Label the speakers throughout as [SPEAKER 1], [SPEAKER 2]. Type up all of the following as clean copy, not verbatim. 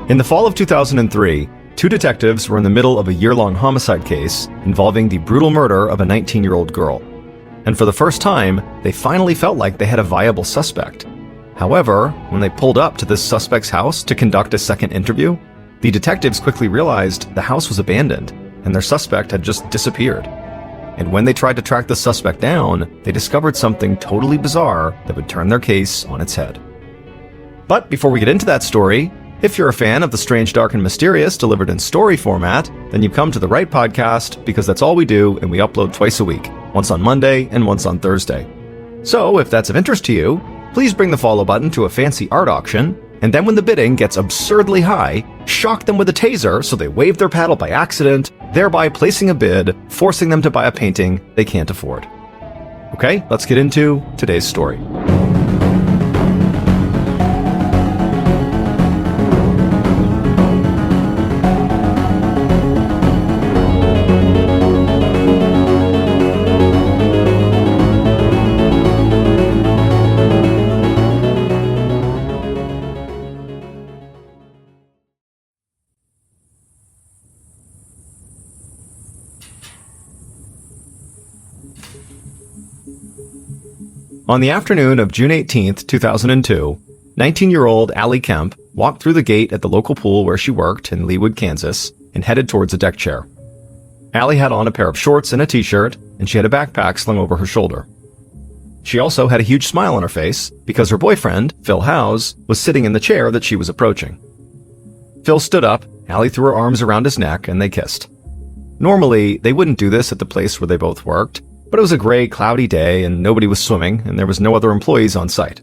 [SPEAKER 1] In the fall of 2003, two detectives were in the middle of a year-long homicide case involving the brutal murder of a 19-year-old girl. And for the first time, they finally felt like they had a viable suspect. However, when they pulled up to this suspect's house to conduct a second interview, the detectives quickly realized the house was abandoned and their suspect had just disappeared. And when they tried to track the suspect down, they discovered something totally bizarre that would turn their case on its head. But before we get into that story, if you're a fan of the strange, dark, and mysterious delivered in story format, then you've come to the right podcast, because that's all we do, and we upload twice a week, once on Monday and once on Thursday. So if that's of interest to you, please bring the follow button to a fancy art auction, and then when the bidding gets absurdly high, shock them with a taser so they wave their paddle by accident, thereby placing a bid, forcing them to buy a painting they can't afford. Okay, let's get into today's story. On the afternoon of June 18, 2002, 19-year-old Allie Kemp walked through the gate at the local pool where she worked in Leawood, Kansas, and headed towards a deck chair. Allie had on a pair of shorts and a t-shirt, and she had a backpack slung over her shoulder. She also had a huge smile on her face because her boyfriend, Phil Howes, was sitting in the chair that she was approaching. Phil stood up, Allie threw her arms around his neck, and they kissed. Normally, they wouldn't do this at the place where they both worked, but it was a gray, cloudy day and nobody was swimming and there was no other employees on site.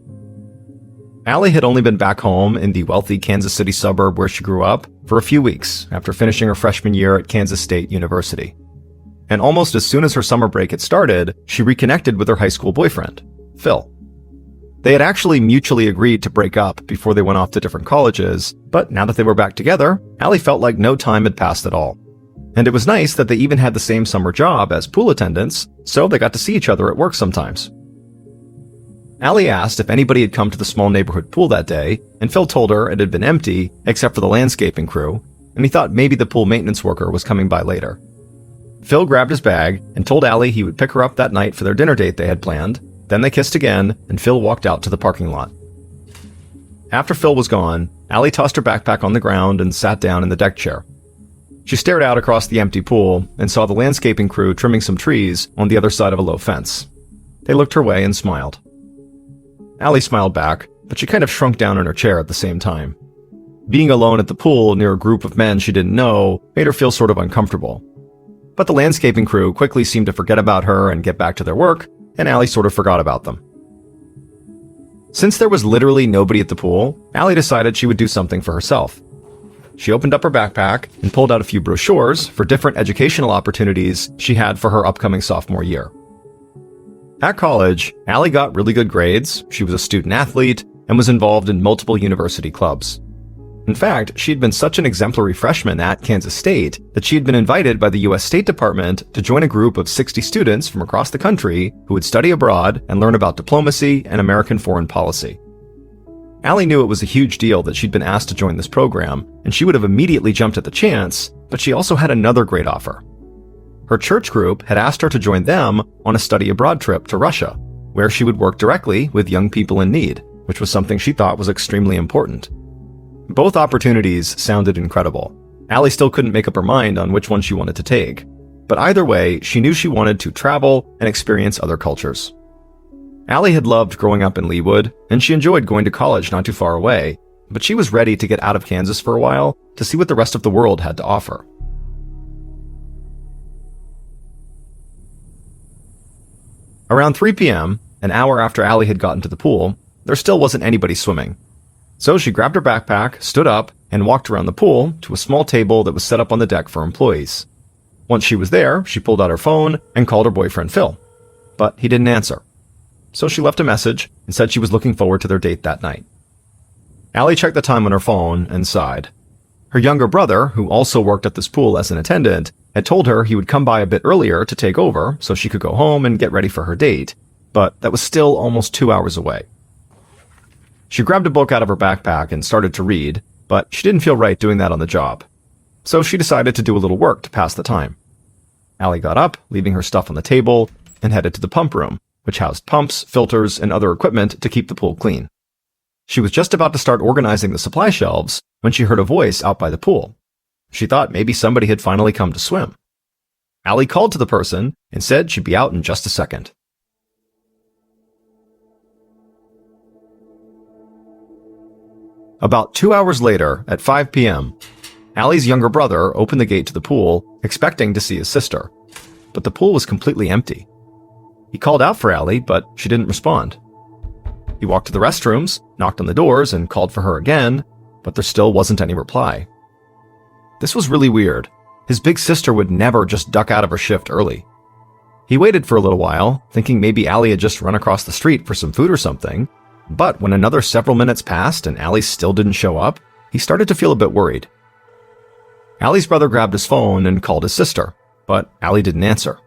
[SPEAKER 1] Allie had only been back home in the wealthy Kansas City suburb where she grew up for a few weeks after finishing her freshman year at Kansas State University. And almost as soon as her summer break had started, she reconnected with her high school boyfriend, Phil. They had actually mutually agreed to break up before they went off to different colleges, but now that they were back together, Allie felt like no time had passed at all. And it was nice that they even had the same summer job as pool attendants, so they got to see each other at work sometimes. Allie asked if anybody had come to the small neighborhood pool that day, and Phil told her it had been empty except for the landscaping crew, and he thought maybe the pool maintenance worker was coming by later. Phil grabbed his bag and told Allie he would pick her up that night for their dinner date they had planned, then they kissed again, and Phil walked out to the parking lot. After Phil was gone, Allie tossed her backpack on the ground and sat down in the deck chair. She stared out across the empty pool and saw the landscaping crew trimming some trees on the other side of a low fence. They looked her way and smiled. Allie smiled back, but she kind of shrunk down in her chair at the same time. Being alone at the pool near a group of men she didn't know made her feel sort of uncomfortable. But the landscaping crew quickly seemed to forget about her and get back to their work, and Allie sort of forgot about them. Since there was literally nobody at the pool, Allie decided she would do something for herself. She opened up her backpack and pulled out a few brochures for different educational opportunities she had for her upcoming sophomore year. At college, Allie got really good grades, she was a student athlete, and was involved in multiple university clubs. In fact, she had been such an exemplary freshman at Kansas State that she had been invited by the U.S. State Department to join a group of 60 students from across the country who would study abroad and learn about diplomacy and American foreign policy. Allie knew it was a huge deal that she'd been asked to join this program, and she would have immediately jumped at the chance, but she also had another great offer. Her church group had asked her to join them on a study abroad trip to Russia, where she would work directly with young people in need, which was something she thought was extremely important. Both opportunities sounded incredible. Allie still couldn't make up her mind on which one she wanted to take, but either way, she knew she wanted to travel and experience other cultures. Allie had loved growing up in Leawood, and she enjoyed going to college not too far away, but she was ready to get out of Kansas for a while to see what the rest of the world had to offer. Around 3 p.m., an hour after Allie had gotten to the pool, there still wasn't anybody swimming. So she grabbed her backpack, stood up, and walked around the pool to a small table that was set up on the deck for employees. Once she was there, she pulled out her phone and called her boyfriend Phil, but he didn't answer. So she left a message and said she was looking forward to their date that night. Allie checked the time on her phone and sighed. Her younger brother, who also worked at this pool as an attendant, had told her he would come by a bit earlier to take over so she could go home and get ready for her date, but that was still almost 2 hours away. She grabbed a book out of her backpack and started to read, but she didn't feel right doing that on the job. So she decided to do a little work to pass the time. Allie got up, leaving her stuff on the table, and headed to the pump room, which housed pumps, filters, and other equipment to keep the pool clean. She was just about to start organizing the supply shelves when she heard a voice out by the pool. She thought maybe somebody had finally come to swim. Allie called to the person and said she'd be out in just a second. About 2 hours later, at 5 p.m., Allie's younger brother opened the gate to the pool, expecting to see his sister. But the pool was completely empty. He called out for Allie, but she didn't respond. He walked to the restrooms, knocked on the doors, and called for her again, but there still wasn't any reply. This was really weird. His big sister would never just duck out of her shift early. He waited for a little while, thinking maybe Allie had just run across the street for some food or something, but when another several minutes passed and Allie still didn't show up, he started to feel a bit worried. Allie's brother grabbed his phone and called his sister, but Allie didn't answer.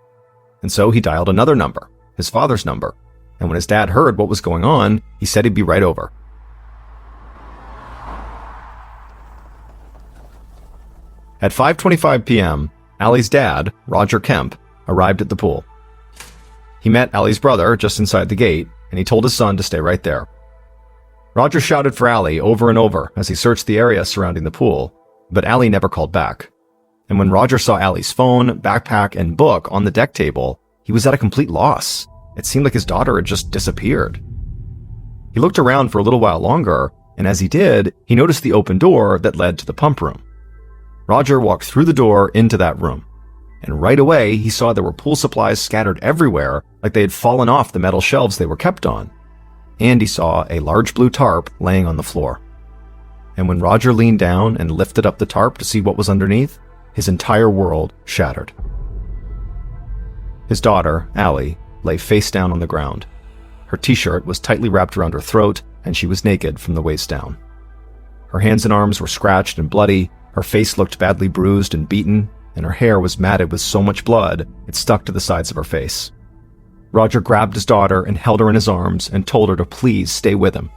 [SPEAKER 1] And so he dialed another number, his father's number, and when his dad heard what was going on, he said he'd be right over. At 5:25 p.m., Allie's dad, Roger Kemp, arrived at the pool. He met Allie's brother just inside the gate, and he told his son to stay right there. Roger shouted for Allie over and over as he searched the area surrounding the pool, but Allie never called back. And when Roger saw Allie's phone, backpack, and book on the deck table, he was at a complete loss. It seemed like his daughter had just disappeared. He looked around for a little while longer, and as he did, he noticed the open door that led to the pump room. Roger walked through the door into that room, and right away he saw there were pool supplies scattered everywhere like they had fallen off the metal shelves they were kept on. And he saw a large blue tarp laying on the floor. And when Roger leaned down and lifted up the tarp to see what was underneath, his entire world shattered. His daughter, Allie, lay face down on the ground. Her t-shirt was tightly wrapped around her throat, and she was naked from the waist down. Her hands and arms were scratched and bloody, her face looked badly bruised and beaten, and her hair was matted with so much blood it stuck to the sides of her face. Roger grabbed his daughter and held her in his arms and told her to please stay with him.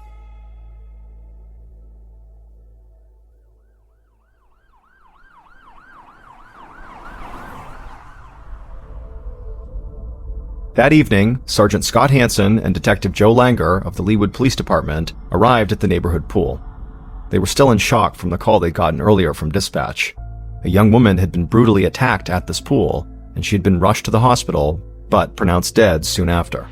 [SPEAKER 1] That evening, Sergeant Scott Hansen and Detective Joe Langer of the Leawood Police Department arrived at the neighborhood pool. They were still in shock from the call they'd gotten earlier from dispatch. A young woman had been brutally attacked at this pool, and she had been rushed to the hospital, but pronounced dead soon after.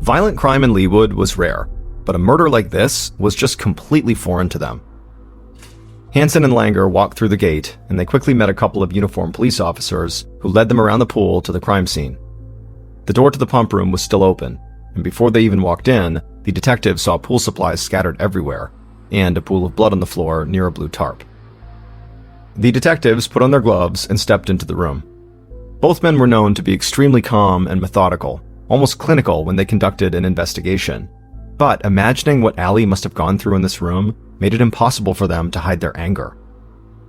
[SPEAKER 1] Violent crime in Leawood was rare, but a murder like this was just completely foreign to them. Hansen and Langer walked through the gate, and they quickly met a couple of uniformed police officers who led them around the pool to the crime scene. The door to the pump room was still open, and before they even walked in, the detectives saw pool supplies scattered everywhere, and a pool of blood on the floor near a blue tarp. The detectives put on their gloves and stepped into the room. Both men were known to be extremely calm and methodical, almost clinical when they conducted an investigation. But imagining what Allie must have gone through in this room made it impossible for them to hide their anger.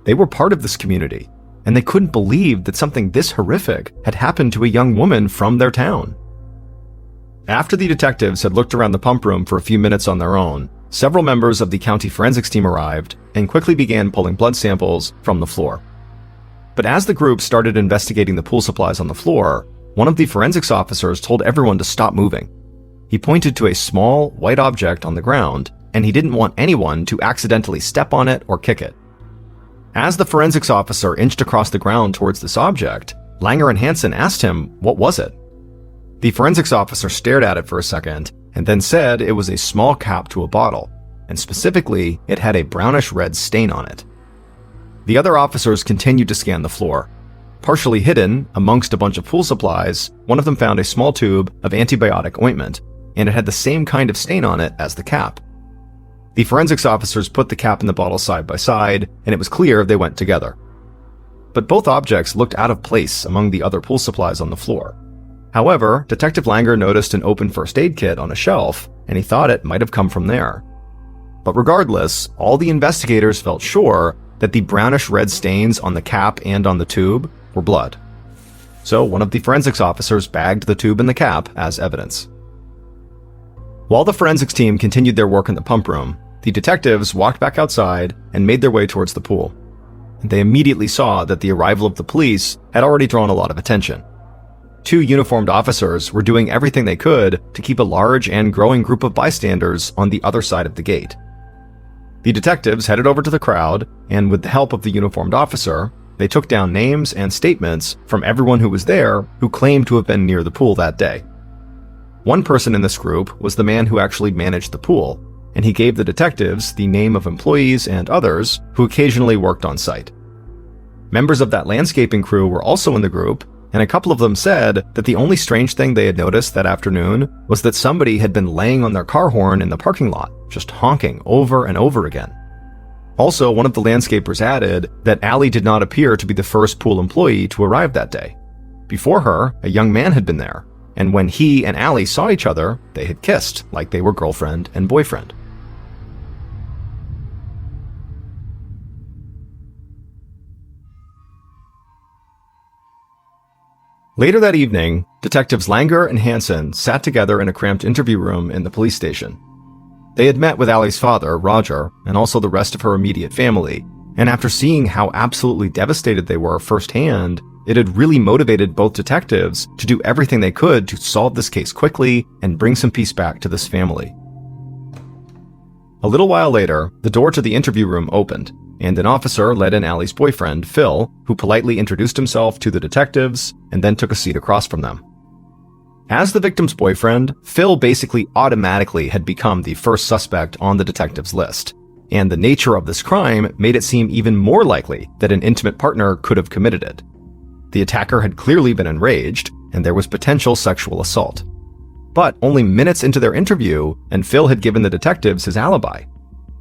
[SPEAKER 1] They were part of this community, and they couldn't believe that something this horrific had happened to a young woman from their town. After the detectives had looked around the pump room for a few minutes on their own, several members of the county forensics team arrived and quickly began pulling blood samples from the floor. But as the group started investigating the pool supplies on the floor, one of the forensics officers told everyone to stop moving. He pointed to a small, white object on the ground, and he didn't want anyone to accidentally step on it or kick it. As the forensics officer inched across the ground towards this object, Langer and Hansen asked him, what was it? The forensics officer stared at it for a second, and then said it was a small cap to a bottle, and specifically, it had a brownish-red stain on it. The other officers continued to scan the floor. Partially hidden, amongst a bunch of pool supplies, one of them found a small tube of antibiotic ointment, and it had the same kind of stain on it as the cap. The forensics officers put the cap and the bottle side by side, and it was clear they went together. But both objects looked out of place among the other pool supplies on the floor. However, Detective Langer noticed an open first aid kit on a shelf, and he thought it might have come from there. But regardless, all the investigators felt sure that the brownish-red stains on the cap and on the tube were blood. So one of the forensics officers bagged the tube and the cap as evidence. While the forensics team continued their work in the pump room, The detectives walked back outside and made their way towards the pool. They immediately saw that the arrival of the police had already drawn a lot of attention. 2 uniformed officers were doing everything they could to keep a large and growing group of bystanders on the other side of the gate. The detectives headed over to the crowd, and with the help of the uniformed officer, they took down names and statements from everyone who was there who claimed to have been near the pool that day. One person in this group was the man who actually managed the pool, and he gave the detectives the name of employees and others who occasionally worked on site. Members of that landscaping crew were also in the group, and a couple of them said that the only strange thing they had noticed that afternoon was that somebody had been laying on their car horn in the parking lot, just honking over and over again. Also, one of the landscapers added that Allie did not appear to be the first pool employee to arrive that day. Before her, a young man had been there, and when he and Allie saw each other, they had kissed like they were girlfriend and boyfriend. Later that evening, Detectives Langer and Hansen sat together in a cramped interview room in the police station. They had met with Allie's father, Roger, and also the rest of her immediate family, and after seeing how absolutely devastated they were firsthand, it had really motivated both detectives to do everything they could to solve this case quickly and bring some peace back to this family. A little while later, the door to the interview room opened, and an officer led in Allie's boyfriend, Phil, who politely introduced himself to the detectives and then took a seat across from them. As the victim's boyfriend, Phil basically automatically had become the first suspect on the detectives' list, and the nature of this crime made it seem even more likely that an intimate partner could have committed it. The attacker had clearly been enraged, and there was potential sexual assault. But only minutes into their interview, and Phil had given the detectives his alibi.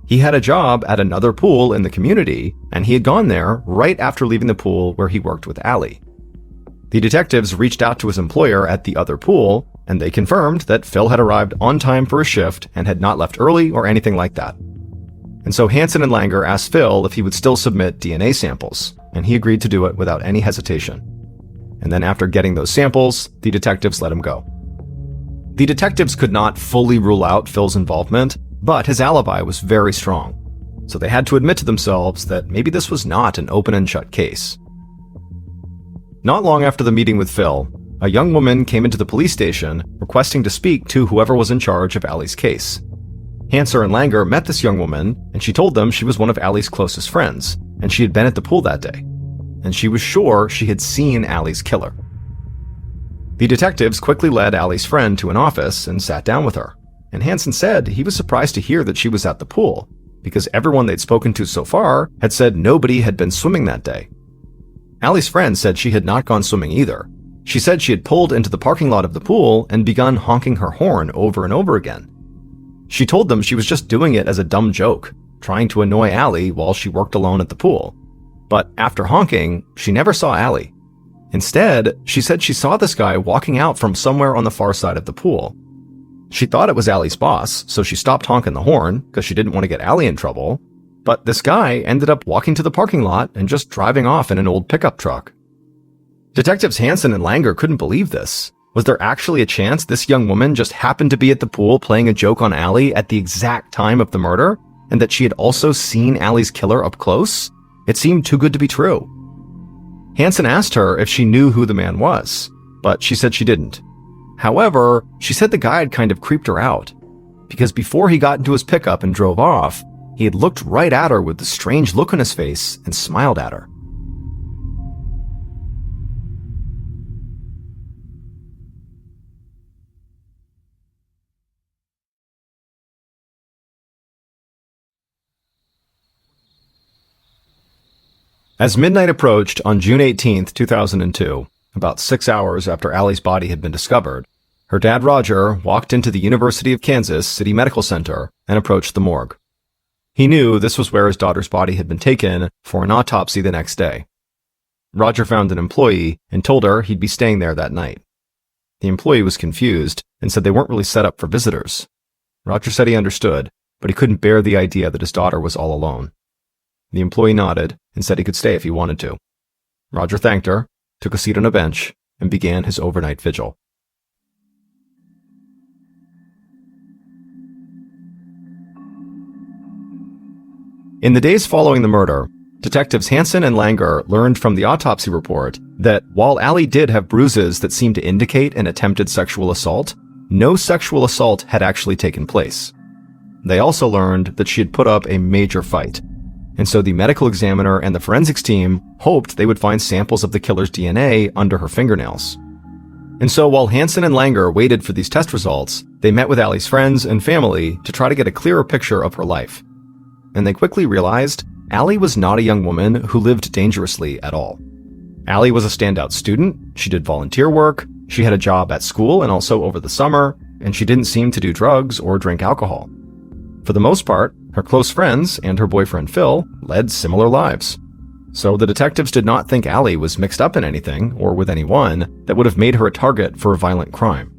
[SPEAKER 1] He had a job at another pool in the community, and he had gone there right after leaving the pool where he worked with Allie. The detectives reached out to his employer at the other pool, and they confirmed that Phil had arrived on time for his shift and had not left early or anything like that. And so Hansen and Langer asked Phil if he would still submit DNA samples, and he agreed to do it without any hesitation. And then after getting those samples, the detectives let him go. The detectives could not fully rule out Phil's involvement, but his alibi was very strong, so they had to admit to themselves that maybe this was not an open and shut case. Not long after the meeting with Phil, a young woman came into the police station requesting to speak to whoever was in charge of Allie's case. Hansen and Langer met this young woman, and she told them she was one of Allie's closest friends, and she had been at the pool that day, and she was sure she had seen Allie's killer. The detectives quickly led Allie's friend to an office and sat down with her, and Hansen said he was surprised to hear that she was at the pool, because everyone they'd spoken to so far had said nobody had been swimming that day. Allie's friend said she had not gone swimming either. She said she had pulled into the parking lot of the pool and begun honking her horn over and over again. She told them she was just doing it as a dumb joke, trying to annoy Allie while she worked alone at the pool. But after honking, she never saw Allie. Instead, she said she saw this guy walking out from somewhere on the far side of the pool. She thought it was Allie's boss, so she stopped honking the horn because she didn't want to get Allie in trouble. But this guy ended up walking to the parking lot and just driving off in an old pickup truck. Detectives Hansen and Langer couldn't believe this. Was there actually a chance this young woman just happened to be at the pool playing a joke on Allie at the exact time of the murder, and that she had also seen Allie's killer up close? It seemed too good to be true. Hansen asked her if she knew who the man was, but she said she didn't. However, she said the guy had kind of creeped her out, because before he got into his pickup and drove off, he had looked right at her with a strange look on his face and smiled at her. As midnight approached on June 18, 2002, about 6 hours after Allie's body had been discovered, her dad Roger walked into the University of Kansas City Medical Center and approached the morgue. He knew this was where his daughter's body had been taken for an autopsy the next day. Roger found an employee and told her he'd be staying there that night. The employee was confused and said they weren't really set up for visitors. Roger said he understood, but he couldn't bear the idea that his daughter was all alone. The employee nodded and said he could stay if he wanted to. Roger thanked her, took a seat on a bench, and began his overnight vigil. In the days following the murder, Detectives Hansen and Langer learned from the autopsy report that while Allie did have bruises that seemed to indicate an attempted sexual assault, no sexual assault had actually taken place. They also learned that she had put up a major fight, and so the medical examiner and the forensics team hoped they would find samples of the killer's DNA under her fingernails. And so while Hansen and Langer waited for these test results, they met with Allie's friends and family to try to get a clearer picture of her life. And they quickly realized Allie was not a young woman who lived dangerously at all. Allie was a standout student, she did volunteer work, she had a job at school and also over the summer, and she didn't seem to do drugs or drink alcohol. For the most part, her close friends and her boyfriend Phil led similar lives. So the detectives did not think Allie was mixed up in anything or with anyone that would have made her a target for a violent crime.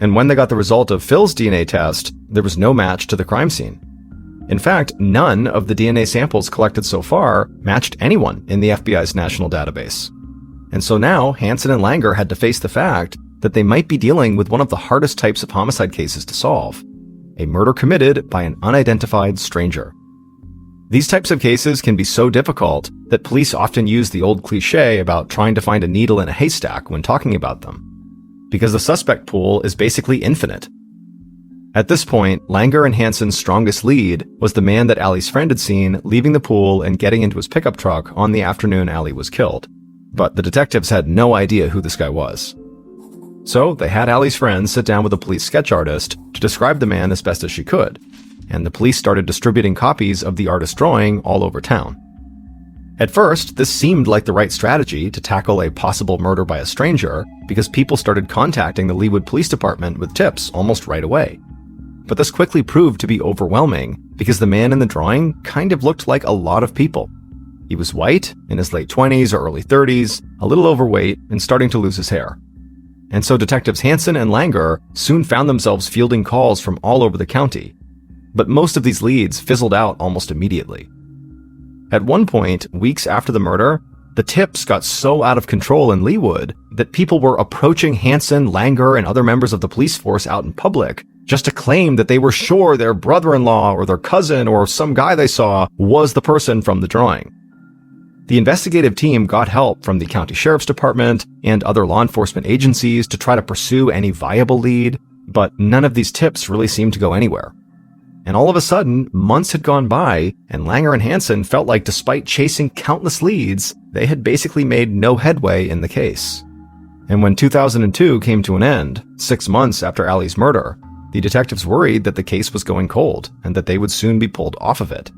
[SPEAKER 1] And when they got the result of Phil's DNA test, there was no match to the crime scene. In fact, none of the DNA samples collected so far matched anyone in the FBI's national database. And so now Hansen and Langer had to face the fact that they might be dealing with one of the hardest types of homicide cases to solve: a murder committed by an unidentified stranger. These types of cases can be so difficult that police often use the old cliché about trying to find a needle in a haystack when talking about them, because the suspect pool is basically infinite. At this point, Langer and Hansen's strongest lead was the man that Allie's friend had seen leaving the pool and getting into his pickup truck on the afternoon Allie was killed. But the detectives had no idea who this guy was. So they had Allie's friend sit down with a police sketch artist to describe the man as best as she could, and the police started distributing copies of the artist's drawing all over town. At first, this seemed like the right strategy to tackle a possible murder by a stranger because people started contacting the Leawood Police Department with tips almost right away. But this quickly proved to be overwhelming because the man in the drawing kind of looked like a lot of people. He was white, in his late 20s or early 30s, a little overweight, and starting to lose his hair. And so detectives Hansen and Langer soon found themselves fielding calls from all over the county. But most of these leads fizzled out almost immediately. At one point, weeks after the murder, the tips got so out of control in Leawood that people were approaching Hansen, Langer, and other members of the police force out in public just to claim that they were sure their brother-in-law or their cousin or some guy they saw was the person from the drawing. The investigative team got help from the county sheriff's department and other law enforcement agencies to try to pursue any viable lead, but none of these tips really seemed to go anywhere. And all of a sudden, months had gone by, and Langer and Hansen felt like despite chasing countless leads, they had basically made no headway in the case. And when 2002 came to an end, 6 months after Allie's murder, the detectives worried that the case was going cold and that they would soon be pulled off of it.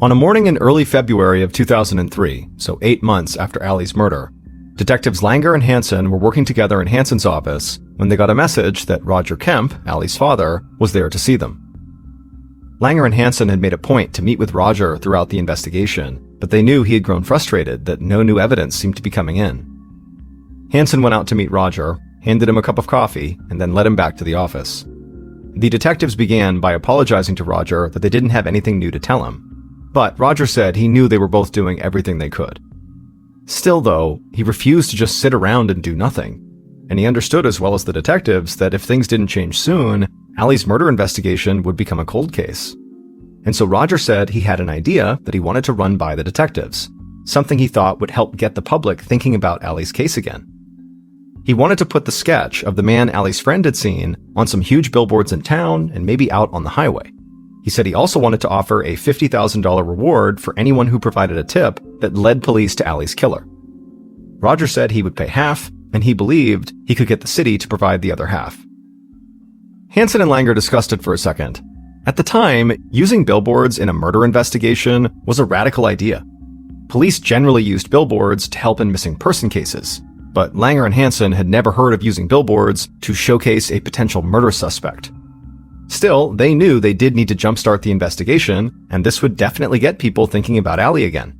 [SPEAKER 1] On a morning in early February of 2003, so 8 months after Allie's murder, detectives Langer and Hansen were working together in Hansen's office when they got a message that Roger Kemp, Allie's father, was there to see them. Langer and Hansen had made a point to meet with Roger throughout the investigation, but they knew he had grown frustrated that no new evidence seemed to be coming in. Hansen went out to meet Roger, handed him a cup of coffee, and then led him back to the office. The detectives began by apologizing to Roger that they didn't have anything new to tell him, but Roger said he knew they were both doing everything they could. Still, though, he refused to just sit around and do nothing, and he understood as well as the detectives that if things didn't change soon, Allie's murder investigation would become a cold case. And so Roger said he had an idea that he wanted to run by the detectives, something he thought would help get the public thinking about Allie's case again. He wanted to put the sketch of the man Allie's friend had seen on some huge billboards in town and maybe out on the highway. He said he also wanted to offer a $50,000 reward for anyone who provided a tip that led police to Allie's killer. Roger said he would pay half, and he believed he could get the city to provide the other half. Hansen and Langer discussed it for a second. At the time, using billboards in a murder investigation was a radical idea. Police generally used billboards to help in missing person cases, but Langer and Hansen had never heard of using billboards to showcase a potential murder suspect. Still, they knew they did need to jumpstart the investigation, and this would definitely get people thinking about Allie again.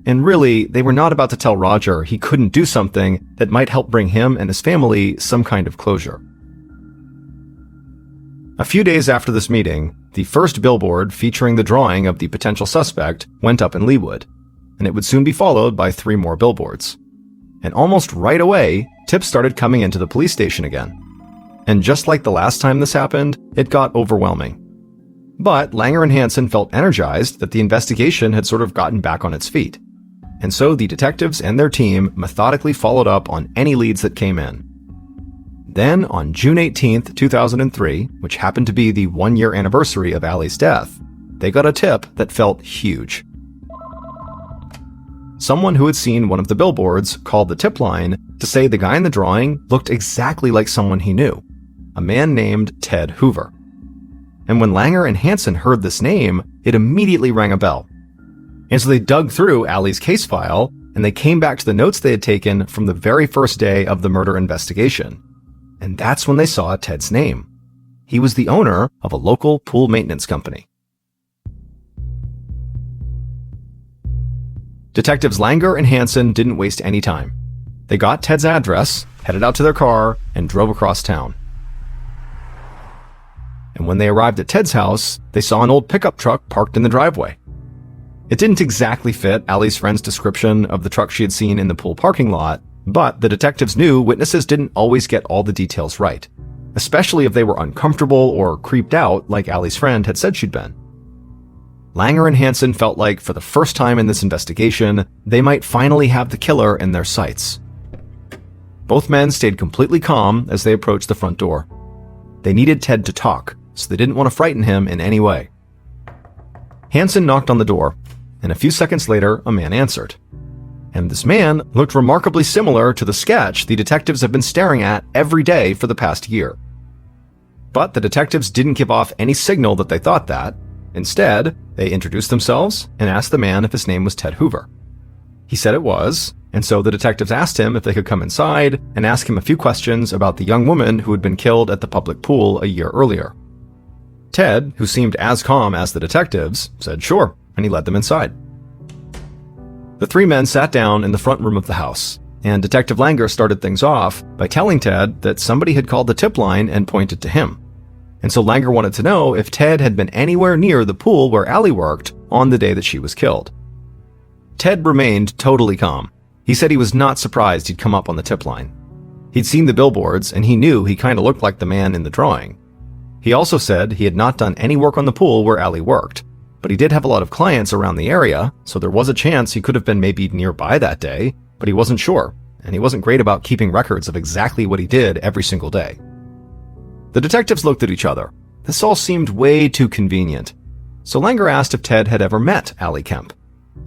[SPEAKER 1] And really, they were not about to tell Roger he couldn't do something that might help bring him and his family some kind of closure. A few days after this meeting, the first billboard featuring the drawing of the potential suspect went up in Leawood, and it would soon be followed by 3 more billboards. And almost right away, tips started coming into the police station again. and just like the last time this happened, it got overwhelming. But Langer and Hansen felt energized that the investigation had sort of gotten back on its feet. And so the detectives and their team methodically followed up on any leads that came in. Then, on June 18th, 2003, which happened to be the 1-year anniversary of Allie's death, they got a tip that felt huge. Someone who had seen one of the billboards called the tip line to say the guy in the drawing looked exactly like someone he knew, a man named Ted Hoover. And when Langer and Hansen heard this name, it immediately rang a bell. And so they dug through Allie's case file, and they came back to the notes they had taken from the very first day of the murder investigation. And that's when they saw Ted's name. He was the owner of a local pool maintenance company. Detectives Langer and Hansen didn't waste any time. They got Ted's address, headed out to their car, and drove across town. And when they arrived at Ted's house, they saw an old pickup truck parked in the driveway. It didn't exactly fit Allie's friend's description of the truck she had seen in the pool parking lot, but the detectives knew witnesses didn't always get all the details right, especially if they were uncomfortable or creeped out like Allie's friend had said she'd been. Langer and Hansen felt like, for the first time in this investigation, they might finally have the killer in their sights. Both men stayed completely calm as they approached the front door. They needed Ted to talk, so they didn't want to frighten him in any way. Hansen knocked on the door, and a few seconds later, a man answered. And this man looked remarkably similar to the sketch the detectives have been staring at every day for the past year. But the detectives didn't give off any signal that they thought that. Instead, they introduced themselves and asked the man if his name was Ted Hoover. He said it was, and so the detectives asked him if they could come inside and ask him a few questions about the young woman who had been killed at the public pool a year earlier. Ted, who seemed as calm as the detectives, said sure, and he led them inside. The three men sat down in the front room of the house, and Detective Langer started things off by telling Ted that somebody had called the tip line and pointed to him. And so Langer wanted to know if Ted had been anywhere near the pool where Allie worked on the day that she was killed. Ted remained totally calm. He said he was not surprised he'd come up on the tip line. He'd seen the billboards, and he knew he kind of looked like the man in the drawing. He also said he had not done any work on the pool where Allie worked, but he did have a lot of clients around the area, so there was a chance he could have been maybe nearby that day, but he wasn't sure, and he wasn't great about keeping records of exactly what he did every single day. The detectives looked at each other. This all seemed way too convenient. So Langer asked if Ted had ever met Allie Kemp,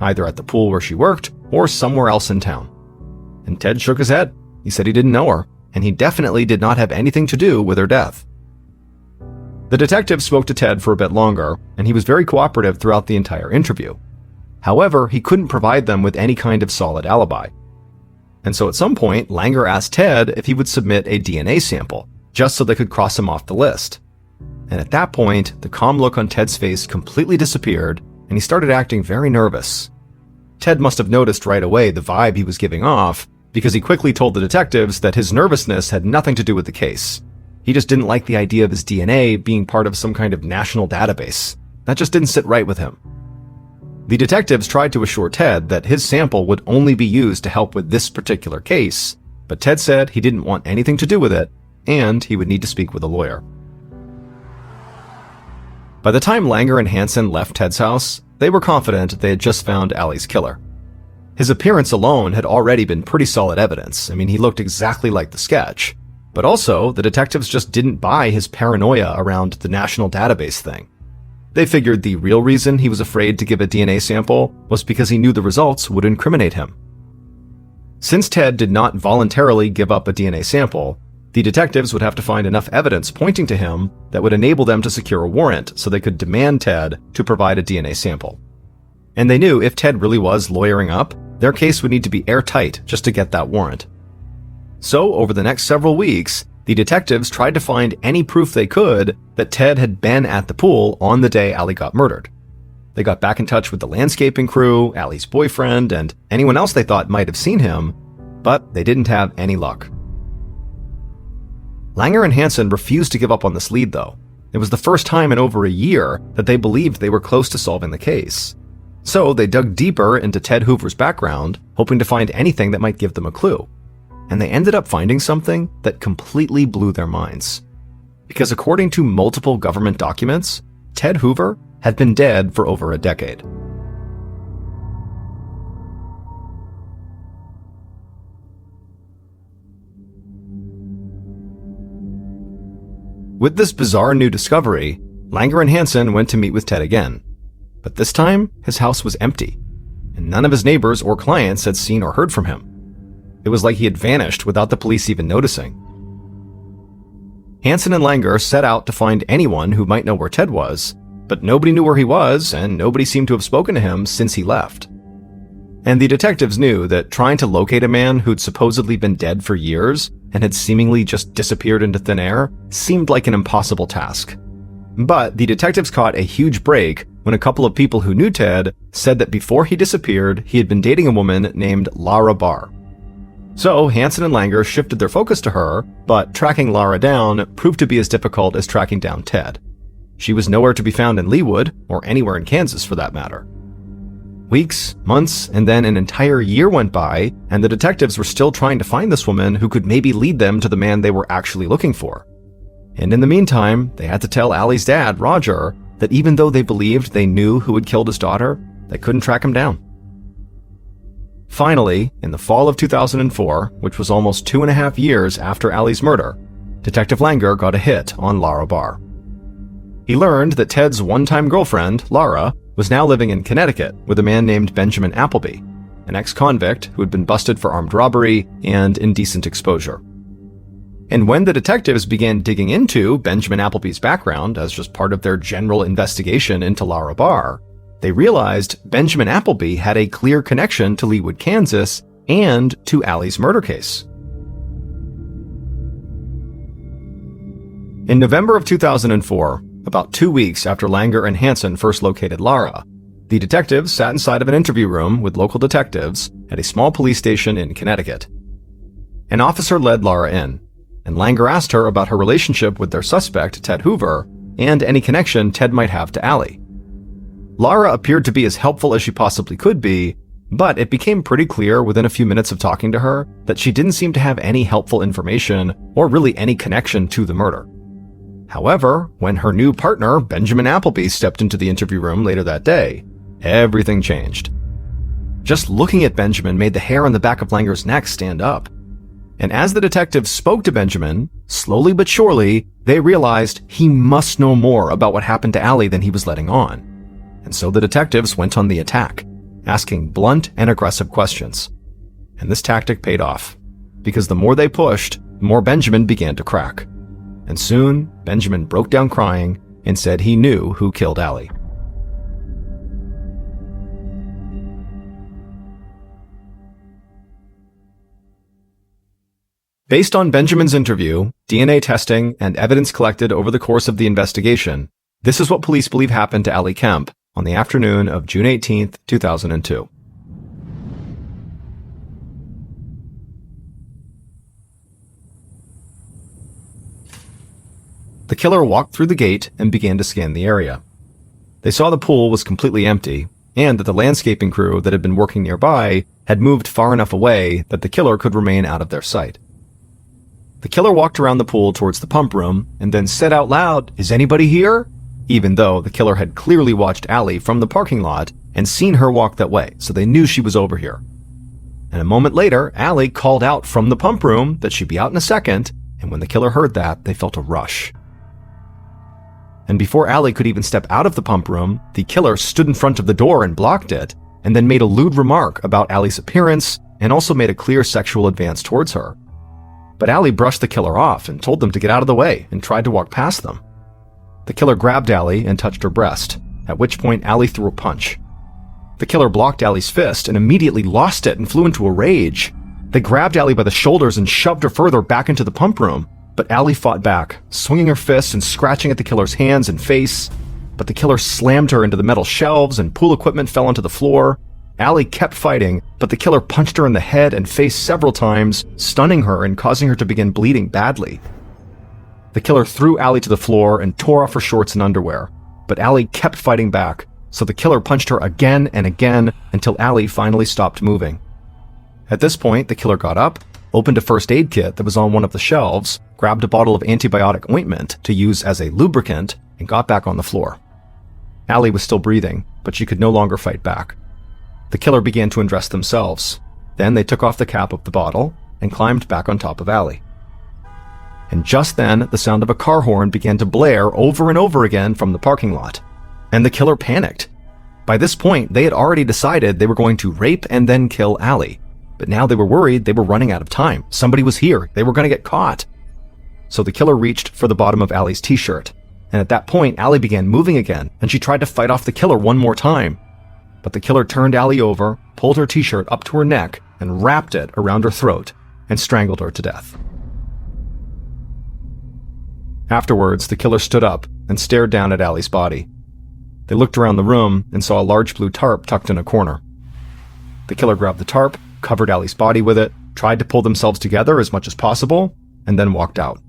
[SPEAKER 1] either at the pool where she worked or somewhere else in town. And Ted shook his head. He said he didn't know her, and he definitely did not have anything to do with her death. The detective spoke to Ted for a bit longer, and he was very cooperative throughout the entire interview. However, he couldn't provide them with any kind of solid alibi. And so at some point, Langer asked Ted if he would submit a DNA sample, just so they could cross him off the list. And at that point, the calm look on Ted's face completely disappeared, and he started acting very nervous. Ted must have noticed right away the vibe he was giving off, because he quickly told the detectives that his nervousness had nothing to do with the case. He just didn't like the idea of his DNA being part of some kind of national database. That just didn't sit right with him. The detectives tried to assure Ted that his sample would only be used to help with this particular case, but Ted said he didn't want anything to do with it, and he would need to speak with a lawyer. By the time Langer and Hansen left Ted's house, they were confident they had just found Allie's killer. His appearance alone had already been pretty solid evidence. I mean, he looked exactly like the sketch. But also, the detectives just didn't buy his paranoia around the national database thing. They figured the real reason he was afraid to give a DNA sample was because he knew the results would incriminate him. Since Ted did not voluntarily give up a DNA sample, the detectives would have to find enough evidence pointing to him that would enable them to secure a warrant so they could demand Ted to provide a DNA sample. And they knew if Ted really was lawyering up, their case would need to be airtight just to get that warrant. So, over the next several weeks, the detectives tried to find any proof they could that Ted had been at the pool on the day Allie got murdered. They got back in touch with the landscaping crew, Allie's boyfriend, and anyone else they thought might have seen him, but they didn't have any luck. Langer and Hansen refused to give up on this lead, though. It was the first time in over a year that they believed they were close to solving the case. So they dug deeper into Ted Hoover's background, hoping to find anything that might give them a clue. And they ended up finding something that completely blew their minds. because according to multiple government documents, Ted Hoover had been dead for over a decade. With this bizarre new discovery, Langer and Hansen went to meet with Ted again. But this time, his house was empty, and none of his neighbors or clients had seen or heard from him. It was like he had vanished without the police even noticing. Hansen and Langer set out to find anyone who might know where Ted was, but nobody knew where he was, and nobody seemed to have spoken to him since he left. And the detectives knew that trying to locate a man who'd supposedly been dead for years and had seemingly just disappeared into thin air seemed like an impossible task. But the detectives caught a huge break when a couple of people who knew Ted said that before he disappeared, he had been dating a woman named Lara Barr. So Hansen and Langer shifted their focus to her, but tracking Lara down proved to be as difficult as tracking down Ted. She was nowhere to be found in Leawood, or anywhere in Kansas for that matter. Weeks, months, and then an entire year went by, and the detectives were still trying to find this woman who could maybe lead them to the man they were actually looking for. And in the meantime, they had to tell Allie's dad, Roger, that even though they believed they knew who had killed his daughter, they couldn't track him down. Finally, in the fall of 2004, which was almost 2.5 years after Allie's murder, Detective Langer got a hit on Lara Barr. He learned that Ted's one-time girlfriend, Lara, was now living in Connecticut with a man named Benjamin Appleby, an ex-convict who had been busted for armed robbery and indecent exposure. And when the detectives began digging into Benjamin Appleby's background as just part of their general investigation into Lara Barr, they realized Benjamin Appleby had a clear connection to Leawood, Kansas, and to Allie's murder case. In November of 2004, about 2 weeks after Langer and Hansen first located Lara, the detectives sat inside of an interview room with local detectives at a small police station in Connecticut. An officer led Lara in, and Langer asked her about her relationship with their suspect, Ted Hoover, and any connection Ted might have to Allie. Lara appeared to be as helpful as she possibly could be, but it became pretty clear within a few minutes of talking to her that she didn't seem to have any helpful information or really any connection to the murder. However, when her new partner, Benjamin Appleby, stepped into the interview room later that day, everything changed. Just looking at Benjamin made the hair on the back of Langer's neck stand up. And as the detectives spoke to Benjamin, slowly but surely, they realized he must know more about what happened to Allie than he was letting on. And so the detectives went on the attack, asking blunt and aggressive questions. And this tactic paid off, because the more they pushed, the more Benjamin began to crack. And soon, Benjamin broke down crying and said he knew who killed Allie. Based on Benjamin's interview, DNA testing, and evidence collected over the course of the investigation, this is what police believe happened to Allie Kemp on the afternoon of June 18, 2002. The killer walked through the gate and began to scan the area. They saw the pool was completely empty, and that the landscaping crew that had been working nearby had moved far enough away that the killer could remain out of their sight. The killer walked around the pool towards the pump room and then said out loud, "Is anybody here?" Even though the killer had clearly watched Allie from the parking lot and seen her walk that way, so they knew she was over here. And a moment later, Allie called out from the pump room that she'd be out in a second, and when the killer heard that, they felt a rush. And before Allie could even step out of the pump room, the killer stood in front of the door and blocked it, and then made a lewd remark about Allie's appearance and also made a clear sexual advance towards her. But Allie brushed the killer off and told them to get out of the way and tried to walk past them. The killer grabbed Allie and touched her breast, at which point Allie threw a punch. The killer blocked Allie's fist and immediately lost it and flew into a rage. They grabbed Allie by the shoulders and shoved her further back into the pump room, but Allie fought back, swinging her fists and scratching at the killer's hands and face. But the killer slammed her into the metal shelves and pool equipment fell onto the floor. Allie kept fighting, but the killer punched her in the head and face several times, stunning her and causing her to begin bleeding badly. The killer threw Allie to the floor and tore off her shorts and underwear, but Allie kept fighting back, so the killer punched her again and again until Allie finally stopped moving. At this point, the killer got up, opened a first aid kit that was on one of the shelves, grabbed a bottle of antibiotic ointment to use as a lubricant, and got back on the floor. Allie was still breathing, but she could no longer fight back. The killer began to undress themselves. Then they took off the cap of the bottle and climbed back on top of Allie. And just then, the sound of a car horn began to blare over and over again from the parking lot. And the killer panicked. By this point, they had already decided they were going to rape and then kill Allie. But now they were worried they were running out of time. Somebody was here. They were going to get caught. So the killer reached for the bottom of Allie's t-shirt. And at that point, Allie began moving again, and she tried to fight off the killer one more time. But the killer turned Allie over, pulled her t-shirt up to her neck, and wrapped it around her throat, and strangled her to death. Afterwards, the killer stood up and stared down at Allie's body. They looked around the room and saw a large blue tarp tucked in a corner. The killer grabbed the tarp, covered Allie's body with it, tried to pull themselves together as much as possible, and then walked out.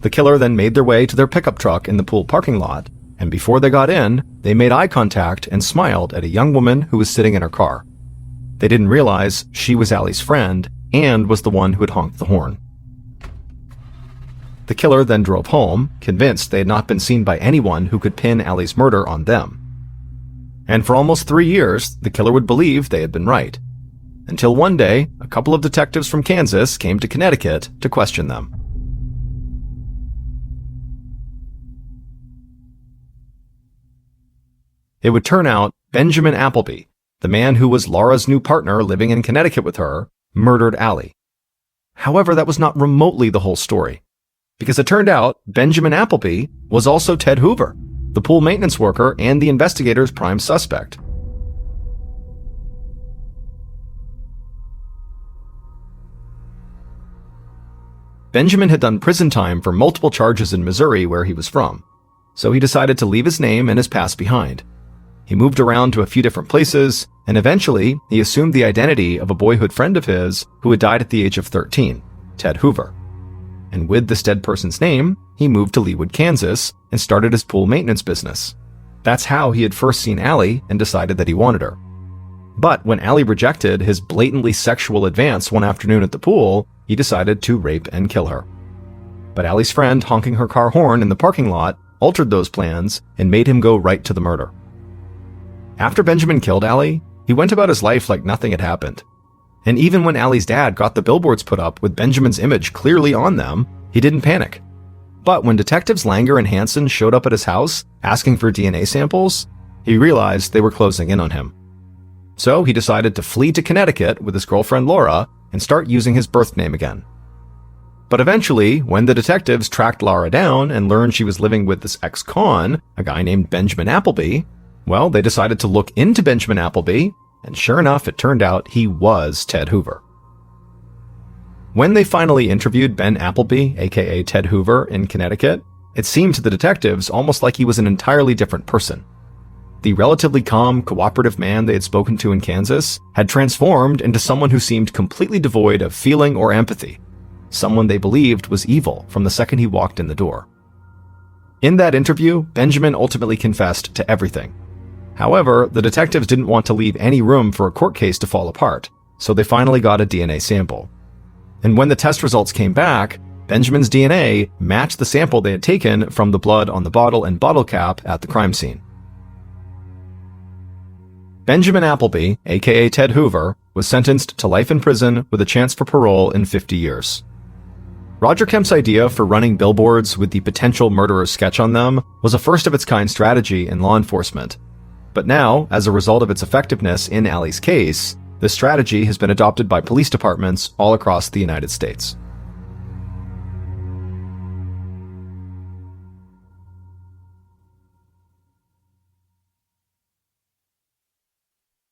[SPEAKER 1] The killer then made their way to their pickup truck in the pool parking lot, and before they got in, they made eye contact and smiled at a young woman who was sitting in her car. They didn't realize she was Allie's friend and was the one who had honked the horn. The killer then drove home, convinced they had not been seen by anyone who could pin Allie's murder on them. And for almost 3 years, the killer would believe they had been right. Until one day, a couple of detectives from Kansas came to Connecticut to question them. It would turn out Benjamin Appleby, the man who was Laura's new partner living in Connecticut with her, murdered Allie. However, that was not remotely the whole story, because it turned out Benjamin Appleby was also Ted Hoover, the pool maintenance worker and the investigator's prime suspect. Benjamin had done prison time for multiple charges in Missouri where he was from, so he decided to leave his name and his past behind. He moved around to a few different places, and eventually he assumed the identity of a boyhood friend of his who had died at the age of 13, Ted Hoover. And with this dead person's name, he moved to Leawood, Kansas, and started his pool maintenance business. That's how he had first seen Allie and decided that he wanted her. But when Allie rejected his blatantly sexual advance one afternoon at the pool, he decided to rape and kill her. But Allie's friend honking her car horn in the parking lot altered those plans and made him go right to the murder. After Benjamin killed Allie, he went about his life like nothing had happened. And even when Allie's dad got the billboards put up with Benjamin's image clearly on them, he didn't panic. But when detectives Langer and Hansen showed up at his house asking for DNA samples, he realized they were closing in on him. So he decided to flee to Connecticut with his girlfriend Laura and start using his birth name again. But eventually, when the detectives tracked Laura down and learned she was living with this ex-con, a guy named Benjamin Appleby, well, they decided to look into Benjamin Appleby, and sure enough, it turned out he was Ted Hoover. When they finally interviewed Ben Appleby, aka Ted Hoover, in Connecticut, it seemed to the detectives almost like he was an entirely different person. The relatively calm, cooperative man they had spoken to in Kansas had transformed into someone who seemed completely devoid of feeling or empathy, someone they believed was evil from the second he walked in the door. In that interview, Benjamin ultimately confessed to everything. However, the detectives didn't want to leave any room for a court case to fall apart, so they finally got a DNA sample. And when the test results came back, Benjamin's DNA matched the sample they had taken from the blood on the bottle and bottle cap at the crime scene. Benjamin Appleby, aka Ted Hoover, was sentenced to life in prison with a chance for parole in 50 years. Roger Kemp's idea for running billboards with the potential murderer's sketch on them was a first-of-its-kind strategy in law enforcement. But now, as a result of its effectiveness in Allie's case, this strategy has been adopted by police departments all across the United States.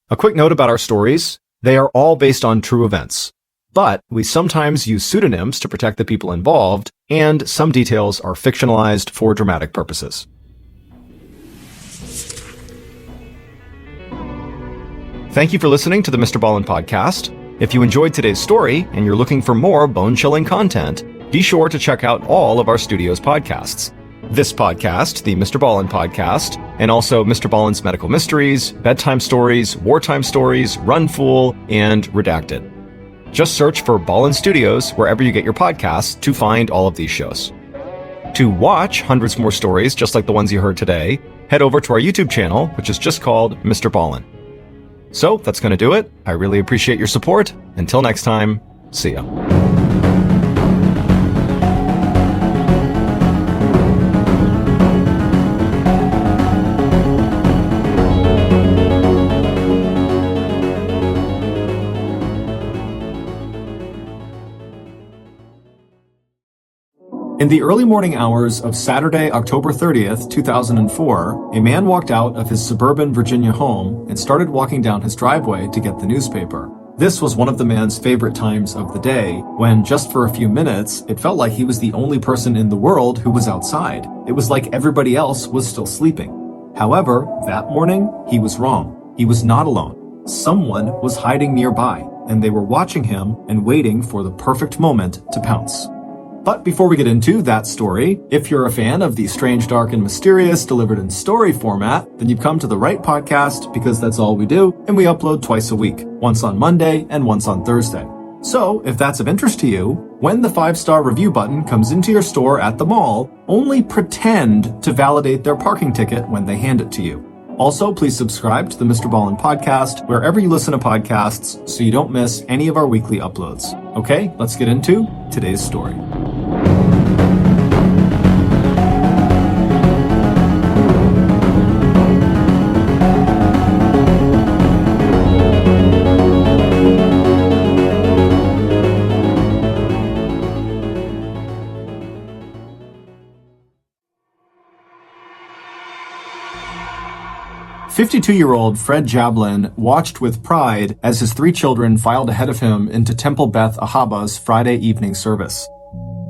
[SPEAKER 1] A quick note about our stories: they are all based on true events, but we sometimes use pseudonyms to protect the people involved, and some details are fictionalized for dramatic purposes. Thank you for listening to the MrBallen podcast. If you enjoyed today's story and you're looking for more bone-chilling content, be sure to check out all of our studio's podcasts. This podcast, the MrBallen podcast, and also Mr. Ballen's Medical Mysteries, Bedtime Stories, Wartime Stories, Run Fool, and Redacted. Just search for Ballen Studios wherever you get your podcasts to find all of these shows. To watch hundreds more stories just like the ones you heard today, head over to our YouTube channel, which is just called MrBallen. So that's going to do it. I really appreciate your support. Until next time, see ya. In the early morning hours of Saturday, October 30th, 2004, a man walked out of his suburban Virginia home and started walking down his driveway to get the newspaper. This was one of the man's favorite times of the day, when just for a few minutes, it felt like he was the only person in the world who was outside. It was like everybody else was still sleeping. However, that morning, he was wrong. He was not alone. Someone was hiding nearby, and they were watching him and waiting for the perfect moment to pounce. But before we get into that story, if you're a fan of the strange, dark, and mysterious delivered in story format, then you've come to the right podcast, because that's all we do, and we upload twice a week, once on Monday and once on Thursday. So, if that's of interest to you, when the 5-star review button comes into your store at the mall, only pretend to validate their parking ticket when they hand it to you. Also, please subscribe to the MrBallen podcast wherever you listen to podcasts so you don't miss any of our weekly uploads. Okay, let's get into today's story. "52-year-old Fred Ballen watched with pride as his 3 children filed ahead of him into Temple Beth Ahaba's Friday evening service.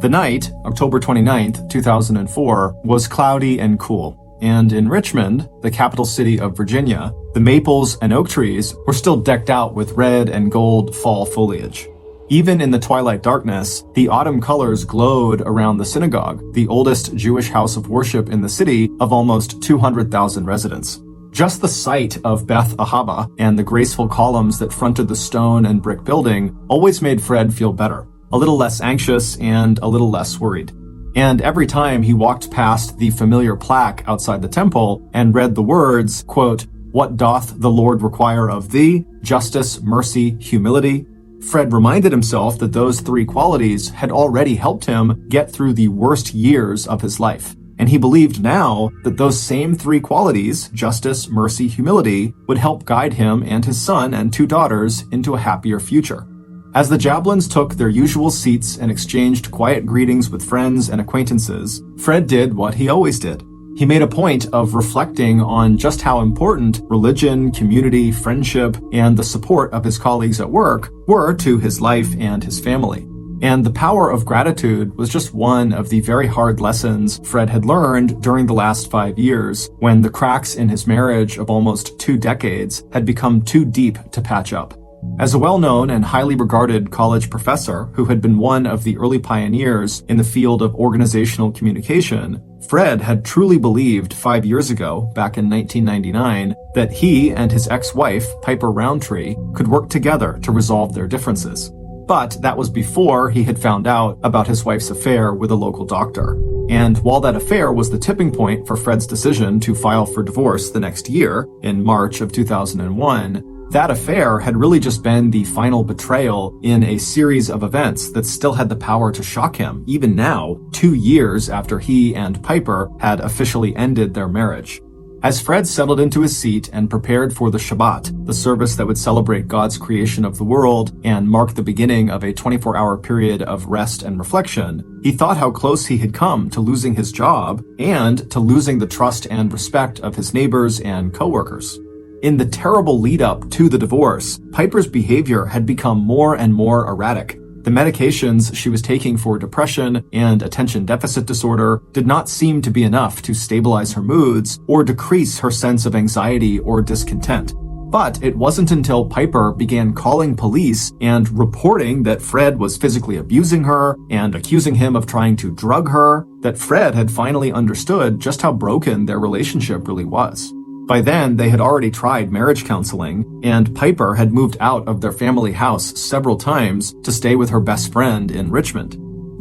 [SPEAKER 1] The night, October 29th, 2004, was cloudy and cool, and in Richmond, the capital city of Virginia, the maples and oak trees were still decked out with red and gold fall foliage. Even in the twilight darkness, the autumn colors glowed around the synagogue, the oldest Jewish house of worship in the city of almost 200,000 residents. Just the sight of Beth Ahaba and the graceful columns that fronted the stone and brick building always made Fred feel better, a little less anxious and a little less worried. And every time he walked past the familiar plaque outside the temple and read the words, quote, "What doth the Lord require of thee? Justice, mercy, humility," Fred reminded himself that those 3 qualities had already helped him get through the worst years of his life. And he believed now that those same 3 qualities, justice, mercy, humility, would help guide him and his son and 2 daughters into a happier future. As the Ballens took their usual seats and exchanged quiet greetings with friends and acquaintances, Fred did what he always did. He made a point of reflecting on just how important religion, community, friendship, and the support of his colleagues at work were to his life and his family. And the power of gratitude was just one of the very hard lessons Fred had learned during the last 5 years, when the cracks in his marriage of almost 2 decades had become too deep to patch up. As a well-known and highly regarded college professor who had been one of the early pioneers in the field of organizational communication, Fred had truly believed 5 years ago, back in 1999, that he and his ex-wife, Piper Roundtree, could work together to resolve their differences. But that was before he had found out about his wife's affair with a local doctor. And while that affair was the tipping point for Fred's decision to file for divorce the next year, in March of 2001, that affair had really just been the final betrayal in a series of events that still had the power to shock him, even now, 2 years after he and Piper had officially ended their marriage. As Fred settled into his seat and prepared for the Shabbat, the service that would celebrate God's creation of the world and mark the beginning of a 24-hour period of rest and reflection, he thought how close he had come to losing his job and to losing the trust and respect of his neighbors and coworkers. In the terrible lead-up to the divorce, Piper's behavior had become more and more erratic. The medications she was taking for depression and attention deficit disorder did not seem to be enough to stabilize her moods or decrease her sense of anxiety or discontent. But it wasn't until Piper began calling police and reporting that Fred was physically abusing her and accusing him of trying to drug her that Fred had finally understood just how broken their relationship really was. By then, they had already tried marriage counseling, and Piper had moved out of their family house several times to stay with her best friend in Richmond.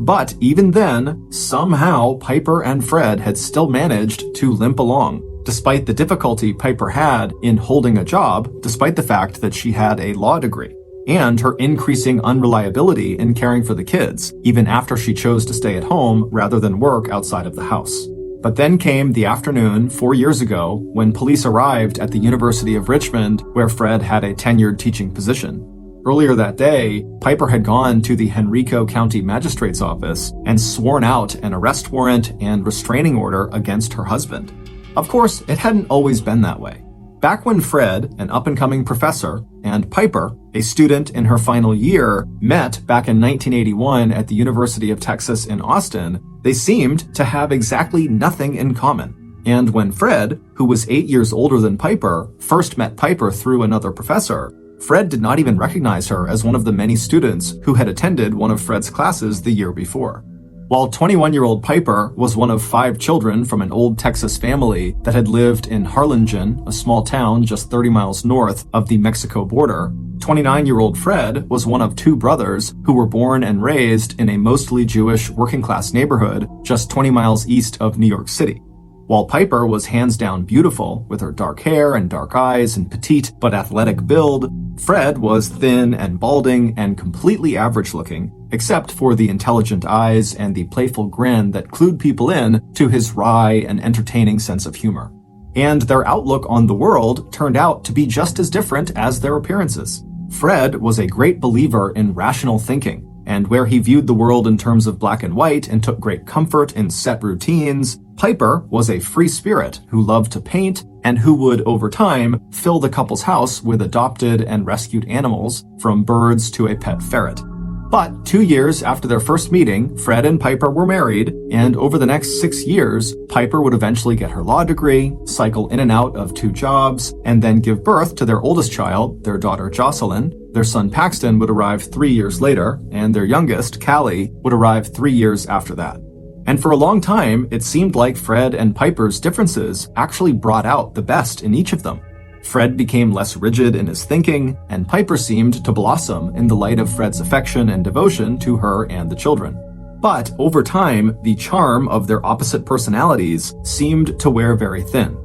[SPEAKER 1] But even then, somehow Piper and Fred had still managed to limp along, despite the difficulty Piper had in holding a job, despite the fact that she had a law degree, and her increasing unreliability in caring for the kids, even after she chose to stay at home rather than work outside of the house. But then came the afternoon 4 years ago when police arrived at the University of Richmond, where Fred had a tenured teaching position. Earlier that day, Piper had gone to the Henrico County Magistrate's office and sworn out an arrest warrant and restraining order against her husband. Of course, it hadn't always been that way. Back when Fred, an up-and-coming professor, and Piper, a student in her final year, met back in 1981 at the University of Texas in Austin, they seemed to have exactly nothing in common. And when Fred, who was 8 years older than Piper, first met Piper through another professor, Fred did not even recognize her as one of the many students who had attended one of Fred's classes the year before. While 21-year-old Piper was one of 5 children from an old Texas family that had lived in Harlingen, a small town just 30 miles north of the Mexico border, 29-year-old Fred was one of 2 brothers who were born and raised in a mostly Jewish working-class neighborhood just 20 miles east of New York City. While Piper was hands down beautiful, with her dark hair and dark eyes and petite but athletic build, Fred was thin and balding and completely average looking, except for the intelligent eyes and the playful grin that clued people in to his wry and entertaining sense of humor. And their outlook on the world turned out to be just as different as their appearances. Fred was a great believer in rational thinking, and where he viewed the world in terms of black and white and took great comfort in set routines, Piper was a free spirit who loved to paint and who would, over time, fill the couple's house with adopted and rescued animals, from birds to a pet ferret. But 2 years after their first meeting, Fred and Piper were married, and over the next 6 years, Piper would eventually get her law degree, cycle in and out of 2 jobs, and then give birth to their oldest child, their daughter Jocelyn. Their son Paxton would arrive 3 years later, and their youngest, Callie, would arrive 3 years after that. And for a long time, it seemed like Fred and Piper's differences actually brought out the best in each of them. Fred became less rigid in his thinking, and Piper seemed to blossom in the light of Fred's affection and devotion to her and the children. But over time, the charm of their opposite personalities seemed to wear very thin.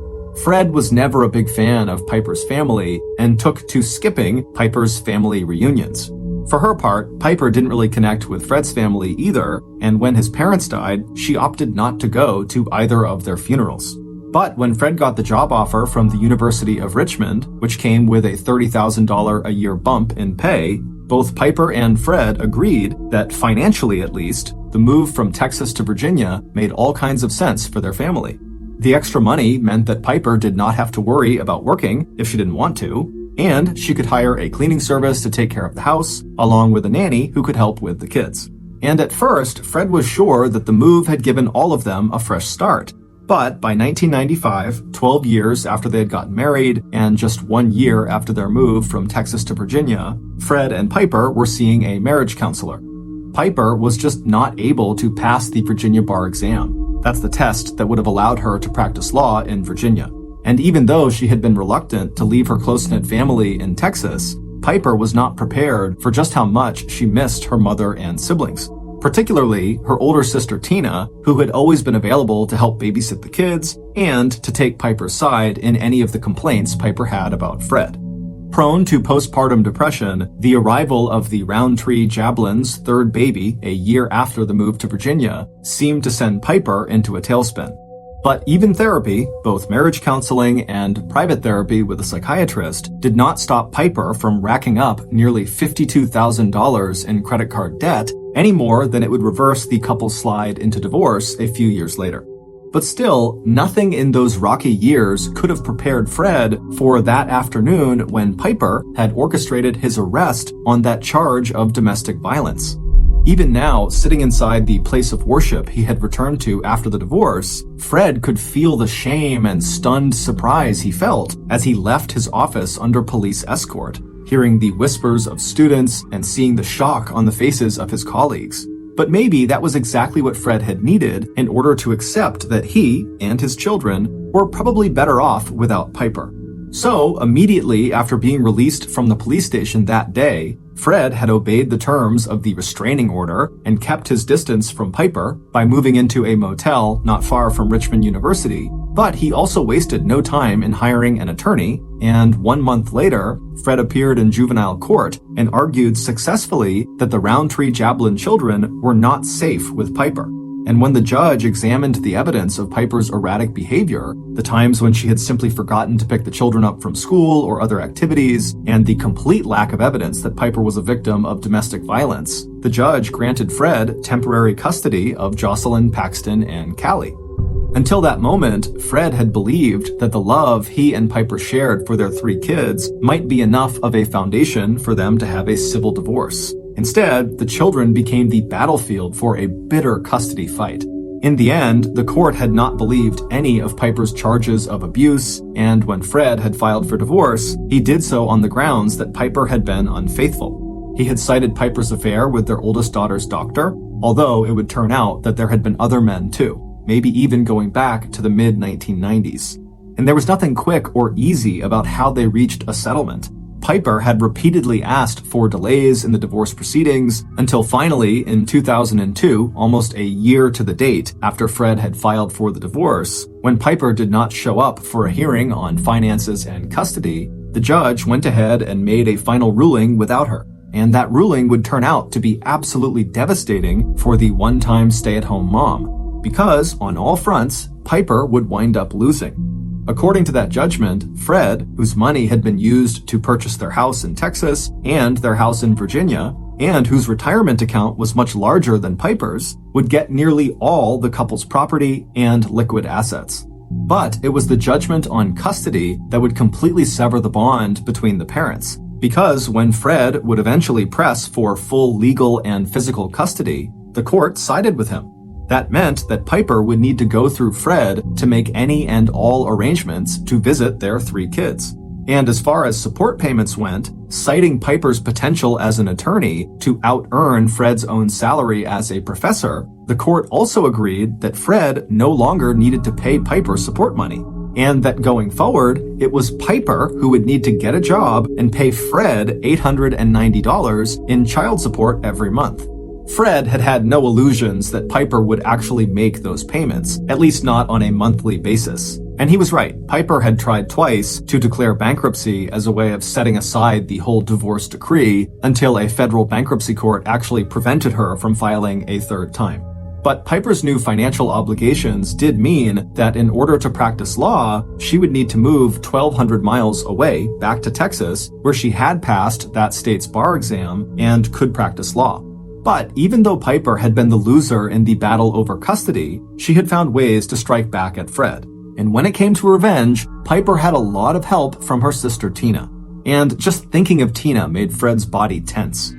[SPEAKER 1] Fred was never a big fan of Piper's family and took to skipping Piper's family reunions. For her part, Piper didn't really connect with Fred's family either, and when his parents died, she opted not to go to either of their funerals. But when Fred got the job offer from the University of Richmond, which came with a $30,000 a year bump in pay, both Piper and Fred agreed that, financially at least, the move from Texas to Virginia made all kinds of sense for their family. The extra money meant that Piper did not have to worry about working if she didn't want to, and she could hire a cleaning service to take care of the house, along with a nanny who could help with the kids. And at first, Fred was sure that the move had given all of them a fresh start. But by 1995, 12 years after they had gotten married, and just 1 year after their move from Texas to Virginia, Fred and Piper were seeing a marriage counselor. Piper was just not able to pass the Virginia bar exam. That's the test that would have allowed her to practice law in Virginia. And even though she had been reluctant to leave her close-knit family in Texas, Piper was not prepared for just how much she missed her mother and siblings. Particularly her older sister Tina, who had always been available to help babysit the kids and to take Piper's side in any of the complaints Piper had about Fred. Prone to postpartum depression, the arrival of the Roundtree Jablin's third baby a year after the move to Virginia seemed to send Piper into a tailspin. But even therapy, both marriage counseling and private therapy with a psychiatrist, did not stop Piper from racking up nearly $52,000 in credit card debt, any more than it would reverse the couple's slide into divorce a few years later. But still, nothing in those rocky years could have prepared Fred for that afternoon when Piper had orchestrated his arrest on that charge of domestic violence. Even now, sitting inside the place of worship he had returned to after the divorce, Fred could feel the shame and stunned surprise he felt as he left his office under police escort, hearing the whispers of students and seeing the shock on the faces of his colleagues. But maybe that was exactly what Fred had needed in order to accept that he and his children were probably better off without Piper. So, immediately after being released from the police station that day, Fred had obeyed the terms of the restraining order and kept his distance from Piper by moving into a motel not far from Richmond University, but he also wasted no time in hiring an attorney, and 1 month later, Fred appeared in juvenile court and argued successfully that the Roundtree-Jablin children were not safe with Piper. And when the judge examined the evidence of Piper's erratic behavior, the times when she had simply forgotten to pick the children up from school or other activities, and the complete lack of evidence that Piper was a victim of domestic violence, the judge granted Fred temporary custody of Jocelyn, Paxton, and Callie. Until that moment, Fred had believed that the love he and Piper shared for their 3 kids might be enough of a foundation for them to have a civil divorce. Instead, the children became the battlefield for a bitter custody fight. In the end, the court had not believed any of Piper's charges of abuse, and when Fred had filed for divorce, he did so on the grounds that Piper had been unfaithful. He had cited Piper's affair with their oldest daughter's doctor, although it would turn out that there had been other men too, maybe even going back to the mid-1990s. And there was nothing quick or easy about how they reached a settlement. Piper had repeatedly asked for delays in the divorce proceedings until finally, in 2002, almost a year to the date after Fred had filed for the divorce, when Piper did not show up for a hearing on finances and custody, the judge went ahead and made a final ruling without her. And that ruling would turn out to be absolutely devastating for the one-time stay-at-home mom, because on all fronts, Piper would wind up losing. According to that judgment, Fred, whose money had been used to purchase their house in Texas and their house in Virginia, and whose retirement account was much larger than Piper's, would get nearly all the couple's property and liquid assets. But it was the judgment on custody that would completely sever the bond between the parents, because when Fred would eventually press for full legal and physical custody, the court sided with him. That meant that Piper would need to go through Fred to make any and all arrangements to visit their 3 kids. And as far as support payments went, citing Piper's potential as an attorney to out-earn Fred's own salary as a professor, the court also agreed that Fred no longer needed to pay Piper support money, and that going forward, it was Piper who would need to get a job and pay Fred $890 in child support every month. Fred had had no illusions that Piper would actually make those payments, at least not on a monthly basis. And he was right. Piper had tried twice to declare bankruptcy as a way of setting aside the whole divorce decree until a federal bankruptcy court actually prevented her from filing a 3rd time. But Piper's new financial obligations did mean that in order to practice law, she would need to move 1,200 miles away back to Texas, where she had passed that state's bar exam and could practice law. But even though Piper had been the loser in the battle over custody, she had found ways to strike back at Fred. And when it came to revenge, Piper had a lot of help from her sister Tina. And just thinking of Tina made Fred's body tense.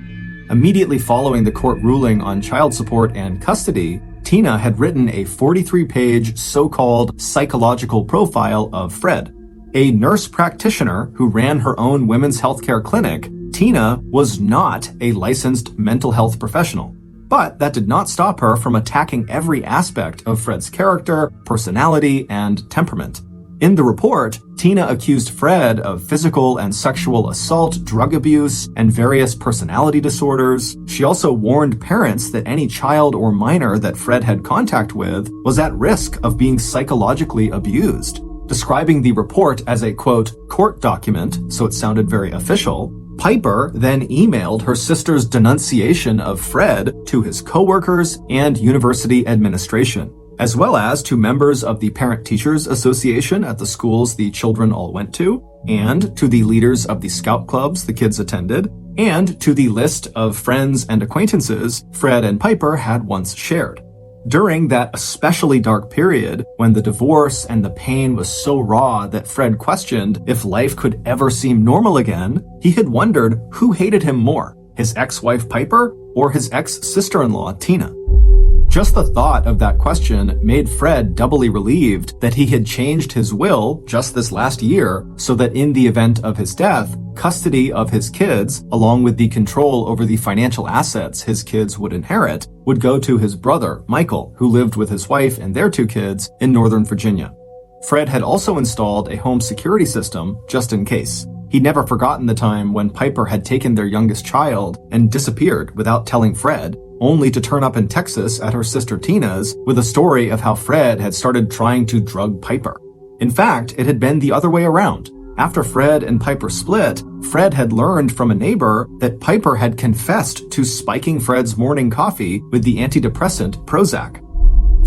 [SPEAKER 1] Immediately following the court ruling on child support and custody, Tina had written a 43-page so-called psychological profile of Fred. A nurse practitioner who ran her own women's healthcare clinic, Tina was not a licensed mental health professional, but that did not stop her from attacking every aspect of Fred's character, personality, and temperament. In the report, Tina accused Fred of physical and sexual assault, drug abuse, and various personality disorders. She also warned parents that any child or minor that Fred had contact with was at risk of being psychologically abused. Describing the report as a, quote, court document, so it sounded very official, Piper then emailed her sister's denunciation of Fred to his coworkers and university administration, as well as to members of the Parent-Teachers Association at the schools the children all went to, and to the leaders of the scout clubs the kids attended, and to the list of friends and acquaintances Fred and Piper had once shared. During that especially dark period, when the divorce and the pain was so raw that Fred questioned if life could ever seem normal again, he had wondered who hated him more, his ex-wife Piper or his ex-sister-in-law Tina. Just the thought of that question made Fred doubly relieved that he had changed his will just this last year so that in the event of his death, custody of his kids, along with the control over the financial assets his kids would inherit, would go to his brother, Michael, who lived with his wife and their 2 kids in Northern Virginia. Fred had also installed a home security system just in case. He'd never forgotten the time when Piper had taken their youngest child and disappeared without telling Fred, only to turn up in Texas at her sister Tina's with a story of how Fred had started trying to drug Piper. In fact, it had been the other way around. After Fred and Piper split, Fred had learned from a neighbor that Piper had confessed to spiking Fred's morning coffee with the antidepressant Prozac.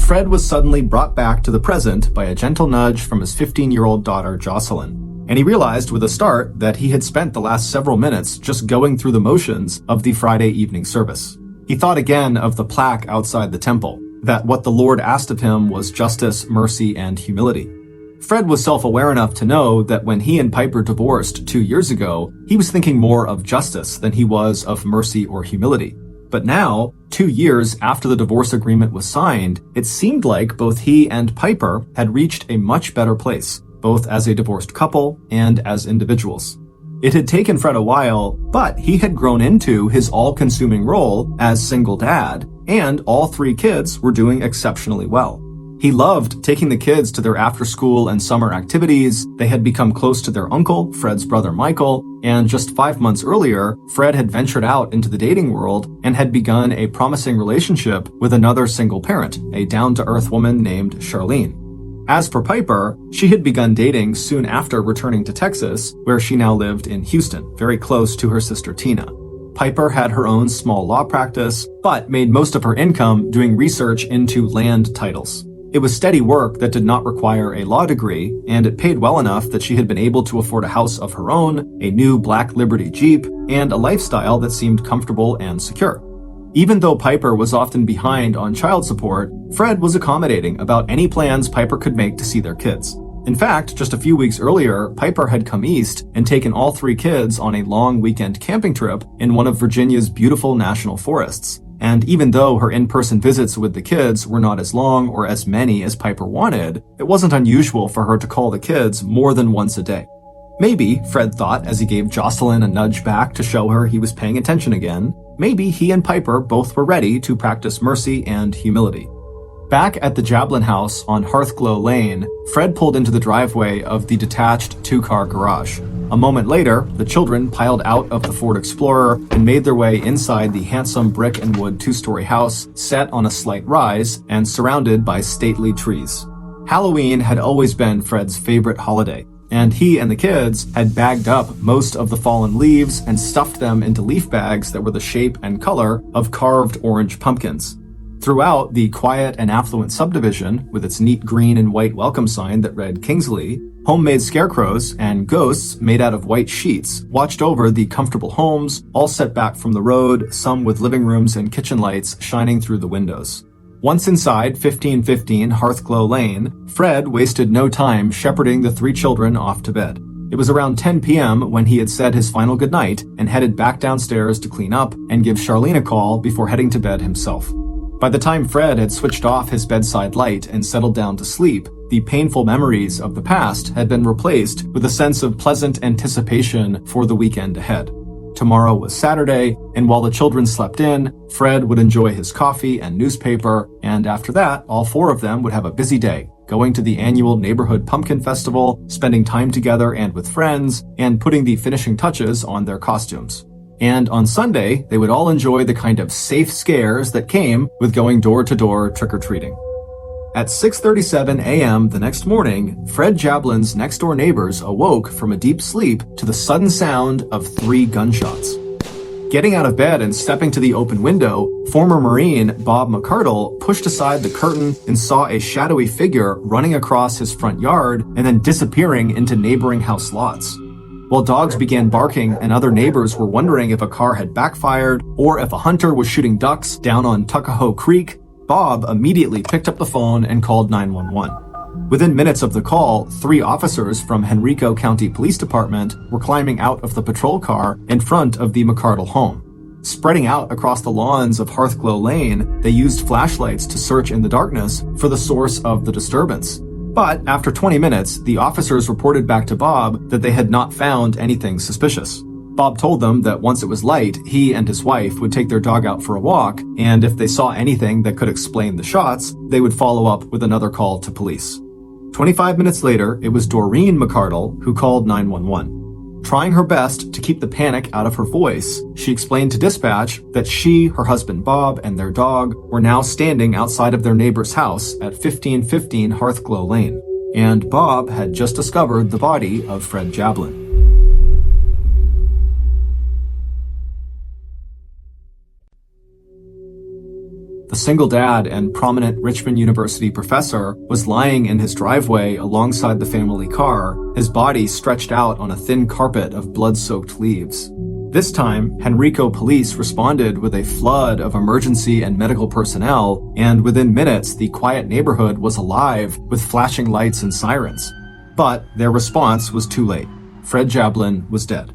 [SPEAKER 1] Fred was suddenly brought back to the present by a gentle nudge from his 15-year-old daughter, Jocelyn, and he realized with a start that he had spent the last several minutes just going through the motions of the Friday evening service. He thought again of the plaque outside the temple, that what the Lord asked of him was justice, mercy, and humility. Fred was self-aware enough to know that when he and Piper divorced 2 years ago, he was thinking more of justice than he was of mercy or humility. But now, 2 years after the divorce agreement was signed, it seemed like both he and Piper had reached a much better place, both as a divorced couple and as individuals. It had taken Fred a while, but he had grown into his all-consuming role as single dad, and all 3 kids were doing exceptionally well. He loved taking the kids to their after-school and summer activities. They had become close to their uncle, Fred's brother Michael, and just 5 months earlier, Fred had ventured out into the dating world and had begun a promising relationship with another single parent, a down-to-earth woman named Charlene. As for Piper, she had begun dating soon after returning to Texas, where she now lived in Houston, very close to her sister Tina. Piper had her own small law practice, but made most of her income doing research into land titles. It was steady work that did not require a law degree, and it paid well enough that she had been able to afford a house of her own, a new black Liberty Jeep, and a lifestyle that seemed comfortable and secure. Even though Piper was often behind on child support, Fred was accommodating about any plans Piper could make to see their kids. In fact, just a few weeks earlier, Piper had come east and taken all 3 kids on a long weekend camping trip in one of Virginia's beautiful national forests. And even though her in-person visits with the kids were not as long or as many as Piper wanted, it wasn't unusual for her to call the kids more than once a day. Maybe, Fred thought as he gave Jocelyn a nudge back to show her he was paying attention again, maybe he and Piper both were ready to practice mercy and humility. Back at the Ballen house on Hearthglow Lane, Fred pulled into the driveway of the detached 2-car garage. A moment later, the children piled out of the Ford Explorer and made their way inside the handsome brick and wood 2-story house set on a slight rise and surrounded by stately trees. Halloween had always been Fred's favorite holiday, and he and the kids had bagged up most of the fallen leaves and stuffed them into leaf bags that were the shape and color of carved orange pumpkins. Throughout the quiet and affluent subdivision, with its neat green and white welcome sign that read Kingsley, homemade scarecrows and ghosts made out of white sheets watched over the comfortable homes, all set back from the road, some with living rooms and kitchen lights shining through the windows. Once inside 1515 Hearthglow Lane, Fred wasted no time shepherding the 3 children off to bed. It was around 10 p.m. when he had said his final goodnight and headed back downstairs to clean up and give Charlene a call before heading to bed himself. By the time Fred had switched off his bedside light and settled down to sleep, the painful memories of the past had been replaced with a sense of pleasant anticipation for the weekend ahead. Tomorrow was Saturday, and while the children slept in, Fred would enjoy his coffee and newspaper, and after that, all 4 of them would have a busy day, going to the annual neighborhood pumpkin festival, spending time together and with friends, and putting the finishing touches on their costumes. And on Sunday, they would all enjoy the kind of safe scares that came with going door-to-door trick-or-treating. At 6:37 a.m. the next morning, Fred Jablin's next-door neighbors awoke from a deep sleep to the sudden sound of 3 gunshots. Getting out of bed and stepping to the open window, former Marine Bob McCardle pushed aside the curtain and saw a shadowy figure running across his front yard and then disappearing into neighboring house lots. While dogs began barking and other neighbors were wondering if a car had backfired or if a hunter was shooting ducks down on Tuckahoe Creek, Bob immediately picked up the phone and called 911. Within minutes of the call, 3 officers from Henrico County Police Department were climbing out of the patrol car in front of the McCardle home. Spreading out across the lawns of Hearthglow Lane, they used flashlights to search in the darkness for the source of the disturbance. But after 20 minutes, the officers reported back to Bob that they had not found anything suspicious. Bob told them that once it was light, he and his wife would take their dog out for a walk, and if they saw anything that could explain the shots, they would follow up with another call to police. 25 minutes later, it was Doreen McCardle who called 911. Trying her best to keep the panic out of her voice, she explained to dispatch that she, her husband Bob, and their dog were now standing outside of their neighbor's house at 1515 Hearthglow Lane, and Bob had just discovered the body of Fred Jablin. The single dad and prominent Richmond University professor was lying in his driveway alongside the family car, his body stretched out on a thin carpet of blood-soaked leaves. This time, Henrico police responded with a flood of emergency and medical personnel, and within minutes, the quiet neighborhood was alive with flashing lights and sirens. But their response was too late. Fred Jablin was dead.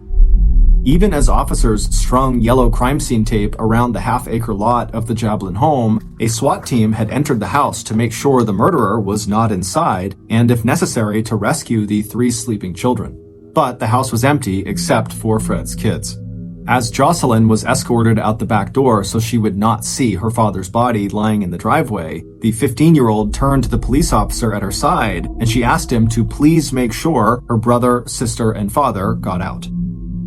[SPEAKER 1] Even as officers strung yellow crime scene tape around the half-acre lot of the Jablin home, a SWAT team had entered the house to make sure the murderer was not inside, and if necessary to rescue the 3 sleeping children. But the house was empty except for Fred's kids. As Jocelyn was escorted out the back door so she would not see her father's body lying in the driveway, the 15-year-old turned to the police officer at her side, and she asked him to please make sure her brother, sister, and father got out.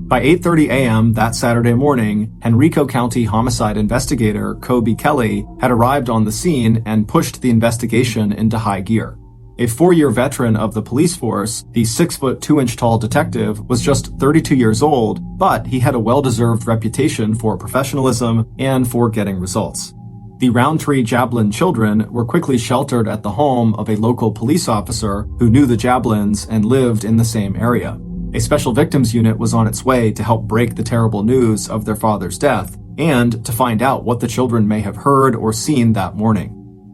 [SPEAKER 1] By 8:30 a.m. that Saturday morning, Henrico County homicide investigator Kobe Kelly had arrived on the scene and pushed the investigation into high gear. A 4-year veteran of the police force, the 6-foot 2-inch-tall detective was just 32 years old, but he had a well-deserved reputation for professionalism and for getting results. The Roundtree Jablin children were quickly sheltered at the home of a local police officer who knew the Jablins and lived in the same area. A special victims unit was on its way to help break the terrible news of their father's death and to find out what the children may have heard or seen that morning.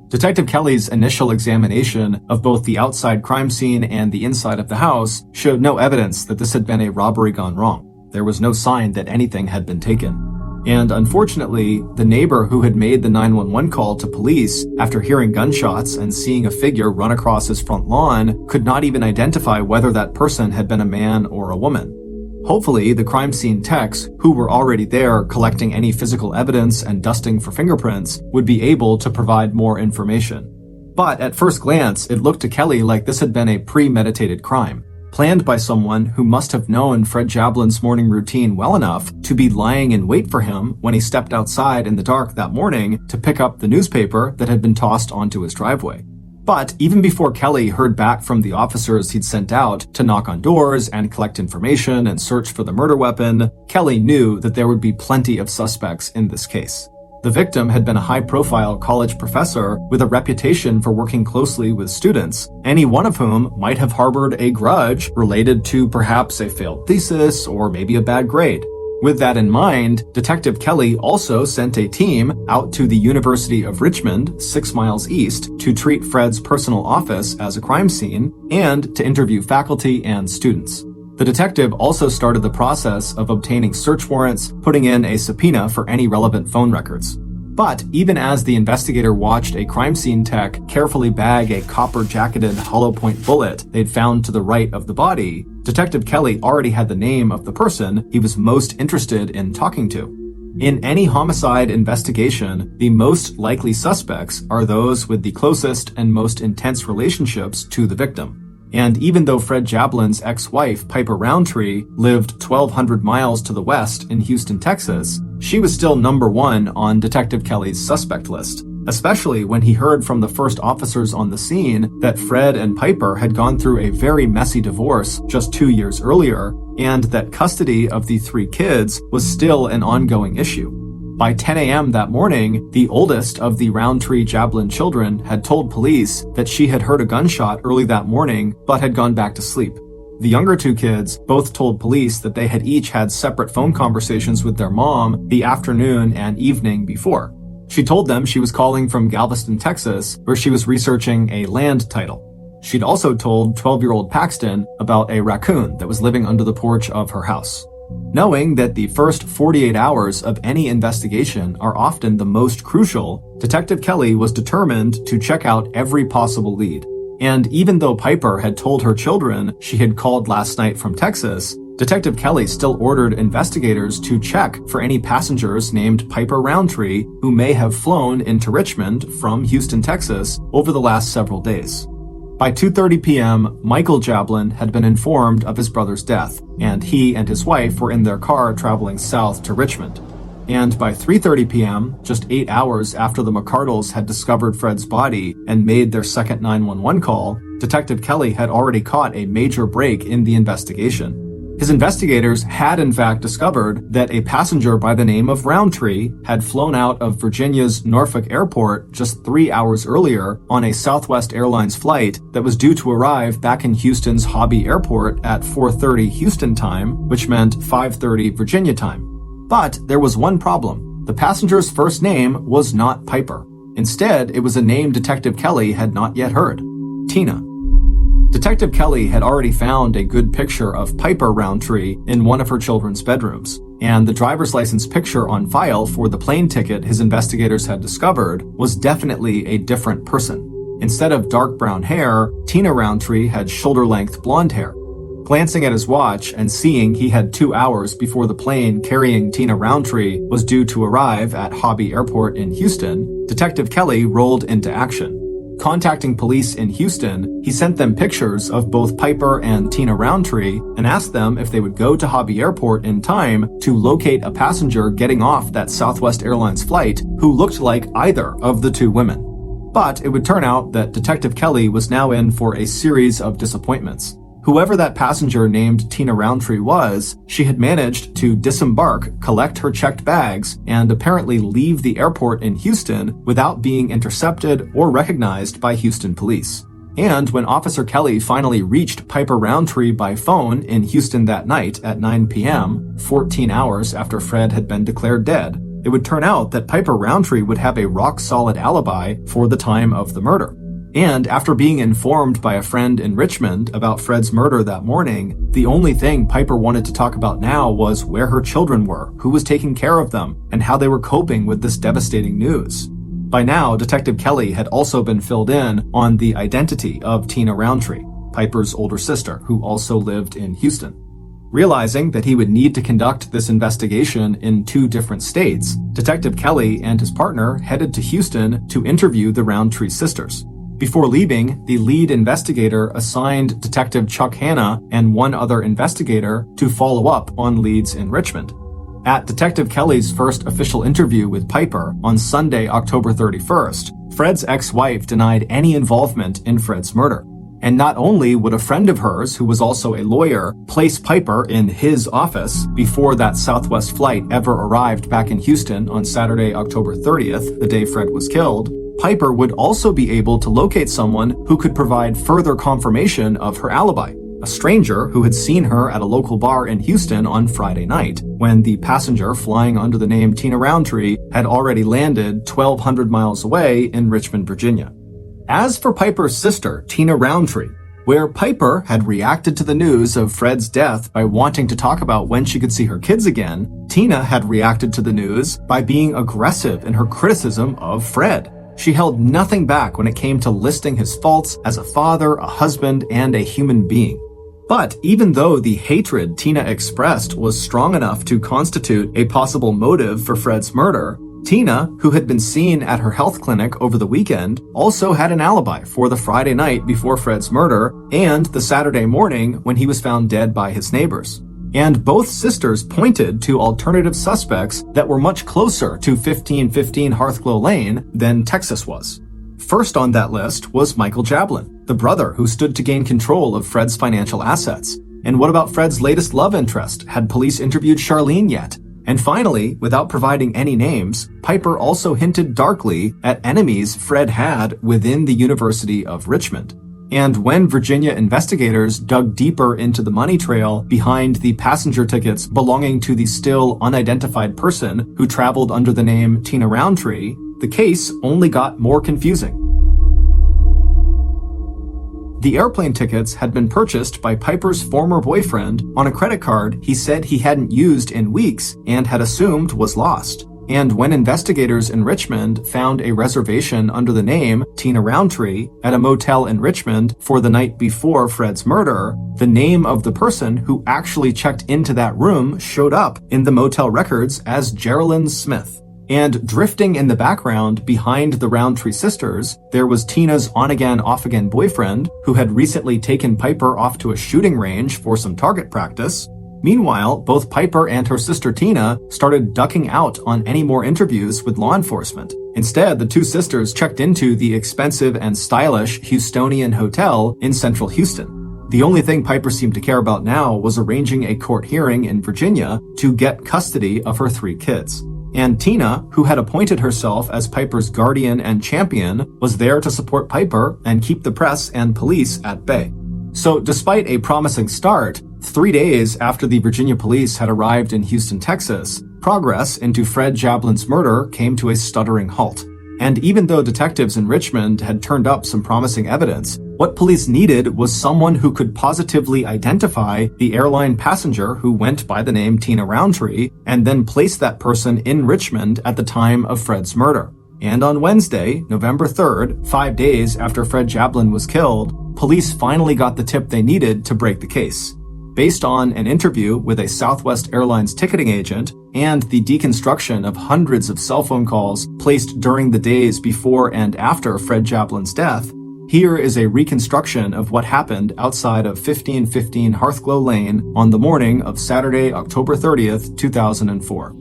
[SPEAKER 1] Detective Kelly's initial examination of both the outside crime scene and the inside of the house showed no evidence that this had been a robbery gone wrong. There was no sign that anything had been taken. And unfortunately, the neighbor who had made the 911 call to police after hearing gunshots and seeing a figure run across his front lawn could not even identify whether that person had been a man or a woman. Hopefully, the crime scene techs, who were already there collecting any physical evidence and dusting for fingerprints, would be able to provide more information. But at first glance, it looked to Kelly like this had been a premeditated crime, planned by someone who must have known Fred Jablin's morning routine well enough to be lying in wait for him when he stepped outside in the dark that morning to pick up the newspaper that had been tossed onto his driveway. But even before Kelly heard back from the officers he'd sent out to knock on doors and collect information and search for the murder weapon, Kelly knew that there would be plenty of suspects in this case. The victim had been a high-profile college professor with a reputation for working closely with students, any one of whom might have harbored a grudge related to perhaps a failed thesis or maybe a bad grade. With that in mind, Detective Kelly also sent a team out to the University of Richmond, 6 miles east, to treat Fred's personal office as a crime scene and to interview faculty and students. The detective also started the process of obtaining search warrants, putting in a subpoena for any relevant phone records. But even as the investigator watched a crime scene tech carefully bag a copper-jacketed hollow-point bullet they'd found to the right of the body, Detective Kelly already had the name of the person he was most interested in talking to. In any homicide investigation, the most likely suspects are those with the closest and most intense relationships to the victim. And even though Fred Jablin's ex-wife, Piper Roundtree, lived 1,200 miles to the west in Houston, Texas, she was still number 1 on Detective Kelly's suspect list, especially when he heard from the first officers on the scene that Fred and Piper had gone through a very messy divorce just 2 years earlier, and that custody of the 3 kids was still an ongoing issue. By 10 a.m. that morning, the oldest of the Roundtree Jablin children had told police that she had heard a gunshot early that morning but had gone back to sleep. The younger 2 kids both told police that they had each had separate phone conversations with their mom the afternoon and evening before. She told them she was calling from Galveston, Texas, where she was researching a land title. She'd also told 12-year-old Paxton about a raccoon that was living under the porch of her house. Knowing that the first 48 hours of any investigation are often the most crucial, Detective Kelly was determined to check out every possible lead. And even though Piper had told her children she had called last night from Texas, Detective Kelly still ordered investigators to check for any passengers named Piper Roundtree who may have flown into Richmond from Houston, Texas over the last several days. By 2:30 p.m., Michael Ballen had been informed of his brother's death, and he and his wife were in their car traveling south to Richmond. And by 3:30 p.m., just 8 hours after the McCardles had discovered Fred's body and made their second 911 call, Detective Kelly had already caught a major break in the investigation. His investigators had in fact discovered that a passenger by the name of Roundtree had flown out of Virginia's Norfolk Airport just 3 hours earlier on a Southwest Airlines flight that was due to arrive back in Houston's Hobby Airport at 4:30 Houston time, which meant 5:30 Virginia time. But there was one problem. The passenger's first name was not Piper. Instead, it was a name Detective Kelly had not yet heard: Tina. Detective Kelly had already found a good picture of Piper Roundtree in one of her children's bedrooms, and the driver's license picture on file for the plane ticket his investigators had discovered was definitely a different person. Instead of dark brown hair, Tina Roundtree had shoulder-length blonde hair. Glancing at his watch and seeing he had 2 hours before the plane carrying Tina Roundtree was due to arrive at Hobby Airport in Houston, Detective Kelly rolled into action. Contacting police in Houston, he sent them pictures of both Piper and Tina Roundtree and asked them if they would go to Hobby Airport in time to locate a passenger getting off that Southwest Airlines flight who looked like either of the two women. But it would turn out that Detective Kelly was now in for a series of disappointments. Whoever that passenger named Tina Roundtree was, she had managed to disembark, collect her checked bags, and apparently leave the airport in Houston without being intercepted or recognized by Houston police. And when Officer Kelly finally reached Piper Roundtree by phone in Houston that night at 9 p.m., 14 hours after Fred had been declared dead, it would turn out that Piper Roundtree would have a rock-solid alibi for the time of the murder. And after being informed by a friend in Richmond about Fred's murder that morning, the only thing Piper wanted to talk about now was where her children were, who was taking care of them, and how they were coping with this devastating news. By now, Detective Kelly had also been filled in on the identity of Tina Roundtree, Piper's older sister, who also lived in Houston. Realizing that he would need to conduct this investigation in 2 different states, Detective Kelly and his partner headed to Houston to interview the Roundtree sisters. Before leaving, the lead investigator assigned Detective Chuck Hanna and one other investigator to follow up on leads in Richmond. At Detective Kelly's first official interview with Piper on Sunday, October 31st, Fred's ex-wife denied any involvement in Fred's murder. And not only would a friend of hers, who was also a lawyer, place Piper in his office before that Southwest flight ever arrived back in Houston on Saturday, October 30th, the day Fred was killed, Piper would also be able to locate someone who could provide further confirmation of her alibi, a stranger who had seen her at a local bar in Houston on Friday night, when the passenger flying under the name Tina Roundtree had already landed 1,200 miles away in Richmond, Virginia. As for Piper's sister, Tina Roundtree, where Piper had reacted to the news of Fred's death by wanting to talk about when she could see her kids again, Tina had reacted to the news by being aggressive in her criticism of Fred. She held nothing back when it came to listing his faults as a father, a husband, and a human being. But even though the hatred Tina expressed was strong enough to constitute a possible motive for Fred's murder, Tina, who had been seen at her health clinic over the weekend, also had an alibi for the Friday night before Fred's murder and the Saturday morning when he was found dead by his neighbors. And both sisters pointed to alternative suspects that were much closer to 1515 Hearthglow Lane than Texas was. First on that list was Michael Ballen, the brother who stood to gain control of Fred's financial assets. And what about Fred's latest love interest? Had police interviewed Charlene yet? And finally, without providing any names, Piper also hinted darkly at enemies Fred had within the University of Richmond. And when Virginia investigators dug deeper into the money trail behind the passenger tickets belonging to the still unidentified person who traveled under the name Tina Roundtree, the case only got more confusing. The airplane tickets had been purchased by Piper's former boyfriend on a credit card he said he hadn't used in weeks and had assumed was lost. And when investigators in Richmond found a reservation under the name Tina Roundtree at a motel in Richmond for the night before Fred's murder, the name of the person who actually checked into that room showed up in the motel records as Geraldine Smith. And drifting in the background behind the Roundtree sisters, there was Tina's on-again, off-again boyfriend who had recently taken Piper off to a shooting range for some target practice. Meanwhile, both Piper and her sister Tina started ducking out on any more interviews with law enforcement. Instead, the two sisters checked into the expensive and stylish Houstonian Hotel in central Houston. The only thing Piper seemed to care about now was arranging a court hearing in Virginia to get custody of her 3 kids. And Tina, who had appointed herself as Piper's guardian and champion, was there to support Piper and keep the press and police at bay. So despite a promising start, 3 days after the Virginia police had arrived in Houston, Texas, progress into Fred Jablin's murder came to a stuttering halt. And even though detectives in Richmond had turned up some promising evidence, what police needed was someone who could positively identify the airline passenger who went by the name Tina Roundtree and then place that person in Richmond at the time of Fred's murder. And on Wednesday, November 3rd, 5 days after Fred Jablin was killed, police finally got the tip they needed to break the case. Based on an interview with a Southwest Airlines ticketing agent and the deconstruction of hundreds of cell phone calls placed during the days before and after Fred Jablin's death, here is a reconstruction of what happened outside of 1515 Hearthglow Lane on the morning of Saturday, October 30th, 2004.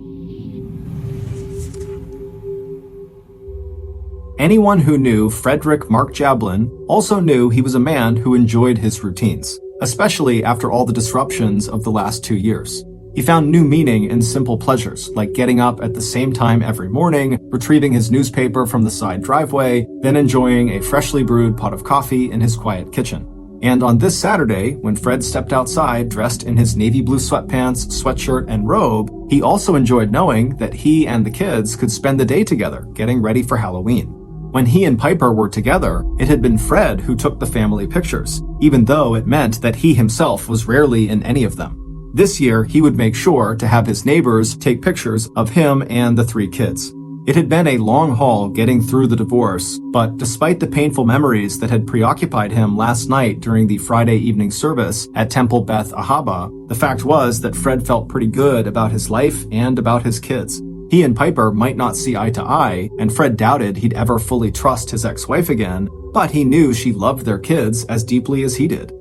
[SPEAKER 1] Anyone who knew Frederick Mark Jablin also knew he was a man who enjoyed his routines, especially after all the disruptions of the last 2 years. He found new meaning in simple pleasures, like getting up at the same time every morning, retrieving his newspaper from the side driveway, then enjoying a freshly brewed pot of coffee in his quiet kitchen. And on this Saturday, when Fred stepped outside dressed in his navy blue sweatpants, sweatshirt, and robe, he also enjoyed knowing that he and the kids could spend the day together, getting ready for Halloween. When he and Piper were together, it had been Fred who took the family pictures, even though it meant that he himself was rarely in any of them. This year, he would make sure to have his neighbors take pictures of him and the 3 kids. It had been a long haul getting through the divorce, but despite the painful memories that had preoccupied him last night during the Friday evening service at Temple Beth Ahaba, the fact was that Fred felt pretty good about his life and about his kids. He and Piper might not see eye to eye, and Fred doubted he'd ever fully trust his ex-wife again, but he knew she loved their kids as deeply as he did.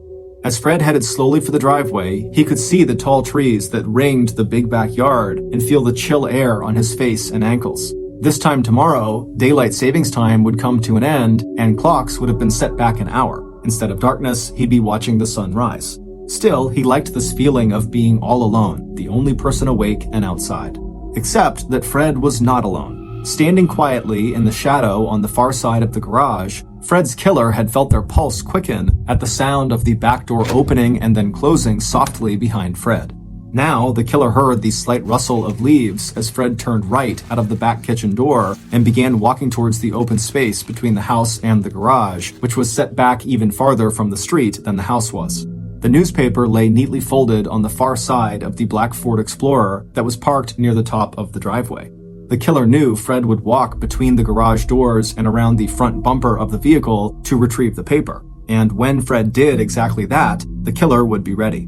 [SPEAKER 1] As Fred headed slowly for the driveway, he could see the tall trees that ringed the big backyard and feel the chill air on his face and ankles. This time tomorrow, daylight savings time would come to an end, and clocks would have been set back an hour. Instead of darkness, he'd be watching the sun rise. Still, he liked this feeling of being all alone, the only person awake and outside. Except that Fred was not alone. Standing quietly in the shadow on the far side of the garage, Fred's killer had felt their pulse quicken at the sound of the back door opening and then closing softly behind Fred. Now, the killer heard the slight rustle of leaves as Fred turned right out of the back kitchen door and began walking towards the open space between the house and the garage, which was set back even farther from the street than the house was. The newspaper lay neatly folded on the far side of the black Ford Explorer that was parked near the top of the driveway. The killer knew Fred would walk between the garage doors and around the front bumper of the vehicle to retrieve the paper. And when Fred did exactly that, the killer would be ready.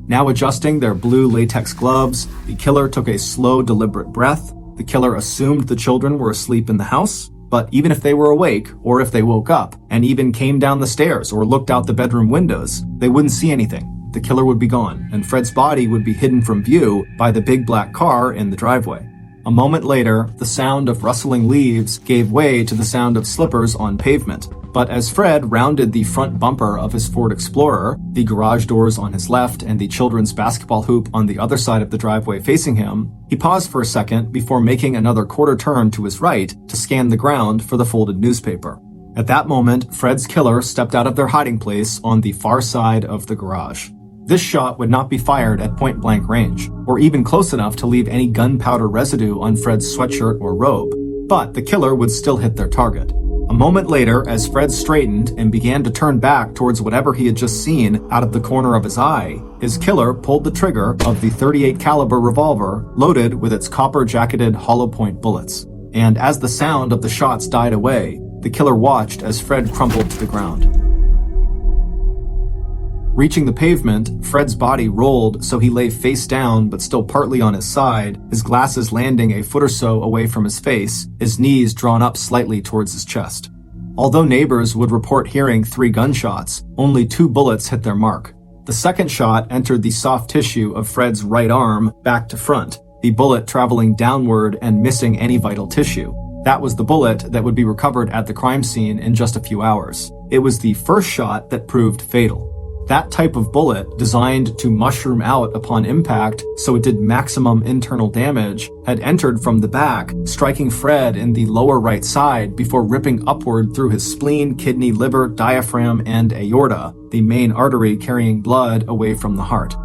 [SPEAKER 1] Now adjusting their blue latex gloves, the killer took a slow, deliberate breath. The killer assumed the children were asleep in the house, but even if they were awake, or if they woke up, and even came down the stairs or looked out the bedroom windows, they wouldn't see anything. The killer would be gone, and Fred's body would be hidden from view by the big black car in the driveway. A moment later, the sound of rustling leaves gave way to the sound of slippers on pavement. But as Fred rounded the front bumper of his Ford Explorer, the garage doors on his left and the children's basketball hoop on the other side of the driveway facing him, he paused for a second before making another quarter turn to his right to scan the ground for the folded newspaper. At that moment, Fred's killer stepped out of their hiding place on the far side of the garage. This shot would not be fired at point-blank range, or even close enough to leave any gunpowder residue on Fred's sweatshirt or robe, but the killer would still hit their target. A A moment later, as Fred straightened and began to turn back towards whatever he had just seen out of the corner of his eye, his killer pulled the trigger of the .38 caliber revolver loaded with its copper-jacketed hollow-point bullets. And as the sound of the shots died away, the killer watched as Fred crumpled to the ground. Reaching the pavement, Fred's body rolled so he lay face down but still partly on his side, his glasses landing a foot or so away from his face, his knees drawn up slightly towards his chest. Although neighbors would report hearing 3 gunshots, only 2 bullets hit their mark. The second shot entered the soft tissue of Fred's right arm back to front, the bullet traveling downward and missing any vital tissue. That was the bullet that would be recovered at the crime scene in just a few hours. It was the first shot that proved fatal. That type of bullet, designed to mushroom out upon impact so it did maximum internal damage, had entered from the back, striking Fred in the lower right side before ripping upward through his spleen, kidney, liver, diaphragm, and aorta, the main artery carrying blood away from the heart.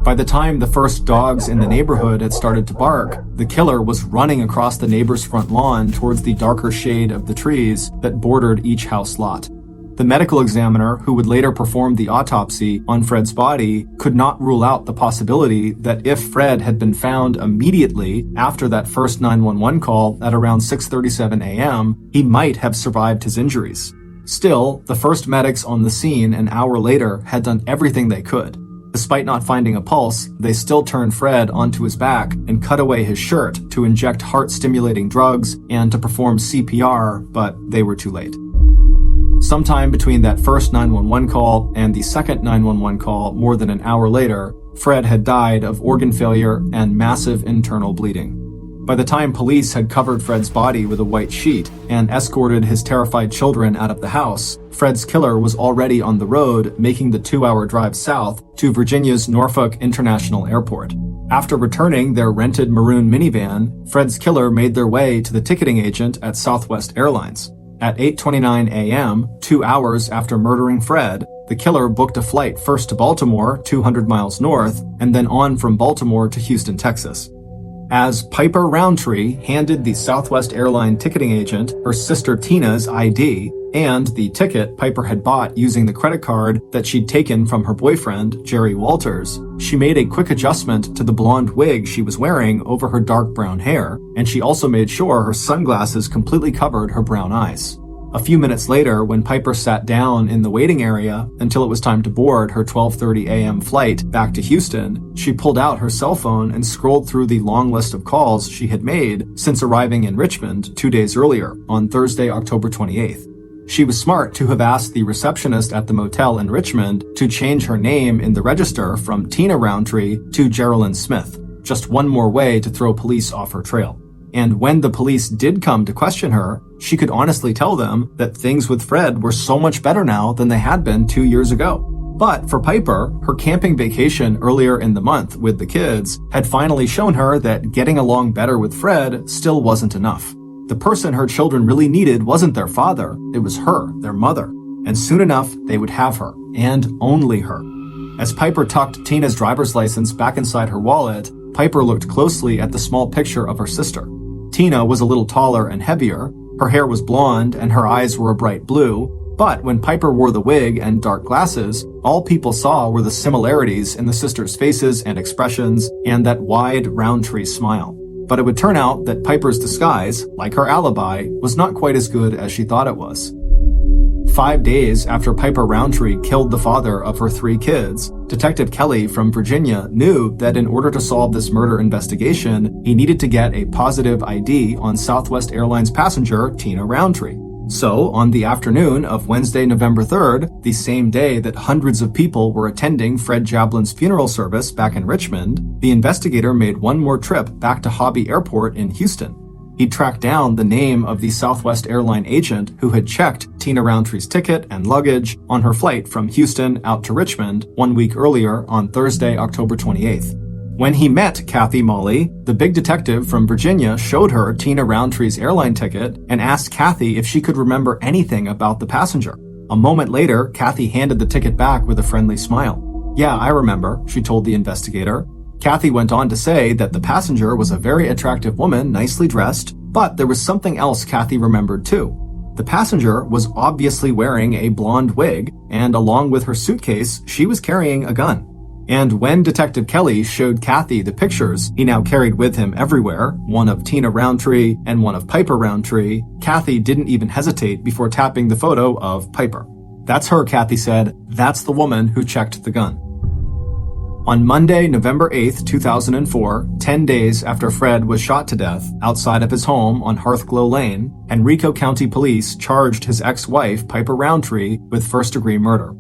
[SPEAKER 1] By the time the first dogs in the neighborhood had started to bark, the killer was running across the neighbor's front lawn towards the darker shade of the trees that bordered each house lot. The medical examiner, who would later perform the autopsy on Fred's body, could not rule out the possibility that if Fred had been found immediately after that first 911 call at around 6:37 a.m., he might have survived his injuries. Still, the first medics on the scene an hour later had done everything they could. Despite not finding a pulse, they still turned Fred onto his back and cut away his shirt to inject heart-stimulating drugs and to perform CPR, but they were too late. Sometime between that first 911 call and the second 911 call more than an hour later, Fred had died of organ failure and massive internal bleeding. By the time police had covered Fred's body with a white sheet and escorted his terrified children out of the house, Fred's killer was already on the road, making the 2-hour drive south to Virginia's Norfolk International Airport. After returning their rented maroon minivan, Fred's killer made their way to the ticketing agent at Southwest Airlines. At 8:29 a.m., 2 hours after murdering Fred, the killer booked a flight first to Baltimore, 200 miles north, and then on from Baltimore to Houston, Texas. As Piper Roundtree handed the Southwest airline ticketing agent her sister Tina's ID and the ticket Piper had bought using the credit card that she'd taken from her boyfriend, Jerry Walters, she made a quick adjustment to the blonde wig she was wearing over her dark brown hair, and she also made sure her sunglasses completely covered her brown eyes. A few minutes later, when Piper sat down in the waiting area until it was time to board her 12:30 a.m. flight back to Houston, she pulled out her cell phone and scrolled through the long list of calls she had made since arriving in Richmond 2 days earlier, on Thursday, October 28th. She was smart to have asked the receptionist at the motel in Richmond to change her name in the register from Tina Roundtree to Geraldine Smith, just one more way to throw police off her trail. And when the police did come to question her, she could honestly tell them that things with Fred were so much better now than they had been 2 years ago. But for Piper, her camping vacation earlier in the month with the kids had finally shown her that getting along better with Fred still wasn't enough. The person her children really needed wasn't their father, it was her, their mother. And soon enough, they would have her, and only her. As Piper tucked Tina's driver's license back inside her wallet, Piper looked closely at the small picture of her sister. Tina was a little taller and heavier, her hair was blonde and her eyes were a bright blue, but when Piper wore the wig and dark glasses, all people saw were the similarities in the sisters' faces and expressions and that wide, Roundtree smile. But it would turn out that Piper's disguise, like her alibi, was not quite as good as she thought it was. 5 days after Piper Roundtree killed the father of her 3 kids, Detective Kelly from Virginia knew that in order to solve this murder investigation, he needed to get a positive ID on Southwest Airlines passenger Tina Roundtree. So, on the afternoon of Wednesday, November 3rd, the same day that hundreds of people were attending Fred Jablin's funeral service back in Richmond, the investigator made one more trip back to Hobby Airport in Houston. He tracked down the name of the Southwest airline agent who had checked Tina Roundtree's ticket and luggage on her flight from Houston out to Richmond 1 week earlier on Thursday, October 28th. When he met Kathy Molly, the big detective from Virginia showed her Tina Roundtree's airline ticket and asked Kathy if she could remember anything about the passenger. A moment later, Kathy handed the ticket back with a friendly smile. "Yeah, I remember," she told the investigator. Kathy went on to say that the passenger was a very attractive woman, nicely dressed, but there was something else Kathy remembered too. The passenger was obviously wearing a blonde wig, and along with her suitcase, she was carrying a gun. And when Detective Kelly showed Kathy the pictures he now carried with him everywhere, one of Tina Roundtree and one of Piper Roundtree, Kathy didn't even hesitate before tapping the photo of Piper. "That's her," Kathy said. "That's the woman who checked the gun." On Monday, November 8, 2004, 10 days after Fred was shot to death outside of his home on Hearthglow Lane, Henrico County Police charged his ex-wife, Piper Roundtree, with first-degree murder.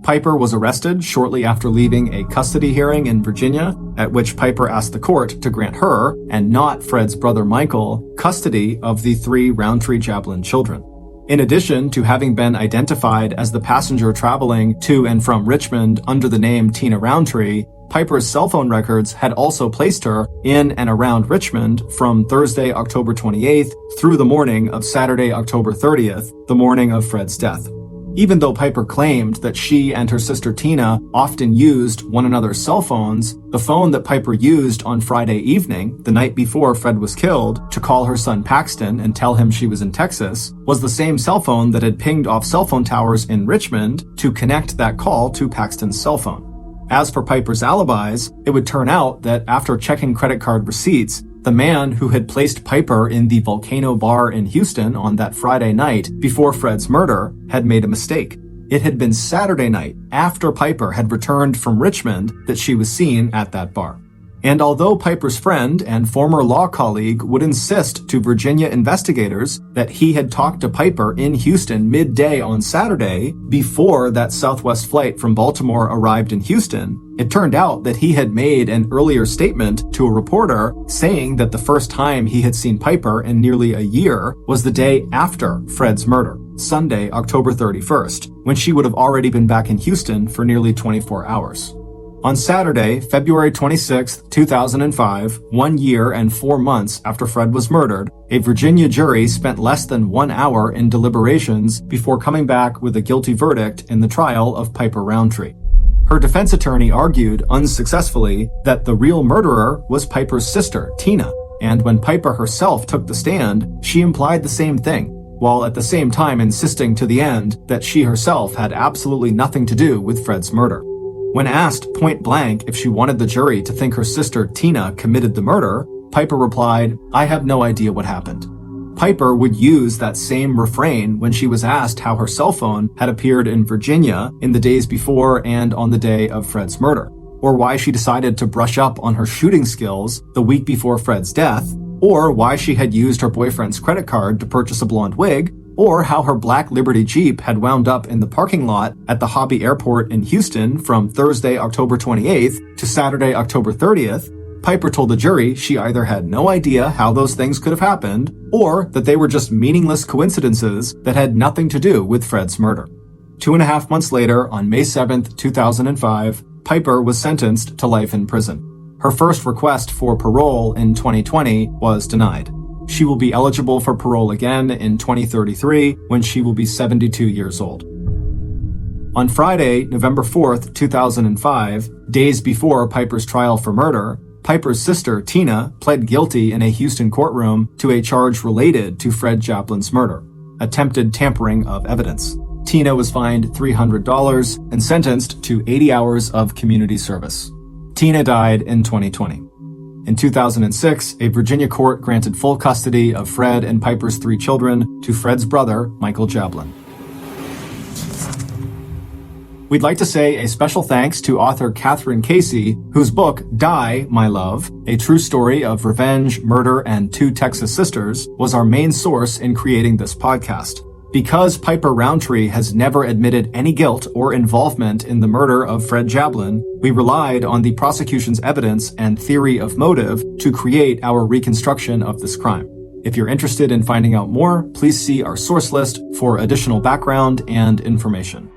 [SPEAKER 1] Piper was arrested shortly after leaving a custody hearing in Virginia, at which Piper asked the court to grant her, and not Fred's brother Michael, custody of the 3 Roundtree-Jablin children. In addition to having been identified as the passenger traveling to and from Richmond under the name Tina Roundtree, Piper's cell phone records had also placed her in and around Richmond from Thursday, October 28th through the morning of Saturday, October 30th, the morning of Fred's death. Even though Piper claimed that she and her sister Tina often used one another's cell phones, the phone that Piper used on Friday evening, the night before Fred was killed, to call her son Paxton and tell him she was in Texas, was the same cell phone that had pinged off cell phone towers in Richmond to connect that call to Paxton's cell phone. As for Piper's alibis, it would turn out that after checking credit card receipts, the man who had placed Piper in the Volcano Bar in Houston on that Friday night before Fred's murder had made a mistake. It had been Saturday night, after Piper had returned from Richmond, that she was seen at that bar. And although Piper's friend and former law colleague would insist to Virginia investigators that he had talked to Piper in Houston midday on Saturday before that Southwest flight from Baltimore arrived in Houston, it turned out that he had made an earlier statement to a reporter saying that the first time he had seen Piper in nearly a year was the day after Fred's murder, Sunday, October 31st, when she would have already been back in Houston for nearly 24 hours. On Saturday, February 26, 2005, 1 year and 4 months after Fred was murdered, a Virginia jury spent less than 1 hour in deliberations before coming back with a guilty verdict in the trial of Piper Roundtree. Her defense attorney argued, unsuccessfully, that the real murderer was Piper's sister, Tina, and when Piper herself took the stand, she implied the same thing, while at the same time insisting to the end that she herself had absolutely nothing to do with Fred's murder. When asked point blank if she wanted the jury to think her sister Tina committed the murder, Piper replied, "I have no idea what happened." Piper would use that same refrain when she was asked how her cell phone had appeared in Virginia in the days before and on the day of Fred's murder, or why she decided to brush up on her shooting skills the week before Fred's death, or why she had used her boyfriend's credit card to purchase a blonde wig, or how her black Liberty Jeep had wound up in the parking lot at the Hobby Airport in Houston from Thursday, October 28th to Saturday, October 30th, Piper told the jury she either had no idea how those things could have happened, or that they were just meaningless coincidences that had nothing to do with Fred's murder. 2.5 months later, on May 7th, 2005, Piper was sentenced to life in prison. Her first request for parole in 2020 was denied. She will be eligible for parole again in 2033 when she will be 72 years old. On Friday, November 4th, 2005, days before Piper's trial for murder, Piper's sister, Tina, pled guilty in a Houston courtroom to a charge related to Fred Jablin's murder, attempted tampering of evidence. Tina was fined $300 and sentenced to 80 hours of community service. Tina died in 2020. In 2006, a Virginia court granted full custody of Fred and Piper's 3 children to Fred's brother, Michael Jablin. We'd like to say a special thanks to author Catherine Casey, whose book, Die, My Love, a true story of revenge, murder, and 2 Texas sisters, was our main source in creating this podcast. Because Piper Roundtree has never admitted any guilt or involvement in the murder of Fred Jablin, we relied on the prosecution's evidence and theory of motive to create our reconstruction of this crime. If you're interested in finding out more, please see our source list for additional background and information.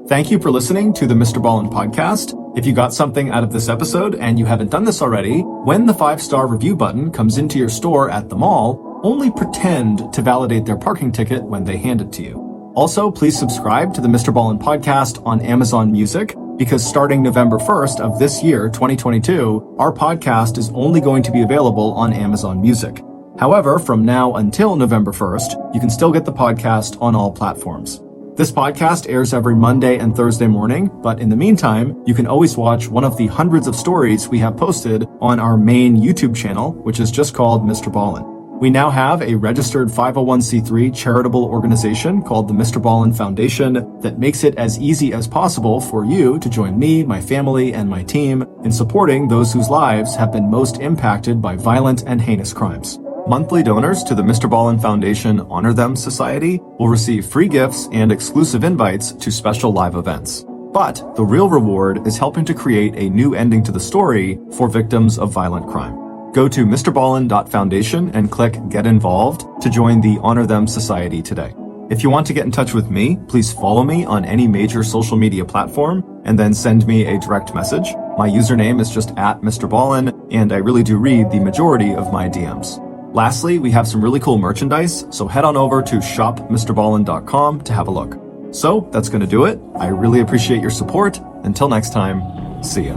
[SPEAKER 1] Thank you for listening to the MrBallen podcast. If you got something out of this episode and you haven't done this already, when the 5-star review button comes into your store at the mall, only pretend to validate their parking ticket when they hand it to you. Also, please subscribe to the MrBallen podcast on Amazon Music, because starting November 1st of this year, 2022, our podcast is only going to be available on Amazon Music. However, from now until November 1st, you can still get the podcast on all platforms. This podcast airs every Monday and Thursday morning, but in the meantime, you can always watch one of the hundreds of stories we have posted on our main YouTube channel, which is just called MrBallen. We now have a registered 501c3 charitable organization called the MrBallen Foundation that makes it as easy as possible for you to join me, my family, and my team in supporting those whose lives have been most impacted by violent and heinous crimes. Monthly donors to the MrBallen Foundation Honor Them Society will receive free gifts and exclusive invites to special live events. But the real reward is helping to create a new ending to the story for victims of violent crime. Go to MrBallen.Foundation and click Get Involved to join the Honor Them Society today. If you want to get in touch with me, please follow me on any major social media platform and then send me a direct message. My username is just @MrBallen, and I really do read the majority of my DMs. Lastly, we have some really cool merchandise, so head on over to shopmrballen.com to have a look. So that's going to do it. I really appreciate your support. Until next time, see ya.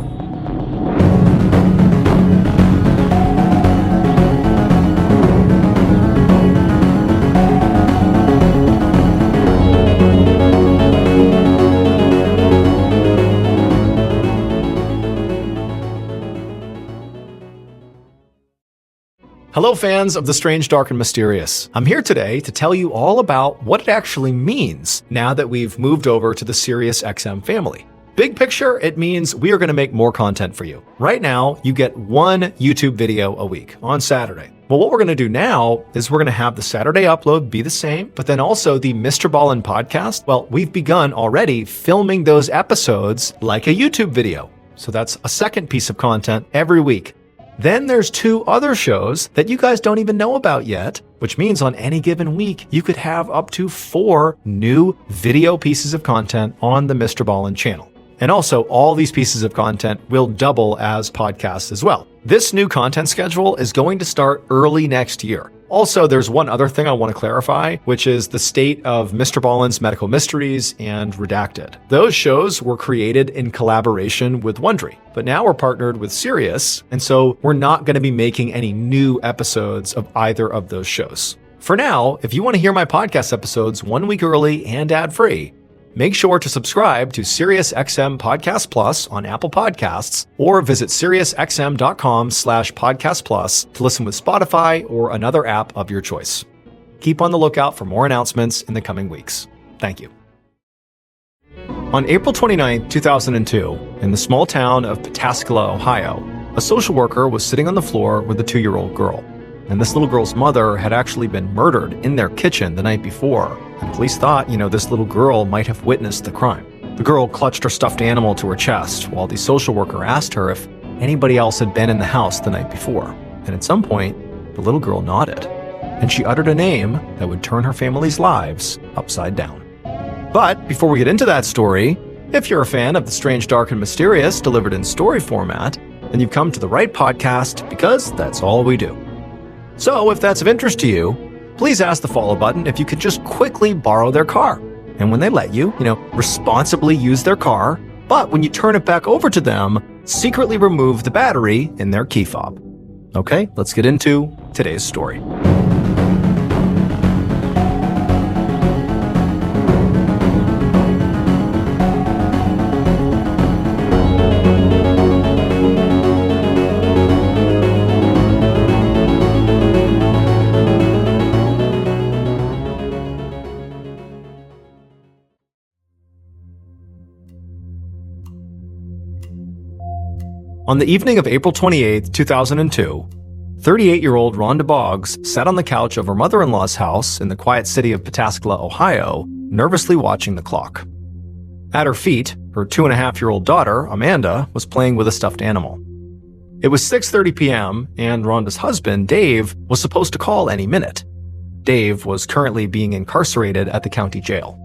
[SPEAKER 1] Hello fans of the strange, dark, and mysterious. I'm here today to tell you all about what it actually means now that we've moved over to the SiriusXM family. Big picture, it means we are going to make more content for you. Right now, you get one YouTube video a week on Saturday. Well, what we're going to do now is we're going to have the Saturday upload be the same, but then also the MrBallen podcast. Well, we've begun already filming those episodes like a YouTube video. So that's a second piece of content every week. Then there's 2 other shows that you guys don't even know about yet, which means on any given week, you could have up to 4 new video pieces of content on the MrBallen channel. And also, all these pieces of content will double as podcasts as well. This new content schedule is going to start early next year. Also, there's one other thing I want to clarify, which is the state of MrBallen's Medical Mysteries and Redacted. Those shows were created in collaboration with Wondery, but now we're partnered with Sirius, and so we're not going to be making any new episodes of either of those shows. For now, if you want to hear my podcast episodes 1 week early and ad-free, make sure to subscribe to SiriusXM Podcast Plus on Apple Podcasts or visit SiriusXM.com/Podcast Plus to listen with Spotify or another app of your choice. Keep on the lookout for more announcements in the coming weeks. Thank you. On April 29, 2002, in the small town of Pataskala, Ohio, a social worker was sitting on the floor with a 2-year-old girl. And this little girl's mother had actually been murdered in their kitchen the night before. And police thought, this little girl might have witnessed the crime. The girl clutched her stuffed animal to her chest while the social worker asked her if anybody else had been in the house the night before. And at some point, the little girl nodded. And she uttered a name that would turn her family's lives upside down. But before we get into that story, if you're a fan of the strange, dark, and mysterious delivered in story format, then you've come to the right podcast because that's all we do. So if that's of interest to you, please ask the follow button if you could just quickly borrow their car. And when they let you, responsibly use their car, but when you turn it back over to them, secretly remove the battery in their key fob. Okay, let's get into today's story. On the evening of April 28, 2002, 38-year-old Rhonda Boggs sat on the couch of her mother-in-law's house in the quiet city of Pataskala, Ohio, nervously watching the clock. At her feet, her 2.5-year-old daughter, Amanda, was playing with a stuffed animal. It was 6:30 p.m., and Rhonda's husband, Dave, was supposed to call any minute. Dave was currently being incarcerated at the county jail.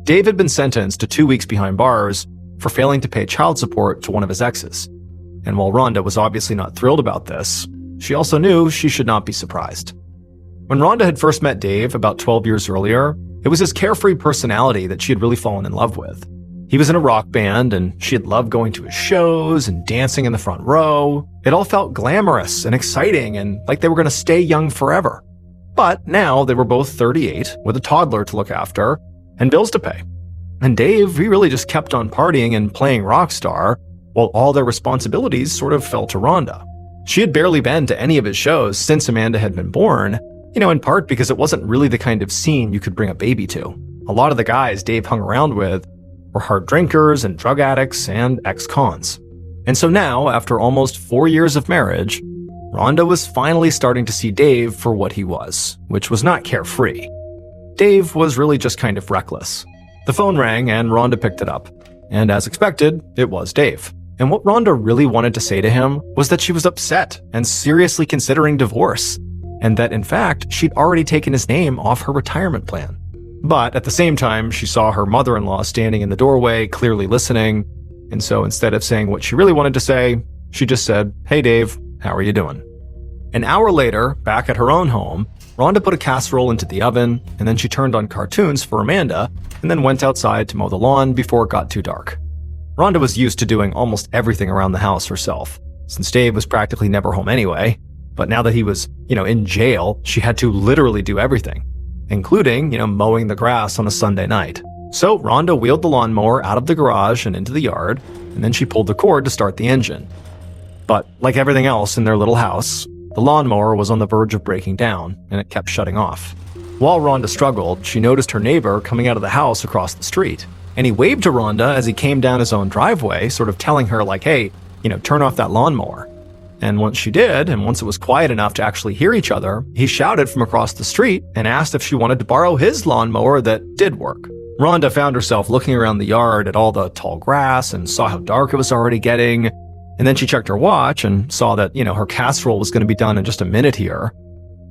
[SPEAKER 1] Dave had been sentenced to 2 weeks behind bars for failing to pay child support to one of his exes. And while Rhonda was obviously not thrilled about this, she also knew she should not be surprised. When Rhonda had first met Dave about 12 years earlier, it was his carefree personality that she had really fallen in love with. He was in a rock band, and she had loved going to his shows and dancing in the front row. It all felt glamorous and exciting and like they were going to stay young forever. But now they were both 38, with a toddler to look after, and bills to pay. And Dave, he really just kept on partying and playing rock star, while all their responsibilities sort of fell to Rhonda. She had barely been to any of his shows since Amanda had been born, in part because it wasn't really the kind of scene you could bring a baby to. A lot of the guys Dave hung around with were hard drinkers and drug addicts and ex-cons. And so now, after almost 4 years of marriage, Rhonda was finally starting to see Dave for what he was, which was not carefree. Dave was really just kind of reckless. The phone rang and Rhonda picked it up. And as expected, it was Dave. And what Rhonda really wanted to say to him was that she was upset and seriously considering divorce, and that in fact, she'd already taken his name off her retirement plan. But at the same time, she saw her mother-in-law standing in the doorway, clearly listening, and so instead of saying what she really wanted to say, she just said, "Hey Dave, how are you doing?" An hour later, back at her own home, Rhonda put a casserole into the oven, and then she turned on cartoons for Amanda, and then went outside to mow the lawn before it got too dark. Rhonda was used to doing almost everything around the house herself, since Dave was practically never home anyway. But now that he was, in jail, she had to literally do everything, including, mowing the grass on a Sunday night. So Rhonda wheeled the lawnmower out of the garage and into the yard, and then she pulled the cord to start the engine. But like everything else in their little house, the lawnmower was on the verge of breaking down, and it kept shutting off. While Rhonda struggled, she noticed her neighbor coming out of the house across the street, and he waved to Rhonda as he came down his own driveway, sort of telling her like, "Hey, turn off that lawnmower." And once she did, and once it was quiet enough to actually hear each other, he shouted from across the street and asked if she wanted to borrow his lawnmower that did work. Rhonda found herself looking around the yard at all the tall grass and saw how dark it was already getting. And then she checked her watch and saw that, her casserole was going to be done in just a minute here.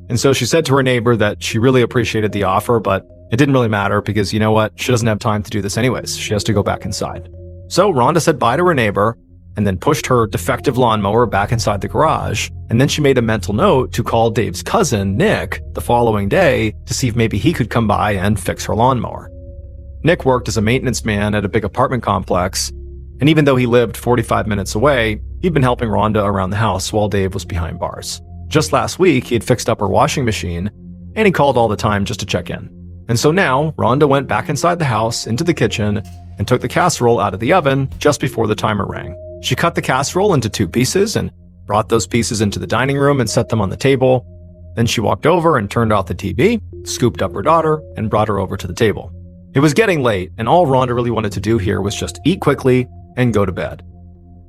[SPEAKER 1] And so she said to her neighbor that she really appreciated the offer, but it didn't really matter because, you know what, she doesn't have time to do this anyways. She has to go back inside. So Rhonda said bye to her neighbor and then pushed her defective lawnmower back inside the garage. And then she made a mental note to call Dave's cousin, Nick, the following day to see if maybe he could come by and fix her lawnmower. Nick worked as a maintenance man at a big apartment complex, and even though he lived 45 minutes away, he'd been helping Rhonda around the house while Dave was behind bars. Just last week, he had fixed up her washing machine, and he called all the time just to check in. And so now, Rhonda went back inside the house, into the kitchen, and took the casserole out of the oven just before the timer rang. She cut the casserole into 2 pieces and brought those pieces into the dining room and set them on the table. Then she walked over and turned off the TV, scooped up her daughter, and brought her over to the table. It was getting late, and all Rhonda really wanted to do here was just eat quickly and go to bed.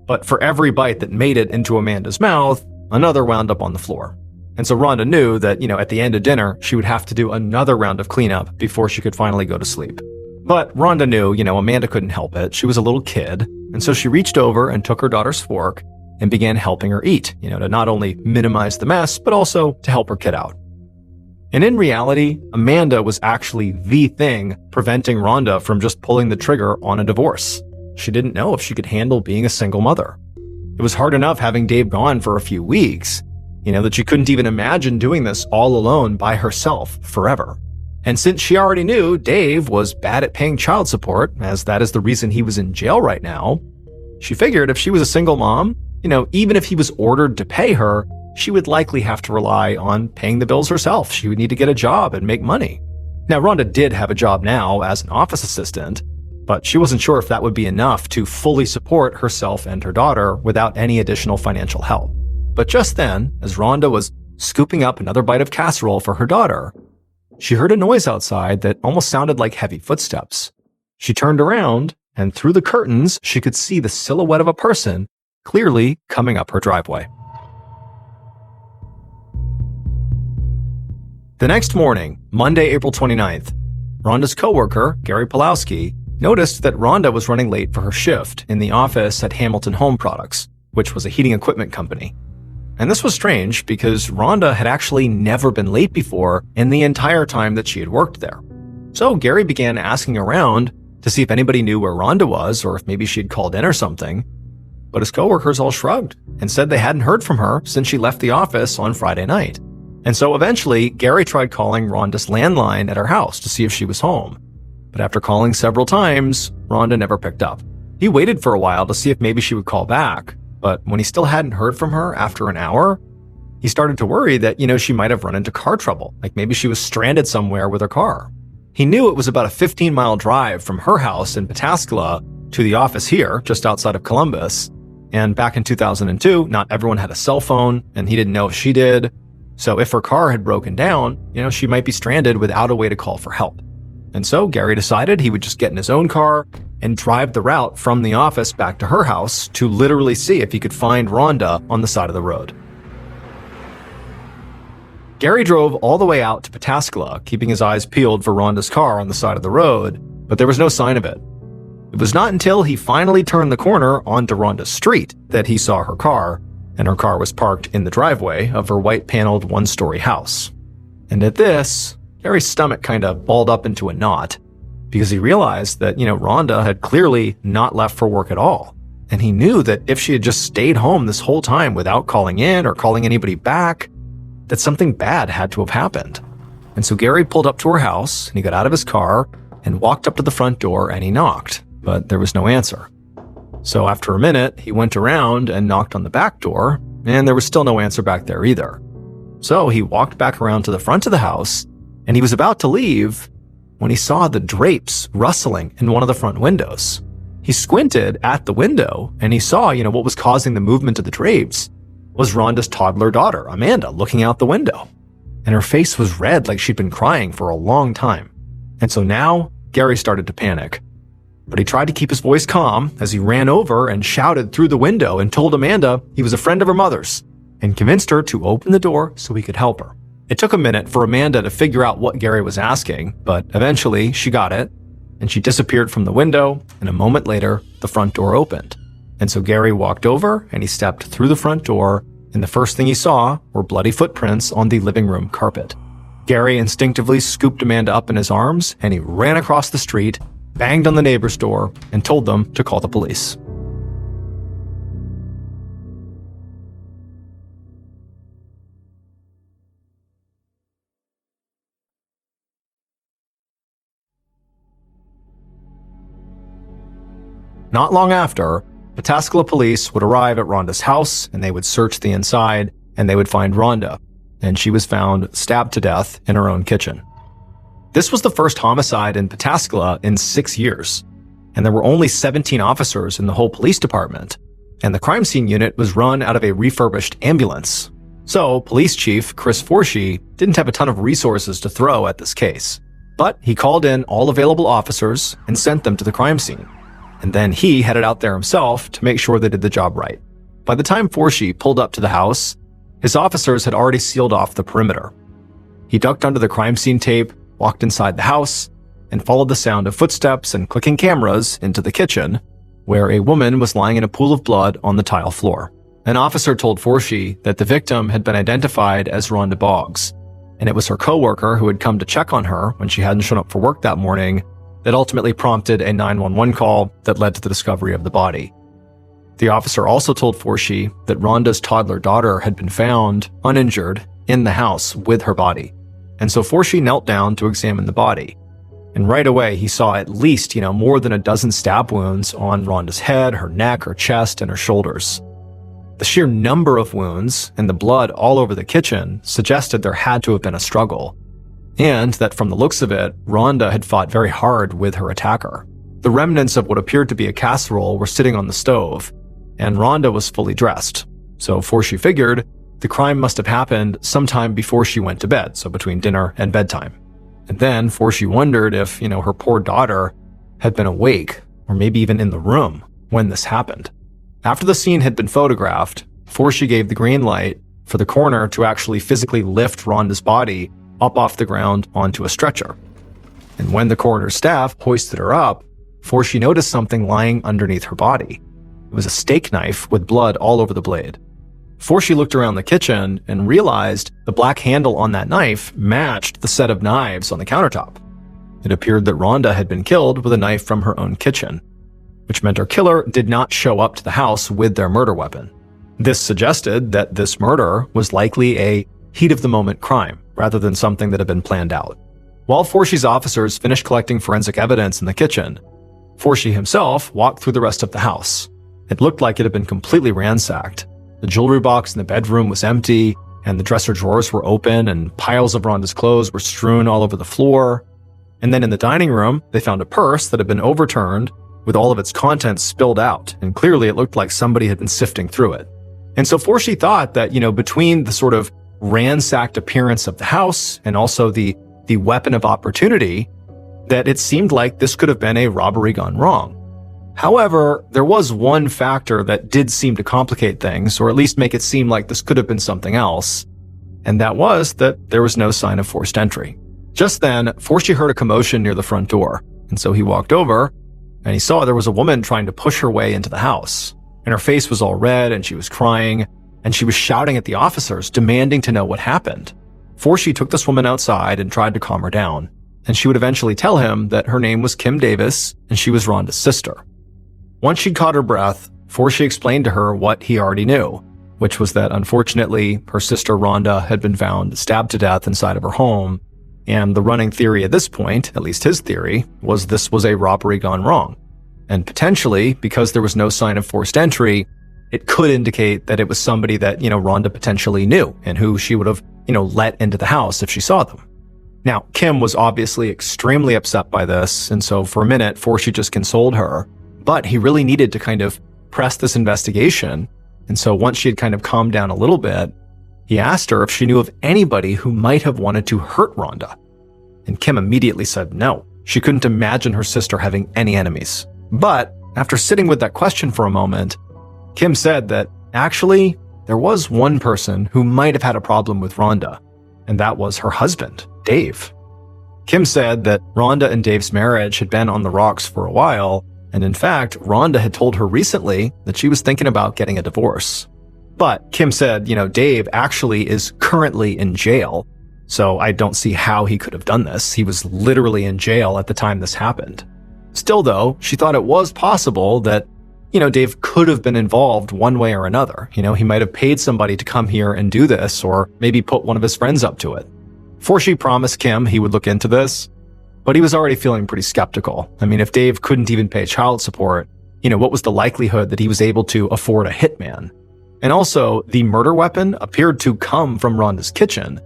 [SPEAKER 1] But for every bite that made it into Amanda's mouth, another wound up on the floor. And so Rhonda knew that, at the end of dinner, she would have to do another round of cleanup before she could finally go to sleep. But Rhonda knew, Amanda couldn't help it. She was a little kid. And so she reached over and took her daughter's fork and began helping her eat, to not only minimize the mess, but also to help her kid out. And in reality, Amanda was actually the thing preventing Rhonda from just pulling the trigger on a divorce. She didn't know if she could handle being a single mother. It was hard enough having Dave gone for a few weeks, that she couldn't even imagine doing this all alone by herself forever. And since she already knew Dave was bad at paying child support, as that is the reason he was in jail right now, she figured if she was a single mom, even if he was ordered to pay her, she would likely have to rely on paying the bills herself. She would need to get a job and make money. Now, Rhonda did have a job now as an office assistant, but she wasn't sure if that would be enough to fully support herself and her daughter without any additional financial help. But just then, as Rhonda was scooping up another bite of casserole for her daughter, she heard a noise outside that almost sounded like heavy footsteps. She turned around, and through the curtains, she could see the silhouette of a person clearly coming up her driveway. The next morning, Monday, April 29th, Rhonda's coworker, Gary Pulowski, noticed that Rhonda was running late for her shift in the office at Hamilton Home Products, which was a heating equipment company. And this was strange because Rhonda had actually never been late before in the entire time that she had worked there. So Gary began asking around to see if anybody knew where Rhonda was or if maybe she had called in or something. But his coworkers all shrugged and said they hadn't heard from her since she left the office on Friday night. And so eventually, Gary tried calling Rhonda's landline at her house to see if she was home. But after calling several times, Rhonda never picked up. He waited for a while to see if maybe she would call back, but when he still hadn't heard from her after an hour, he started to worry that, she might have run into car trouble, like maybe she was stranded somewhere with her car. He knew it was about a 15-mile drive from her house in Pataskala to the office here, just outside of Columbus. And back in 2002, not everyone had a cell phone, and he didn't know if she did. So if her car had broken down, she might be stranded without a way to call for help. And so Gary decided he would just get in his own car and drive the route from the office back to her house to literally see if he could find Rhonda on the side of the road. Gary drove all the way out to Pataskala, keeping his eyes peeled for Rhonda's car on the side of the road, but there was no sign of it. It was not until he finally turned the corner onto Rhonda's street that he saw her car, and her car was parked in the driveway of her white-paneled one-story house. And at this, Gary's stomach kind of balled up into a knot, because he realized that, Rhonda had clearly not left for work at all. And he knew that if she had just stayed home this whole time without calling in or calling anybody back, that something bad had to have happened. And so Gary pulled up to her house, and he got out of his car and walked up to the front door, and he knocked, but there was no answer. So after a minute, he went around and knocked on the back door, and there was still no answer back there either. So he walked back around to the front of the house, and he was about to leave when he saw the drapes rustling in one of the front windows. He squinted at the window, and he saw, what was causing the movement of the drapes was Rhonda's toddler daughter, Amanda, looking out the window. And her face was red like she'd been crying for a long time. And so now, Gary started to panic. But he tried to keep his voice calm as he ran over and shouted through the window and told Amanda he was a friend of her mother's and convinced her to open the door so he could help her. It took a minute for Amanda to figure out what Gary was asking, but eventually she got it, and she disappeared from the window, and a moment later, the front door opened. And so Gary walked over and he stepped through the front door, and the first thing he saw were bloody footprints on the living room carpet. Gary instinctively scooped Amanda up in his arms, and he ran across the street, banged on the neighbor's door, and told them to call the police. Not long after, Pataskala police would arrive at Rhonda's house, and they would search the inside, and they would find Rhonda, and she was found stabbed to death in her own kitchen. This was the first homicide in Pataskala in 6 years, and there were only 17 officers in the whole police department, and the crime scene unit was run out of a refurbished ambulance. So, Police Chief Chris Forshee didn't have a ton of resources to throw at this case, but he called in all available officers and sent them to the crime scene. And then he headed out there himself to make sure they did the job right. By the time Forshee pulled up to the house, his officers had already sealed off the perimeter. He ducked under the crime scene tape, walked inside the house, and followed the sound of footsteps and clicking cameras into the kitchen, where a woman was lying in a pool of blood on the tile floor. An officer told Forshee that the victim had been identified as Rhonda Boggs, and it was her coworker who had come to check on her when she hadn't shown up for work that morning that ultimately prompted a 911 call that led to the discovery of the body. The officer also told Forshee that Rhonda's toddler daughter had been found, uninjured, in the house with her body. And so Forshee knelt down to examine the body. And right away, he saw at least, more than a dozen stab wounds on Rhonda's head, her neck, her chest, and her shoulders. The sheer number of wounds and the blood all over the kitchen suggested there had to have been a struggle, and that from the looks of it, Rhonda had fought very hard with her attacker. The remnants of what appeared to be a casserole were sitting on the stove, and Rhonda was fully dressed. So Forshee figured the crime must have happened sometime before she went to bed, so between dinner and bedtime. And then Forshee wondered if, her poor daughter had been awake, or maybe even in the room, when this happened. After the scene had been photographed, Forshee gave the green light for the coroner to actually physically lift Rhonda's body up off the ground onto a stretcher. And when the coroner's staff hoisted her up, Forshee noticed something lying underneath her body. It was a steak knife with blood all over the blade. Forshee looked around the kitchen and realized the black handle on that knife matched the set of knives on the countertop. It appeared that Rhonda had been killed with a knife from her own kitchen, which meant her killer did not show up to the house with their murder weapon. This suggested that this murder was likely a heat-of-the-moment crime, rather than something that had been planned out. While Forshe's officers finished collecting forensic evidence in the kitchen, Forshe himself walked through the rest of the house. It looked like it had been completely ransacked. The jewelry box in the bedroom was empty, and the dresser drawers were open, and piles of Rhonda's clothes were strewn all over the floor. And then in the dining room, they found a purse that had been overturned with all of its contents spilled out, and clearly it looked like somebody had been sifting through it. And so Forshe thought that, between the sort of ransacked appearance of the house and also the weapon of opportunity, that it seemed like this could have been a robbery gone wrong. However, there was one factor that did seem to complicate things, or at least make it seem like this could have been something else, and that was that there was no sign of forced entry. Just then, Forshe heard a commotion near the front door, and so he walked over, and he saw there was a woman trying to push her way into the house, and her face was all red, and she was crying, and she was shouting at the officers, demanding to know what happened. Forshe took this woman outside and tried to calm her down, and she would eventually tell him that her name was Kim Davis, and she was Rhonda's sister. Once she'd caught her breath, Forshe explained to her what he already knew, which was that unfortunately her sister Rhonda had been found stabbed to death inside of her home, and the running theory at this point, at least his theory, was this was a robbery gone wrong. And potentially, because there was no sign of forced entry, it could indicate that it was somebody that, Rhonda potentially knew and who she would have, let into the house if she saw them. Now, Kim was obviously extremely upset by this, and so for a minute, Forshe just consoled her, but he really needed to kind of press this investigation, and so once she had kind of calmed down a little bit, he asked her if she knew of anybody who might have wanted to hurt Rhonda. And Kim immediately said no. She couldn't imagine her sister having any enemies. But after sitting with that question for a moment, Kim said that actually there was one person who might have had a problem with Rhonda, and that was her husband, Dave. Kim said that Rhonda and Dave's marriage had been on the rocks for a while, and in fact, Rhonda had told her recently that she was thinking about getting a divorce. But Kim said, Dave actually is currently in jail, so I don't see how he could have done this. He was literally in jail at the time this happened. Still though, she thought it was possible that, Dave could have been involved one way or another. He might have paid somebody to come here and do this, or maybe put one of his friends up to it. Forshe promised Kim he would look into this, but he was already feeling pretty skeptical. I mean, if Dave couldn't even pay child support, what was the likelihood that he was able to afford a hitman? And also, the murder weapon appeared to come from Rhonda's kitchen,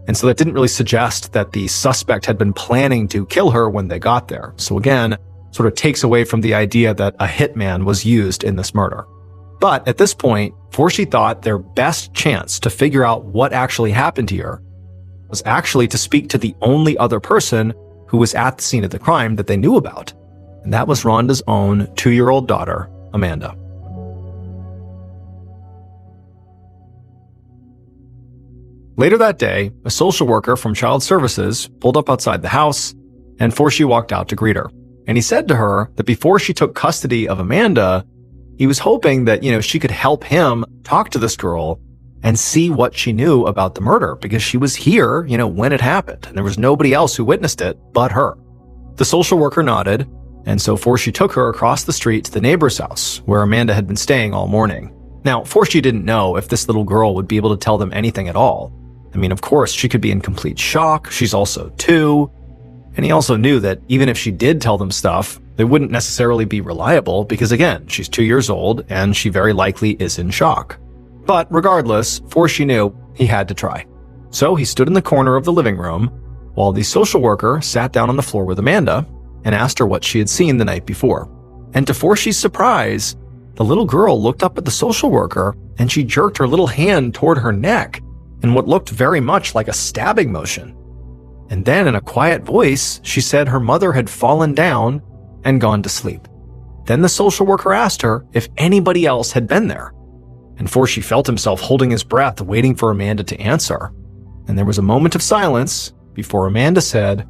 [SPEAKER 1] and so that didn't really suggest that the suspect had been planning to kill her when they got there. So again, sort of takes away from the idea that a hitman was used in this murder. But at this point, Forshe thought their best chance to figure out what actually happened here was actually to speak to the only other person who was at the scene of the crime that they knew about, and that was Rhonda's own 2-year-old daughter, Amanda. Later that day, a social worker from Child Services pulled up outside the house, and Forshe walked out to greet her. And he said to her that before she took custody of Amanda, he was hoping that, she could help him talk to this girl and see what she knew about the murder, because she was here, when it happened, and there was nobody else who witnessed it but her. The social worker nodded, and so Forshe took her across the street to the neighbor's house, where Amanda had been staying all morning. Now, Forshe didn't know if this little girl would be able to tell them anything at all. I mean, of course, she could be in complete shock. She's also 2. And he also knew that even if she did tell them stuff, they wouldn't necessarily be reliable because, again, she's 2 years old and she very likely is in shock. But regardless, Forshe knew he had to try. So he stood in the corner of the living room while the social worker sat down on the floor with Amanda and asked her what she had seen the night before. And to Forshe's surprise, the little girl looked up at the social worker and she jerked her little hand toward her neck in what looked very much like a stabbing motion. And then in a quiet voice, she said her mother had fallen down and gone to sleep. Then the social worker asked her if anybody else had been there. And Forshe felt himself holding his breath, waiting for Amanda to answer. And there was a moment of silence before Amanda said,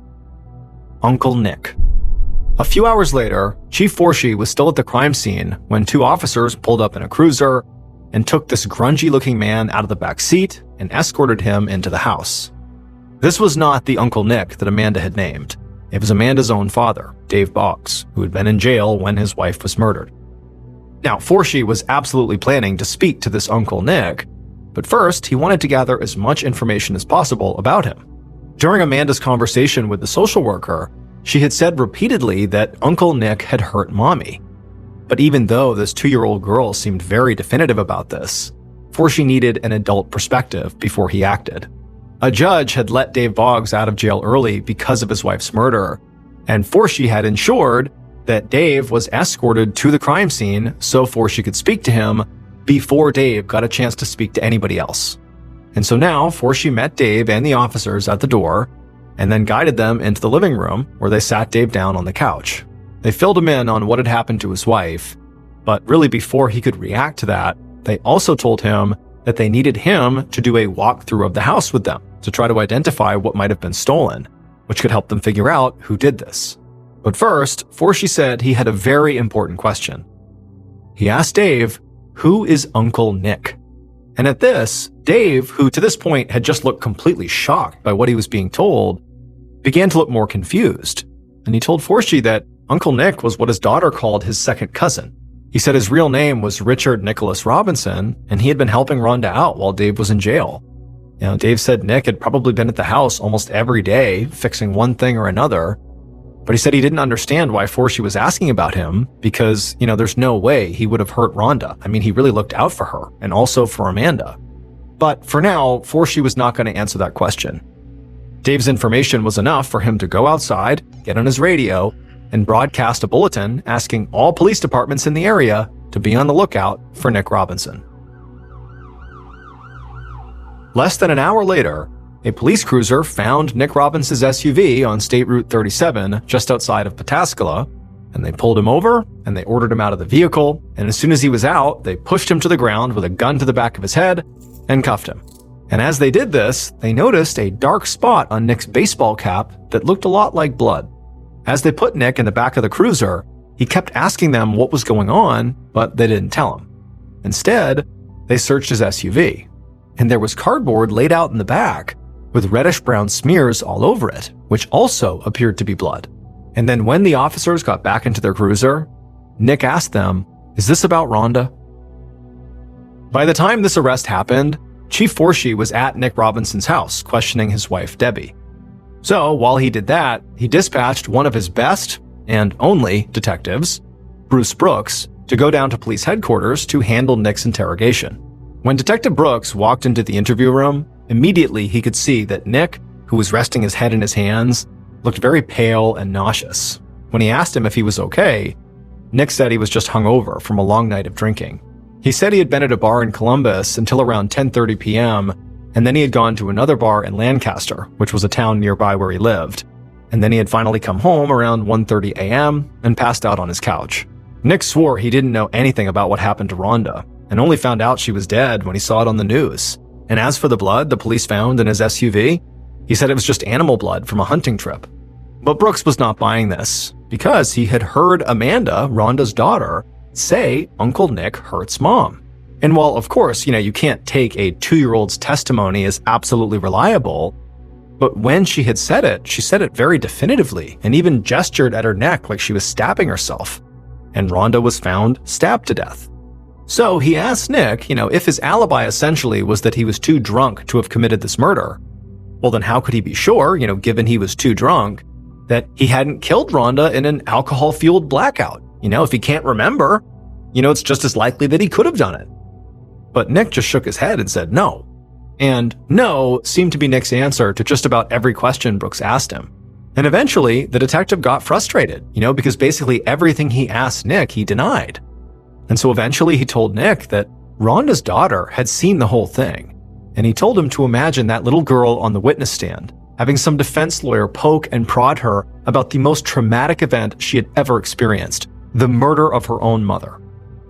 [SPEAKER 1] "Uncle Nick." A few hours later, Chief Forshe was still at the crime scene when 2 officers pulled up in a cruiser and took this grungy-looking man out of the back seat and escorted him into the house. This was not the Uncle Nick that Amanda had named. It was Amanda's own father, Dave Boggs, who had been in jail when his wife was murdered. Now, Forshe was absolutely planning to speak to this Uncle Nick, but first he wanted to gather as much information as possible about him. During Amanda's conversation with the social worker, she had said repeatedly that Uncle Nick had hurt Mommy. But even though this 2-year-old girl seemed very definitive about this, Forshee needed an adult perspective before he acted. A judge had let Dave Boggs out of jail early because of his wife's murder, and Forshee had ensured that Dave was escorted to the crime scene so Forshee could speak to him before Dave got a chance to speak to anybody else. And so now Forshee met Dave and the officers at the door and then guided them into the living room where they sat Dave down on the couch. They filled him in on what had happened to his wife, but really before he could react to that, they also told him that they needed him to do a walkthrough of the house with them to try to identify what might have been stolen, which could help them figure out who did this. But first, Forshee said he had a very important question. He asked Dave, "Who is Uncle Nick?" And at this, Dave, who to this point had just looked completely shocked by what he was being told, began to look more confused. And he told Forshee that Uncle Nick was what his daughter called his second cousin. He said his real name was Richard Nicholas Robinson, and he had been helping Rhonda out while Dave was in jail. Dave said Nick had probably been at the house almost every day, fixing one thing or another, but he said he didn't understand why Forshee was asking about him because, there's no way he would have hurt Rhonda. I mean, he really looked out for her, and also for Amanda. But for now, Forshee was not going to answer that question. Dave's information was enough for him to go outside, get on his radio, and broadcast a bulletin asking all police departments in the area to be on the lookout for Nick Robinson. Less than an hour later, a police cruiser found Nick Robinson's SUV on State Route 37 just outside of Pataskala, and they pulled him over and they ordered him out of the vehicle, and as soon as he was out, they pushed him to the ground with a gun to the back of his head and cuffed him. And as they did this, they noticed a dark spot on Nick's baseball cap that looked a lot like blood. As they put Nick in the back of the cruiser, he kept asking them what was going on, but they didn't tell him. Instead, they searched his SUV, and there was cardboard laid out in the back with reddish-brown smears all over it, which also appeared to be blood. And then when the officers got back into their cruiser, Nick asked them, "Is this about Rhonda?" By the time this arrest happened, Chief Forshee was at Nick Robinson's house questioning his wife, Debbie. So while he did that, he dispatched one of his best and only detectives, Bruce Brooks, to go down to police headquarters to handle Nick's interrogation. When Detective Brooks walked into the interview room, immediately he could see that Nick, who was resting his head in his hands, looked very pale and nauseous. When he asked him if he was okay, Nick said he was just hungover from a long night of drinking. He said he had been at a bar in Columbus until around 10:30 p.m., and then he had gone to another bar in Lancaster, which was a town nearby where he lived. And then he had finally come home around 1:30 a.m. and passed out on his couch. Nick swore he didn't know anything about what happened to Rhonda, and only found out she was dead when he saw it on the news. And as for the blood the police found in his SUV, he said it was just animal blood from a hunting trip. But Brooks was not buying this, because he had heard Amanda, Rhonda's daughter, say Uncle Nick hurts Mom. And while, of course, you can't take a 2-year-old's testimony as absolutely reliable, but when she had said it, she said it very definitively and even gestured at her neck like she was stabbing herself. And Rhonda was found stabbed to death. So he asked Nick, if his alibi essentially was that he was too drunk to have committed this murder, well then how could he be sure, given he was too drunk, that he hadn't killed Rhonda in an alcohol-fueled blackout? If he can't remember, it's just as likely that he could have done it. But Nick just shook his head and said no. And no seemed to be Nick's answer to just about every question Brooks asked him. And eventually, the detective got frustrated, because basically everything he asked Nick, he denied. And so eventually he told Nick that Rhonda's daughter had seen the whole thing. And he told him to imagine that little girl on the witness stand, having some defense lawyer poke and prod her about the most traumatic event she had ever experienced, the murder of her own mother.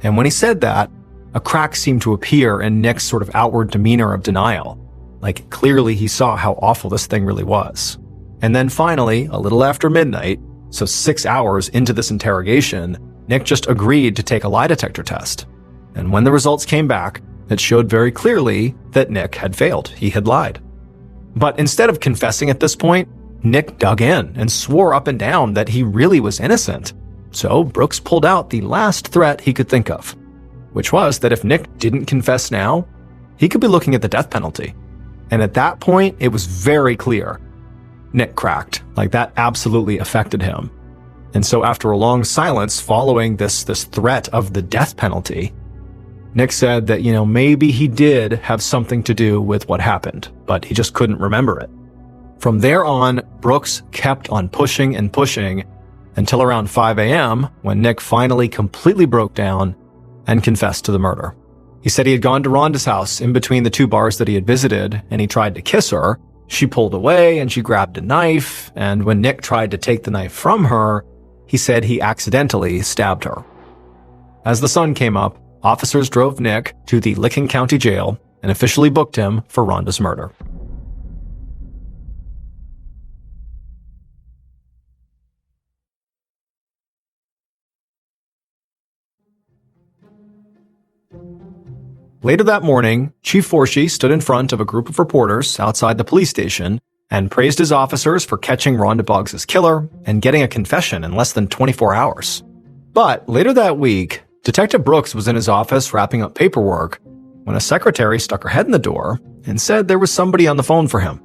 [SPEAKER 1] And when he said that, a crack seemed to appear in Nick's sort of outward demeanor of denial. Like clearly he saw how awful this thing really was. And then finally, a little after midnight, so 6 hours into this interrogation, Nick just agreed to take a lie detector test. And when the results came back, it showed very clearly that Nick had failed. He had lied. But instead of confessing at this point, Nick dug in and swore up and down that he really was innocent. So Brooks pulled out the last threat he could think of, which was that if Nick didn't confess now, he could be looking at the death penalty. And at that point, it was very clear Nick cracked. Like, that absolutely affected him. And so after a long silence following this threat of the death penalty, Nick said that, maybe he did have something to do with what happened, but he just couldn't remember it. From there on, Brooks kept on pushing and pushing until around 5 a.m. when Nick finally completely broke down and confessed to the murder. He said he had gone to Rhonda's house in between the two bars that he had visited, and he tried to kiss her. She pulled away and she grabbed a knife, and when Nick tried to take the knife from her, he said he accidentally stabbed her. As the sun came up, officers drove Nick to the Licking County Jail and officially booked him for Rhonda's murder. Later that morning, Chief Forshee stood in front of a group of reporters outside the police station and praised his officers for catching Rhonda Boggs' killer and getting a confession in less than 24 hours. But later that week, Detective Brooks was in his office wrapping up paperwork when a secretary stuck her head in the door and said there was somebody on the phone for him.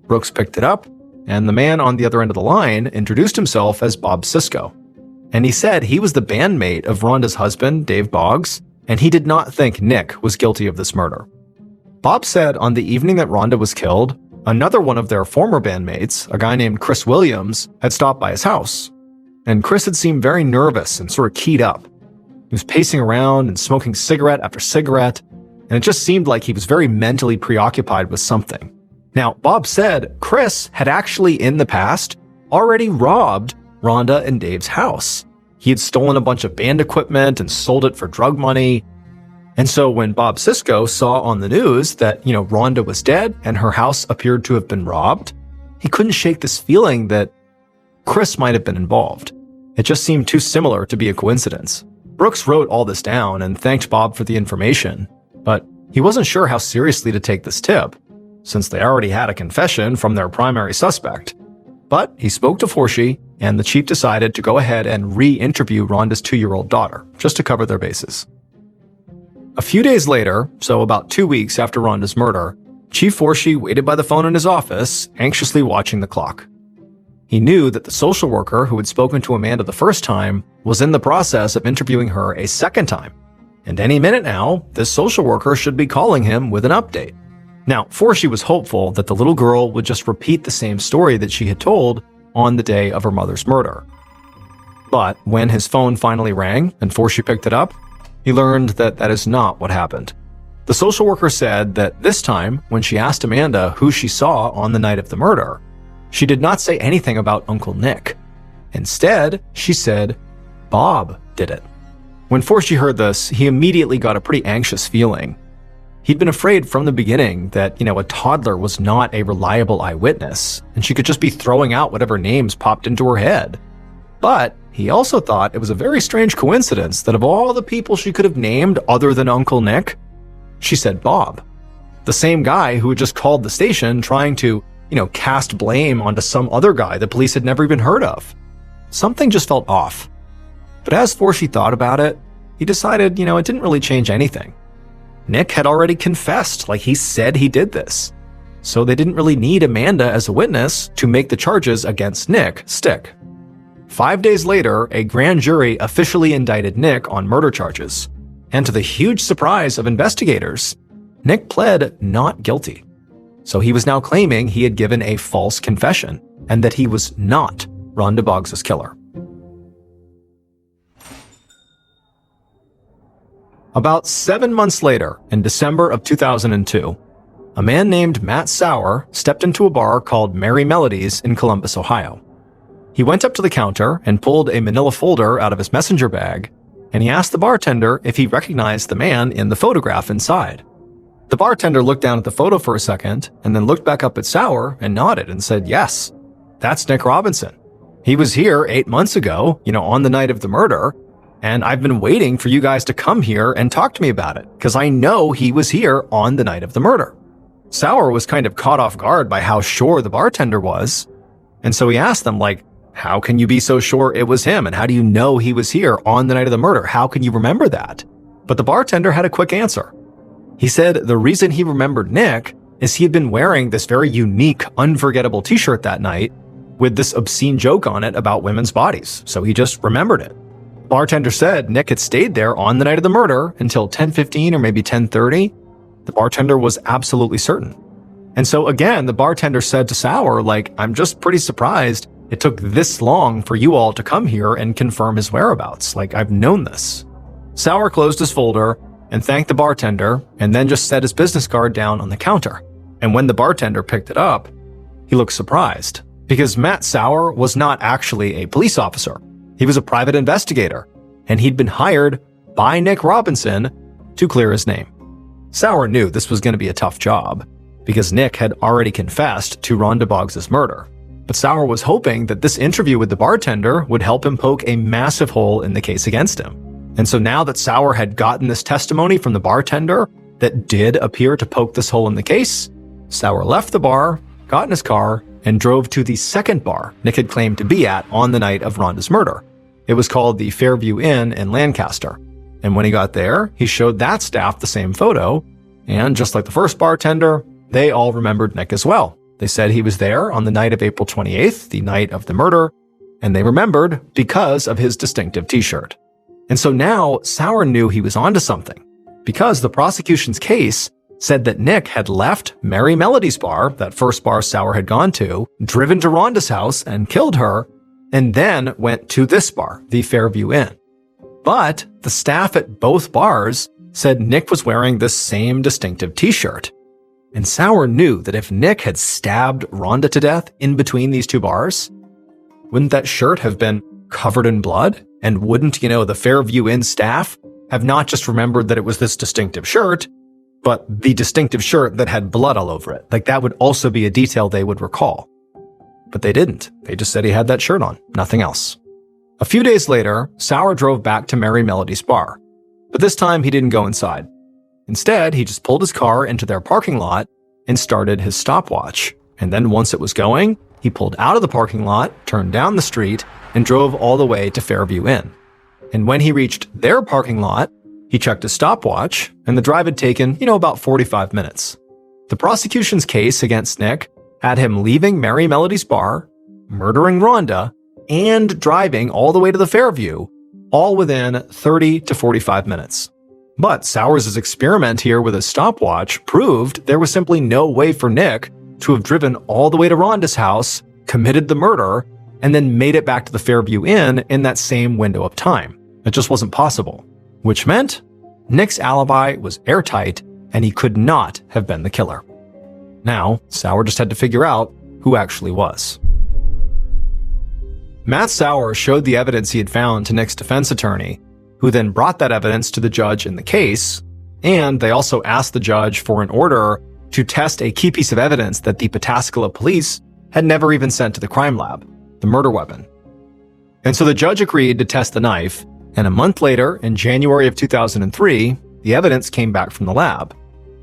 [SPEAKER 1] Brooks picked it up, and the man on the other end of the line introduced himself as Bob Sisko. And he said he was the bandmate of Rhonda's husband, Dave Boggs, and he did not think Nick was guilty of this murder. Bob said on the evening that Rhonda was killed, another one of their former bandmates, a guy named Chris Williams, had stopped by his house. And Chris had seemed very nervous and sort of keyed up. He was pacing around and smoking cigarette after cigarette, and it just seemed like he was very mentally preoccupied with something. Now, Bob said Chris had actually in the past already robbed Rhonda and Dave's house. He had stolen a bunch of band equipment and sold it for drug money. And so when Bob Sisko saw on the news that, Rhonda was dead and her house appeared to have been robbed, he couldn't shake this feeling that Chris might have been involved. It just seemed too similar to be a coincidence. Brooks wrote all this down and thanked Bob for the information, but he wasn't sure how seriously to take this tip, since they already had a confession from their primary suspect. But he spoke to Forshee, and the chief decided to go ahead and re-interview Rhonda's 2-year-old daughter, just to cover their bases. A few days later, so about 2 weeks after Rhonda's murder, Chief Forshee waited by the phone in his office, anxiously watching the clock. He knew that the social worker who had spoken to Amanda the first time was in the process of interviewing her a second time, and any minute now, this social worker should be calling him with an update. Now, Forshee was hopeful that the little girl would just repeat the same story that she had told on the day of her mother's murder. But when his phone finally rang and Forshee picked it up, he learned that that is not what happened. The social worker said that this time, when she asked Amanda who she saw on the night of the murder, she did not say anything about Uncle Nick. Instead, she said, Bob did it. When Forshee heard this, he immediately got a pretty anxious feeling. He'd been afraid from the beginning that, a toddler was not a reliable eyewitness, and she could just be throwing out whatever names popped into her head. But he also thought it was a very strange coincidence that of all the people she could have named other than Uncle Nick, she said Bob. The same guy who had just called the station trying to, cast blame onto some other guy the police had never even heard of. Something just felt off. But as Forshee thought about it, he decided, it didn't really change anything. Nick had already confessed, like he said he did this. So they didn't really need Amanda as a witness to make the charges against Nick stick. 5 days later, a grand jury officially indicted Nick on murder charges. And to the huge surprise of investigators, Nick pled not guilty. So he was now claiming he had given a false confession and that he was not Rhonda Boggs' killer. About 7 months later, in December of 2002, a man named Matt Sauer stepped into a bar called Merry Melodies in Columbus, Ohio. He went up to the counter and pulled a manila folder out of his messenger bag, and he asked the bartender if he recognized the man in the photograph inside. The bartender looked down at the photo for a second and then looked back up at Sauer and nodded and said, "Yes, that's Nick Robinson. He was here 8 months ago, on the night of the murder, and I've been waiting for you guys to come here and talk to me about it, because I know he was here on the night of the murder." Sauer was kind of caught off guard by how sure the bartender was, and so he asked them, how can you be so sure it was him, and how do you know he was here on the night of the murder? How can you remember that? But the bartender had a quick answer. He said the reason he remembered Nick is he had been wearing this very unique, unforgettable t-shirt that night with this obscene joke on it about women's bodies, so he just remembered it. The bartender said Nick had stayed there on the night of the murder until 10:15 or maybe 10:30. The bartender was absolutely certain. And so again, the bartender said to Sauer, I'm just pretty surprised it took this long for you all to come here and confirm his whereabouts. I've known this. Sauer closed his folder and thanked the bartender, and then just set his business card down on the counter. And when the bartender picked it up, he looked surprised, because Matt Sauer was not actually a police officer. He was a private investigator, and he'd been hired by Nick Robinson to clear his name. Sauer knew this was going to be a tough job, because Nick had already confessed to Rhonda Boggs' murder. But Sauer was hoping that this interview with the bartender would help him poke a massive hole in the case against him. And so now that Sauer had gotten this testimony from the bartender that did appear to poke this hole in the case, Sauer left the bar, got in his car, and drove to the second bar Nick had claimed to be at on the night of Rhonda's murder. It was called the Fairview Inn in Lancaster. And when he got there, he showed that staff the same photo, and just like the first bartender, they all remembered Nick as well. They said he was there on the night of April 28th, the night of the murder, and they remembered because of his distinctive t-shirt. And so now Sauer knew he was onto something, because the prosecution's case said that Nick had left Merry Melody's bar, that first bar Sauer had gone to, driven to Rhonda's house and killed her, and then went to this bar, the Fairview Inn. But the staff at both bars said Nick was wearing this same distinctive t-shirt. And Sauer knew that if Nick had stabbed Rhonda to death in between these two bars, wouldn't that shirt have been covered in blood? And wouldn't, the Fairview Inn staff have not just remembered that it was this distinctive shirt, but the distinctive shirt that had blood all over it? That would also be a detail they would recall. But they didn't. They just said he had that shirt on, nothing else. A few days later, Sauer drove back to Merry Melody's bar. But this time he didn't go inside. Instead, he just pulled his car into their parking lot and started his stopwatch. And then once it was going, he pulled out of the parking lot, turned down the street, and drove all the way to Fairview Inn. And when he reached their parking lot, he checked his stopwatch, and the drive had taken, about 45 minutes. The prosecution's case against Nick had him leaving Merry Melody's bar, murdering Rhonda, and driving all the way to the Fairview, all within 30 to 45 minutes. But Sauers' experiment here with his stopwatch proved there was simply no way for Nick to have driven all the way to Rhonda's house, committed the murder, and then made it back to the Fairview Inn in that same window of time. It just wasn't possible, which meant Nick's alibi was airtight and he could not have been the killer. Now, Sauer just had to figure out who actually was. Matt Sauer showed the evidence he had found to Nick's defense attorney, who then brought that evidence to the judge in the case, and they also asked the judge for an order to test a key piece of evidence that the Pataskala police had never even sent to the crime lab, the murder weapon. And so the judge agreed to test the knife, and a month later, in January of 2003, the evidence came back from the lab,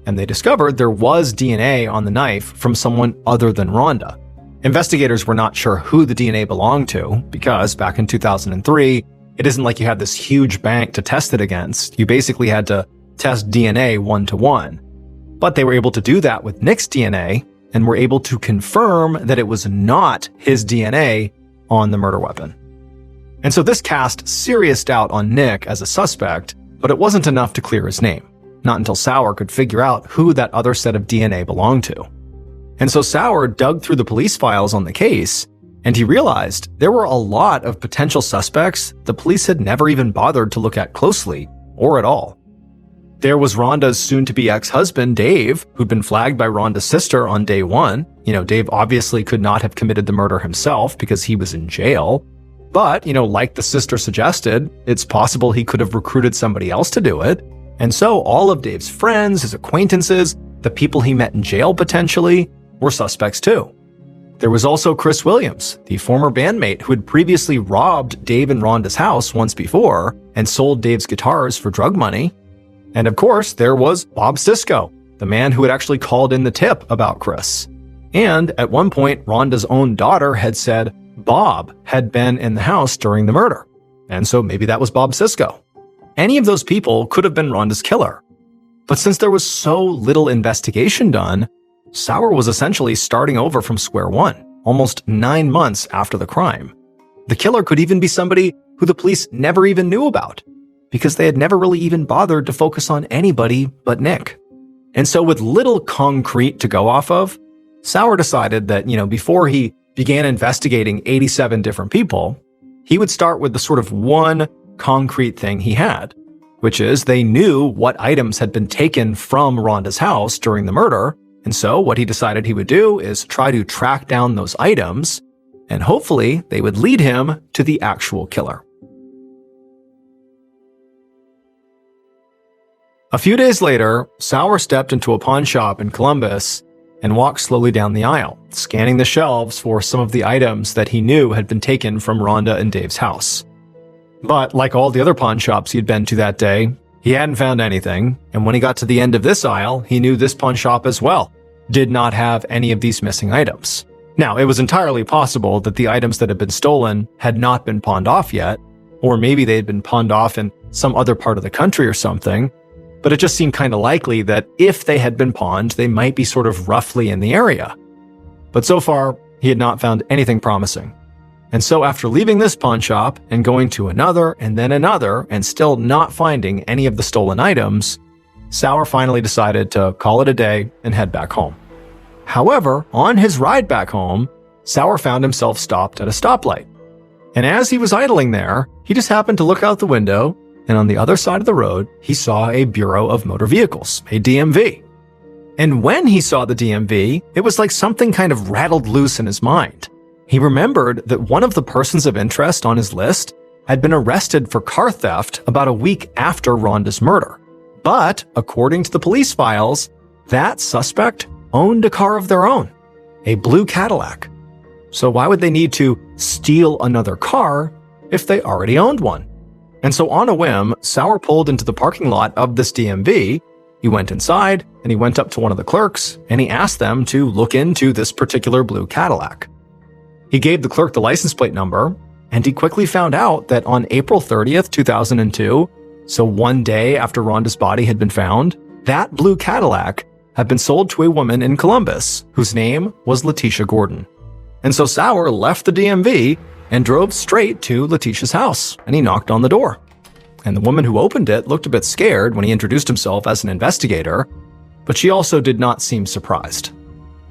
[SPEAKER 1] and they discovered there was DNA on the knife from someone other than Rhonda. Investigators were not sure who the DNA belonged to, because back in 2003, it isn't like you had this huge bank to test it against. You basically had to test DNA one-to-one. But they were able to do that with Nick's DNA, and were able to confirm that it was not his DNA on the murder weapon. And so this cast serious doubt on Nick as a suspect, but it wasn't enough to clear his name. Not until Sauer could figure out who that other set of DNA belonged to. And so Sauer dug through the police files on the case, and he realized there were a lot of potential suspects the police had never even bothered to look at closely, or at all. There was Rhonda's soon-to-be ex-husband, Dave, who'd been flagged by Rhonda's sister on day one. Dave obviously could not have committed the murder himself because he was in jail. But, like the sister suggested, it's possible he could have recruited somebody else to do it. And so all of Dave's friends, his acquaintances, the people he met in jail potentially, were suspects too. There was also Chris Williams, the former bandmate who had previously robbed Dave and Rhonda's house once before and sold Dave's guitars for drug money. And of course, there was Bob Sisko, the man who had actually called in the tip about Chris. And at one point, Rhonda's own daughter had said Bob had been in the house during the murder. And so maybe that was Bob Sisko. Any of those people could have been Rhonda's killer. But since there was so little investigation done, Sauer was essentially starting over from square one, almost 9 months after the crime. The killer could even be somebody who the police never even knew about, because they had never really even bothered to focus on anybody but Nick. And so with little concrete to go off of, Sauer decided that, before he began investigating 87 different people, he would start with the sort of one concrete thing he had, which is they knew what items had been taken from Rhonda's house during the murder. And so what he decided he would do is try to track down those items, and hopefully they would lead him to the actual killer. A few days later, Sauer stepped into a pawn shop in Columbus and walked slowly down the aisle, scanning the shelves for some of the items that he knew had been taken from Rhonda and Dave's house. But like all the other pawn shops he'd been to that day, he hadn't found anything, and when he got to the end of this aisle, he knew this pawn shop as well did not have any of these missing items. Now, it was entirely possible that the items that had been stolen had not been pawned off yet, or maybe they had been pawned off in some other part of the country or something, but it just seemed kind of likely that if they had been pawned, they might be sort of roughly in the area. But so far, he had not found anything promising. And so after leaving this pawn shop and going to another and then another and still not finding any of the stolen items, Sauer finally decided to call it a day and head back home. However, on his ride back home, Sauer found himself stopped at a stoplight. And as he was idling there, he just happened to look out the window, and on the other side of the road, he saw a Bureau of Motor Vehicles, a DMV. And when he saw the DMV, it was like something kind of rattled loose in his mind. He remembered that one of the persons of interest on his list had been arrested for car theft about a week after Rhonda's murder. But according to the police files, that suspect owned a car of their own, a blue Cadillac. So why would they need to steal another car if they already owned one? And so on a whim, Sauer pulled into the parking lot of this DMV. He went inside and he went up to one of the clerks and he asked them to look into this particular blue Cadillac. He gave the clerk the license plate number, and he quickly found out that on April 30th, 2002, so one day after Rhonda's body had been found, that blue Cadillac had been sold to a woman in Columbus whose name was Letitia Gordon. And so Sauer left the DMV and drove straight to Letitia's house, and he knocked on the door. And the woman who opened it looked a bit scared when he introduced himself as an investigator, but she also did not seem surprised.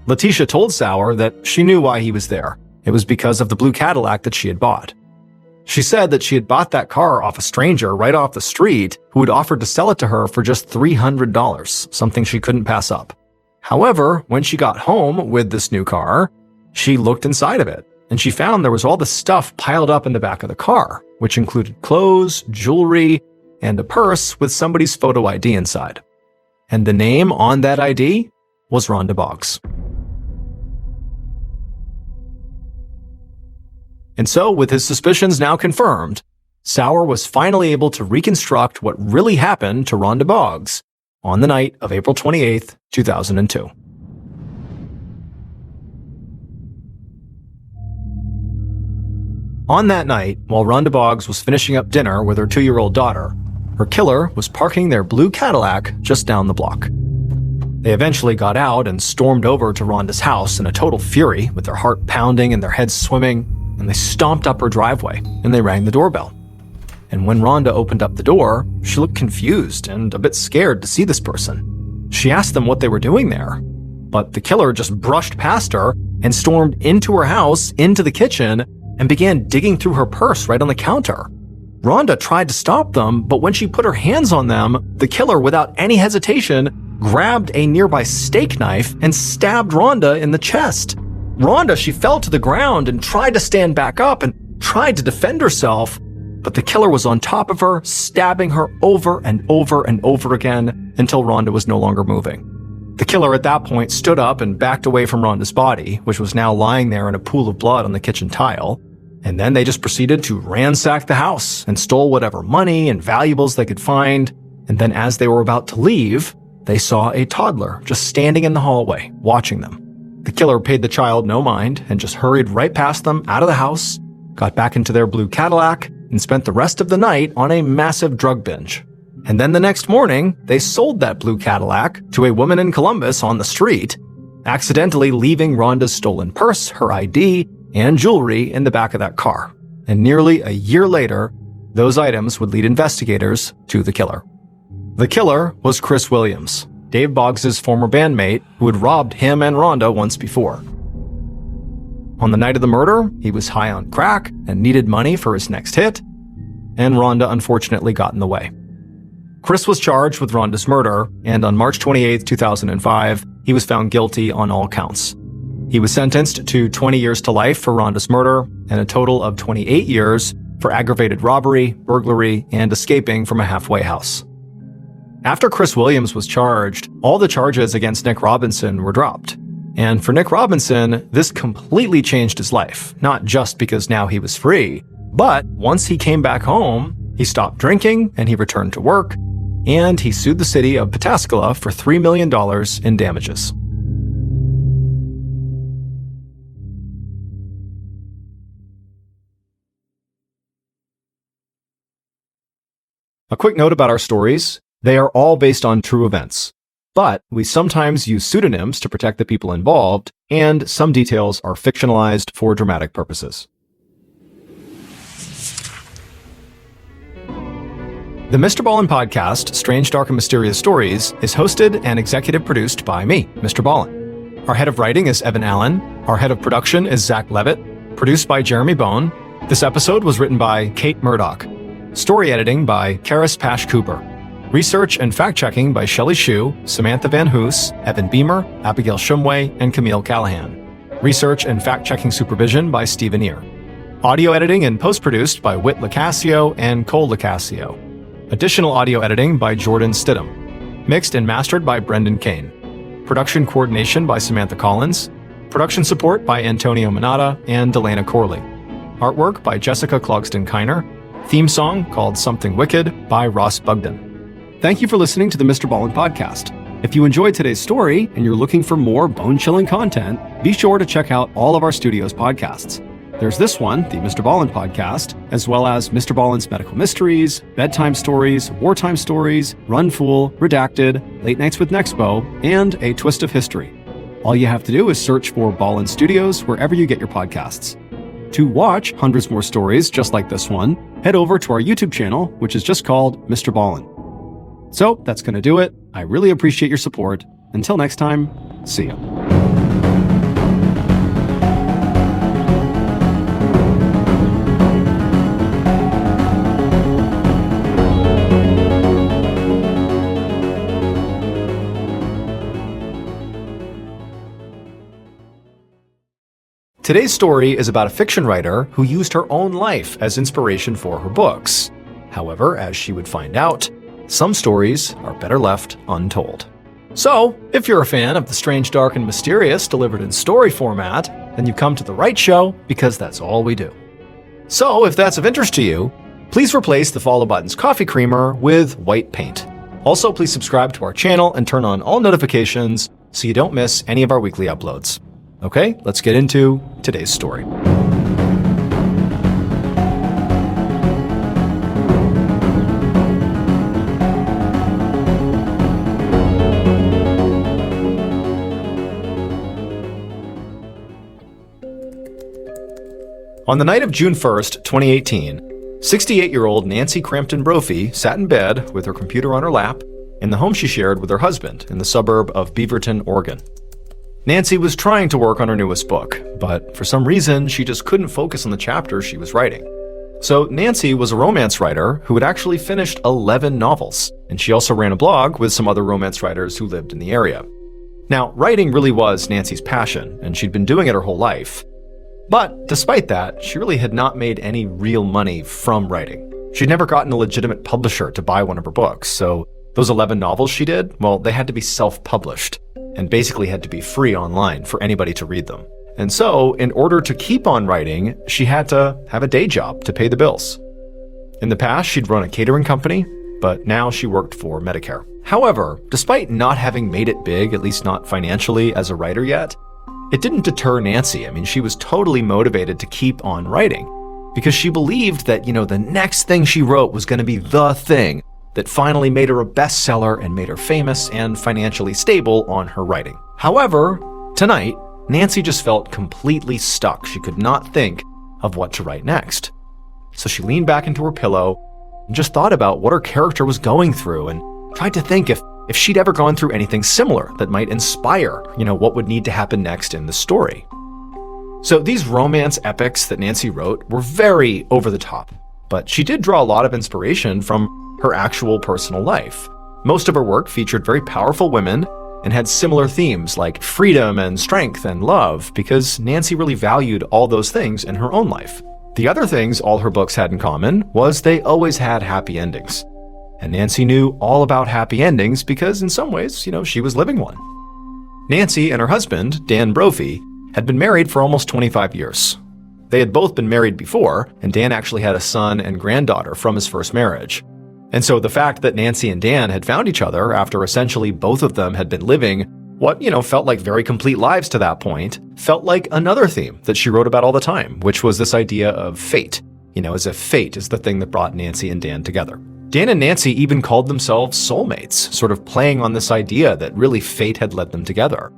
[SPEAKER 1] Letitia told Sauer that she knew why he was there. It was because of the blue Cadillac that she had bought. She said that she had bought that car off a stranger right off the street who had offered to sell it to her for just $300, something she couldn't pass up. However, when she got home with this new car, she looked inside of it, and she found there was all the stuff piled up in the back of the car, which included clothes, jewelry, and a purse with somebody's photo ID inside. And the name on that ID was Rhonda Boggs. And so, with his suspicions now confirmed, Sauer was finally able to reconstruct what really happened to Rhonda Boggs on the night of April 28th, 2002. On that night, while Rhonda Boggs was finishing up dinner with her 2-year-old daughter, her killer was parking their blue Cadillac just down the block. They eventually got out and stormed over to Rhonda's house in a total fury, with their heart pounding and their heads swimming, and they stomped up her driveway and they rang the doorbell. And when Rhonda opened up the door, she looked confused and a bit scared to see this person. She asked them what they were doing there, but the killer just brushed past her and stormed into her house, into the kitchen, and began digging through her purse right on the counter. Rhonda tried to stop them, but when she put her hands on them, the killer, without any hesitation, grabbed a nearby steak knife and stabbed Rhonda in the chest. Rhonda, she fell to the ground and tried to stand back up and tried to defend herself, but the killer was on top of her, stabbing her over and over and over again until Rhonda was no longer moving. The killer at that point stood up and backed away from Rhonda's body, which was now lying there in a pool of blood on the kitchen tile, and then they just proceeded to ransack the house and stole whatever money and valuables they could find, and then as they were about to leave, they saw a toddler just standing in the hallway, watching them. The killer paid the child no mind and just hurried right past them out of the house, got back into their blue Cadillac, and spent the rest of the night on a massive drug binge. And then the next morning, they sold that blue Cadillac to a woman in Columbus on the street, accidentally leaving Rhonda's stolen purse, her ID, and jewelry in the back of that car. And nearly a year later, those items would lead investigators to the killer. The killer was Chris Williams, Dave Boggs' former bandmate who had robbed him and Rhonda once before. On the night of the murder, he was high on crack and needed money for his next hit, and Rhonda unfortunately got in the way. Chris was charged with Rhonda's murder, and on March 28, 2005, he was found guilty on all counts. He was sentenced to 20 years to life for Rhonda's murder and a total of 28 years for aggravated robbery, burglary, and escaping from a halfway house. After Chris Williams was charged, all the charges against Nick Robinson were dropped. And for Nick Robinson, this completely changed his life, not just because now he was free, but once he came back home, he stopped drinking and he returned to work, and he sued the city of Pataskala for $3 million in damages. A quick note about our stories. They are all based on true events, but we sometimes use pseudonyms to protect the people involved, and some details are fictionalized for dramatic purposes. The MrBallen podcast, Strange, Dark, and Mysterious Stories, is hosted and executive produced by me, MrBallen. Our head of writing is Evan Allen. Our head of production is Zach Levitt. Produced by Jeremy Bone. This episode was written by Kate Murdoch. Story editing by Karis Pash Cooper. Research and fact-checking by Shelley Shue, Samantha Van Hoos, Evan Beamer, Abigail Shumway, and Camille Callahan. Research and fact-checking supervision by Stephen Ear. Audio editing and post-produced by Whit Lacasio and Cole Lacasio. Additional audio editing by Jordan Stidham. Mixed and mastered by Brendan Kane. Production coordination by Samantha Collins. Production support by Antonio Manata and Delana Corley. Artwork by Jessica Clogston-Kiner. Theme song called Something Wicked by Ross Bugden. Thank you for listening to the MrBallen podcast. If you enjoyed today's story and you're looking for more bone-chilling content, be sure to check out all of our studio's podcasts. There's this one, the MrBallen podcast, as well as MrBallen's Medical Mysteries, Bedtime Stories, Wartime Stories, Run Fool, Redacted, Late Nights with Nexpo, and A Twist of History. All you have to do is search for Ballen Studios wherever you get your podcasts. To watch hundreds more stories just like this one, head over to our YouTube channel, which is just called MrBallen. So that's going to do it. I really appreciate your support. Until next time, see ya. Today's story is about a fiction writer who used her own life as inspiration for her books. However, as she would find out, some stories are better left untold. So, if you're a fan of the strange, dark, and mysterious delivered in story format, then you've come to the right show because that's all we do. So, if that's of interest to you, please replace the follow button's coffee creamer with white paint. Also, please subscribe to our channel and turn on all notifications so you don't miss any of our weekly uploads. Okay, let's get into today's story. On the night of June 1st, 2018, 68-year-old Nancy Crampton Brophy sat in bed with her computer on her lap in the home she shared with her husband in the suburb of Beaverton, Oregon. Nancy was trying to work on her newest book, but for some reason, she just couldn't focus on the chapters she was writing. So Nancy was a romance writer who had actually finished 11 novels, and she also ran a blog with some other romance writers who lived in the area. Now, writing really was Nancy's passion, and she'd been doing it her whole life. But despite that, she really had not made any real money from writing. She'd never gotten a legitimate publisher to buy one of her books, so those 11 novels she did, well, they had to be self-published, and basically had to be free online for anybody to read them. And so, in order to keep on writing, she had to have a day job to pay the bills. In the past, she'd run a catering company, but now she worked for Medicare. However, despite not having made it big, at least not financially as a writer yet, it didn't deter Nancy. I mean, she was totally motivated to keep on writing because she believed that, the next thing she wrote was going to be the thing that finally made her a bestseller and made her famous and financially stable on her writing. However, Tonight, Nancy just felt completely stuck. She could not think of what to write next. So she leaned back into her pillow and just thought about what her character was going through and tried to think if she'd ever gone through anything similar that might inspire, what would need to happen next in the story. So these romance epics that Nancy wrote were very over the top, but she did draw a lot of inspiration from her actual personal life. Most of her work featured very powerful women and had similar themes like freedom and strength and love, because Nancy really valued all those things in her own life. The other things all her books had in common was they always had happy endings. And Nancy knew all about happy endings because in some ways, she was living one. Nancy and her husband, Dan Brophy, had been married for almost 25 years. They had both been married before, and Dan actually had a son and granddaughter from his first marriage. And so the fact that Nancy and Dan had found each other after essentially both of them had been living what, felt like very complete lives to that point, felt like another theme that she wrote about all the time, which was this idea of fate, as if fate is the thing that brought Nancy and Dan together. Dan and Nancy even called themselves soulmates, sort of playing on this idea that really fate had led them together.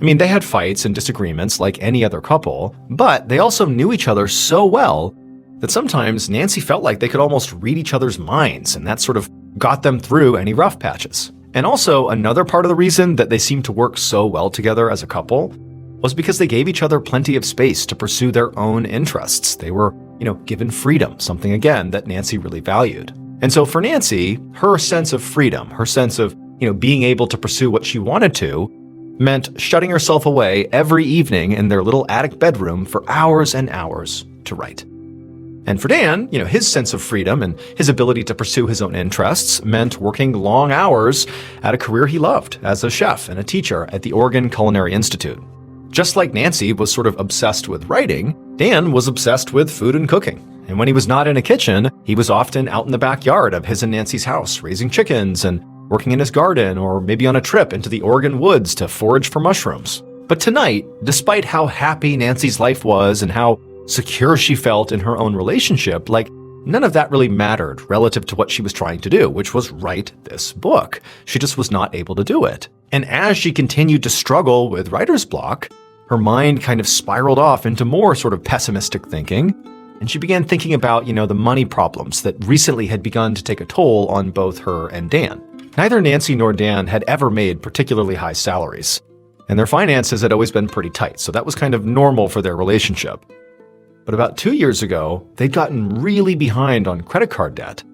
[SPEAKER 1] They had fights and disagreements like any other couple, but they also knew each other so well that sometimes Nancy felt like they could almost read each other's minds, and that sort of got them through any rough patches. And also, another part of the reason that they seemed to work so well together as a couple was because they gave each other plenty of space to pursue their own interests. They were, given freedom, something again that Nancy really valued. And so for Nancy, her sense of freedom, her sense of, being able to pursue what she wanted to, meant shutting herself away every evening in their little attic bedroom for hours and hours to write. And for Dan, his sense of freedom and his ability to pursue his own interests meant working long hours at a career he loved as a chef and a teacher at the Oregon Culinary Institute. Just like Nancy was sort of obsessed with writing, Dan was obsessed with food and cooking. And when he was not in a kitchen, he was often out in the backyard of his and Nancy's house, raising chickens and working in his garden, or maybe on a trip into the Oregon woods to forage for mushrooms. But tonight, despite how happy Nancy's life was and how secure she felt in her own relationship, none of that really mattered relative to what she was trying to do, which was write this book. She just was not able to do it. And as she continued to struggle with writer's block, her mind kind of spiraled off into more sort of pessimistic thinking, and she began thinking about, the money problems that recently had begun to take a toll on both her and Dan. Neither Nancy nor Dan had ever made particularly high salaries, and their finances had always been pretty tight, so that was kind of normal for their relationship. But about 2 years ago, they'd gotten really behind on credit card debt,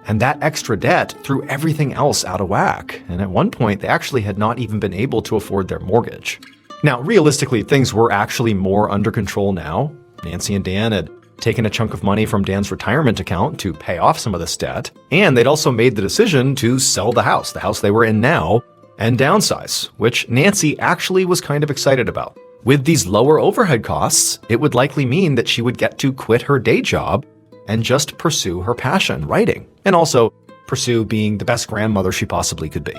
[SPEAKER 1] and that extra debt threw everything else out of whack, and at one point they actually had not even been able to afford their mortgage. Now, realistically, things were actually more under control now. Nancy and Dan had taken a chunk of money from Dan's retirement account to pay off some of this debt, and they'd also made the decision to sell the house they were in now, and downsize, which Nancy actually was kind of excited about. With these lower overhead costs, it would likely mean that she would get to quit her day job and just pursue her passion, writing, and also pursue being the best grandmother she possibly could be.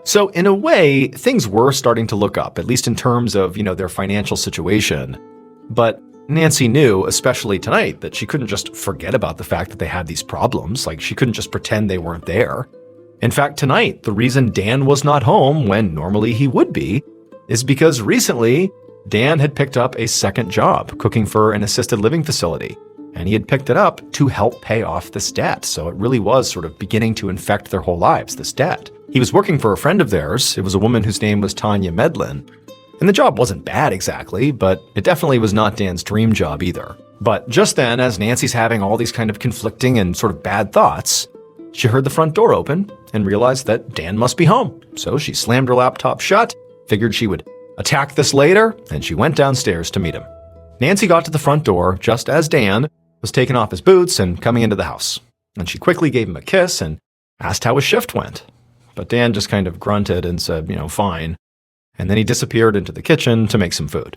[SPEAKER 1] So in a way, things were starting to look up, at least in terms of, their financial situation. But Nancy knew, especially tonight, that she couldn't just forget about the fact that they had these problems. She couldn't just pretend they weren't there. In fact, tonight, the reason Dan was not home when normally he would be is because recently Dan had picked up a second job cooking for an assisted living facility, and he had picked it up to help pay off this debt. So it really was sort of beginning to infect their whole lives, this debt. He was working for a friend of theirs. It was a woman whose name was Tanya Medlin. And the job wasn't bad exactly, but it definitely was not Dan's dream job either. But just then, as Nancy's having all these kind of conflicting and sort of bad thoughts, she heard the front door open and realized that Dan must be home. So she slammed her laptop shut, figured she would attack this later, and she went downstairs to meet him. Nancy got to the front door just as Dan was taking off his boots and coming into the house. And she quickly gave him a kiss and asked how his shift went. But Dan just kind of grunted and said, fine. And then he disappeared into the kitchen to make some food.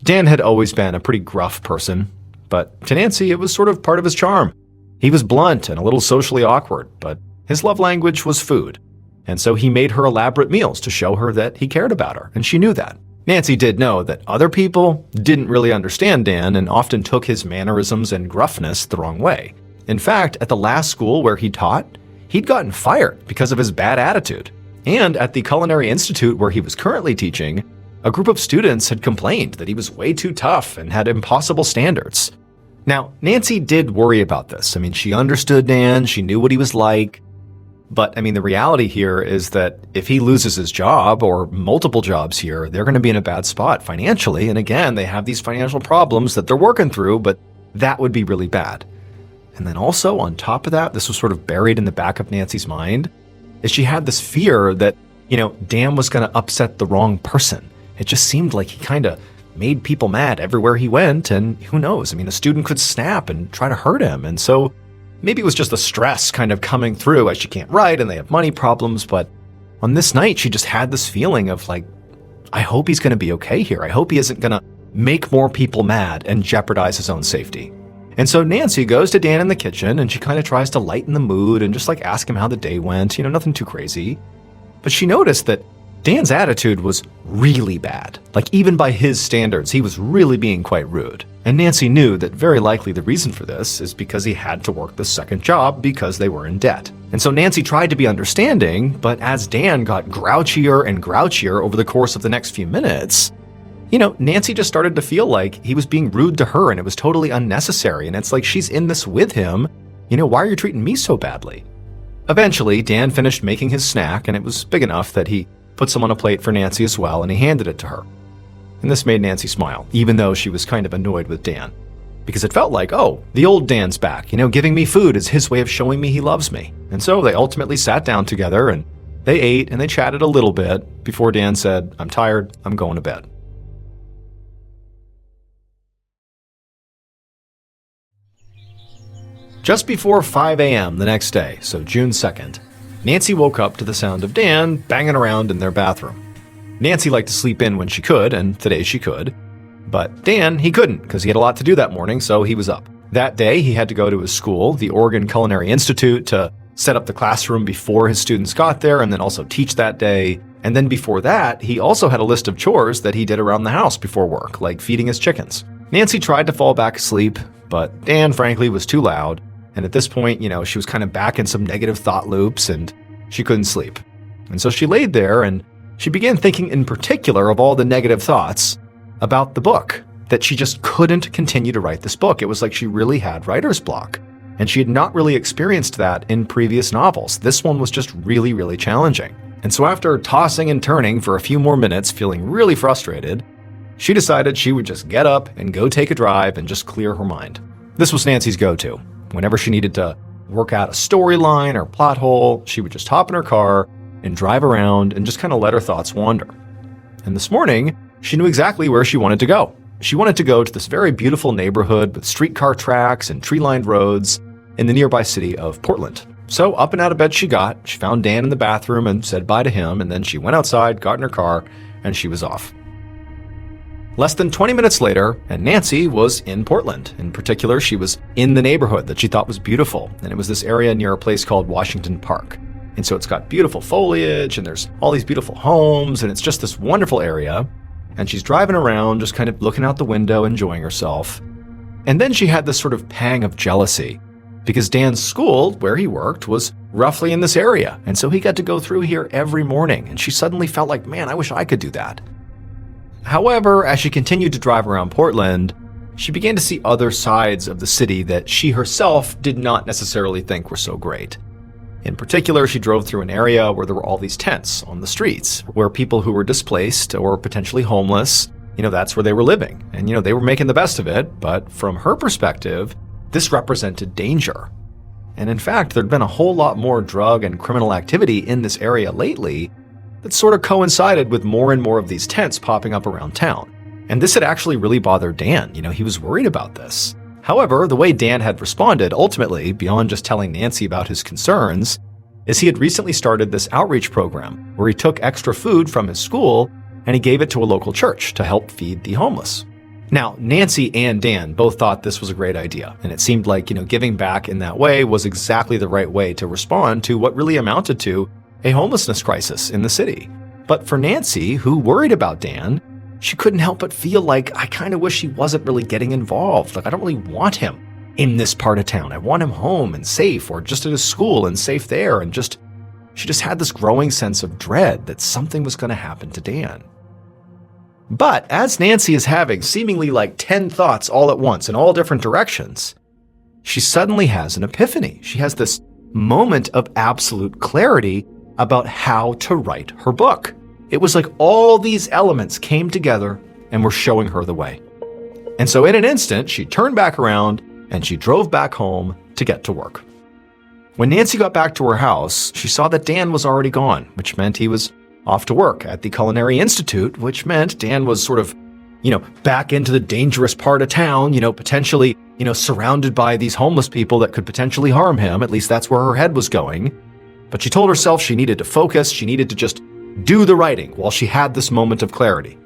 [SPEAKER 1] Dan had always been a pretty gruff person, but to Nancy, it was sort of part of his charm. He was blunt and a little socially awkward, but his love language was food. And so he made her elaborate meals to show her that he cared about her, and she knew that. Nancy did know that other people didn't really understand Dan and often took his mannerisms and gruffness the wrong way. In fact, at the last school where he taught, he'd gotten fired because of his bad attitude. And at the Culinary Institute where he was currently teaching, a group of students had complained that he was way too tough and had impossible standards. Now, Nancy did worry about this. I mean, she understood Dan, she knew what he was like. But, I mean, the reality here is that if he loses his job or multiple jobs here, they're going to be in a bad spot financially. And again, they have these financial problems that they're working through, but that would be really bad. And then also, on top of that, this was sort of buried in the back of Nancy's mind, is she had this fear that, Dan was going to upset the wrong person. It just seemed like he kind of made people mad everywhere he went, and who knows? I mean, a student could snap and try to hurt him. And so maybe it was just the stress kind of coming through as she can't write and they have money problems. But on this night, she just had this feeling of like, I hope he's going to be okay here. I hope he isn't going to make more people mad and jeopardize his own safety. And so Nancy goes to Dan in the kitchen and she kind of tries to lighten the mood and just like ask him how the day went, nothing too crazy. But she noticed that Dan's attitude was really bad. Like even by his standards, he was really being quite rude. And Nancy knew that very likely the reason for this is because he had to work the second job because they were in debt. And so Nancy tried to be understanding, but as Dan got grouchier and grouchier over the course of the next few minutes, Nancy just started to feel like he was being rude to her and it was totally unnecessary. And it's like, she's in this with him. Why are you treating me so badly? Eventually, Dan finished making his snack and it was big enough that he put some on a plate for Nancy as well, and he handed it to her. And this made Nancy smile, even though she was kind of annoyed with Dan. Because it felt like, oh, the old Dan's back. Giving me food is his way of showing me he loves me. And so they ultimately sat down together and they ate and they chatted a little bit before Dan said, I'm tired, I'm going to bed. Just before 5 a.m. the next day, so June 2nd, Nancy woke up to the sound of Dan banging around in their bathroom. Nancy liked to sleep in when she could, and today she could. But Dan, he couldn't, because he had a lot to do that morning, so he was up. That day, he had to go to his school, the Oregon Culinary Institute, to set up the classroom before his students got there, and then also teach that day. And then before that, he also had a list of chores that he did around the house before work, like feeding his chickens. Nancy tried to fall back asleep, but Dan, frankly, was too loud. And at this point, she was kind of back in some negative thought loops and she couldn't sleep. And so she laid there and she began thinking in particular of all the negative thoughts about the book, that she just couldn't continue to write this book. It was like she really had writer's block. And she had not really experienced that in previous novels. This one was just really, really challenging. And so after tossing and turning for a few more minutes, feeling really frustrated, she decided she would just get up and go take a drive and just clear her mind. This was Nancy's go-to. Whenever she needed to work out a storyline or plot hole, she would just hop in her car and drive around and just kind of let her thoughts wander. And this morning, she knew exactly where she wanted to go. She wanted to go to this very beautiful neighborhood with streetcar tracks and tree-lined roads in the nearby city of Portland. So up and out of bed she got. She found Dan in the bathroom and said bye to him, and then she went outside, got in her car, and she was off. Less than 20 minutes later, and Nancy was in Portland. In particular, she was in the neighborhood that she thought was beautiful, and it was this area near a place called Washington Park. And so it's got beautiful foliage, and there's all these beautiful homes, and it's just this wonderful area. And she's driving around, just kind of looking out the window, enjoying herself. And then she had this sort of pang of jealousy, because Dan's school, where he worked, was roughly in this area, and so he got to go through here every morning, and she suddenly felt like, man, I wish I could do that. However, as she continued to drive around Portland, she began to see other sides of the city that she herself did not necessarily think were so great. In particular, she drove through an area where there were all these tents on the streets, where people who were displaced or potentially homeless, that's where they were living. And, they were making the best of it, but from her perspective, this represented danger. And in fact, there'd been a whole lot more drug and criminal activity in this area lately that sort of coincided with more and more of these tents popping up around town. And this had actually really bothered Dan. He was worried about this. However, the way Dan had responded, ultimately, beyond just telling Nancy about his concerns, is he had recently started this outreach program where he took extra food from his school and he gave it to a local church to help feed the homeless. Now, Nancy and Dan both thought this was a great idea, and it seemed like, giving back in that way was exactly the right way to respond to what really amounted to a homelessness crisis in the city. But for Nancy, who worried about Dan, she couldn't help but feel like, I kind of wish he wasn't really getting involved. Like, I don't really want him in this part of town. I want him home and safe, or just at his school and safe there. And she just had this growing sense of dread that something was going to happen to Dan. But as Nancy is having seemingly like 10 thoughts all at once in all different directions, she suddenly has an epiphany. She has this moment of absolute clarity about how to write her book. It was like all these elements came together and were showing her the way. And so in an instant, she turned back around and she drove back home to get to work. When Nancy got back to her house, she saw that Dan was already gone, which meant he was off to work at the Culinary Institute, which meant Dan was sort of, back into the dangerous part of town, potentially, surrounded by these homeless people that could potentially harm him. At least that's where her head was going. But she told herself she needed to focus. She needed to just do the writing while she had this moment of clarity.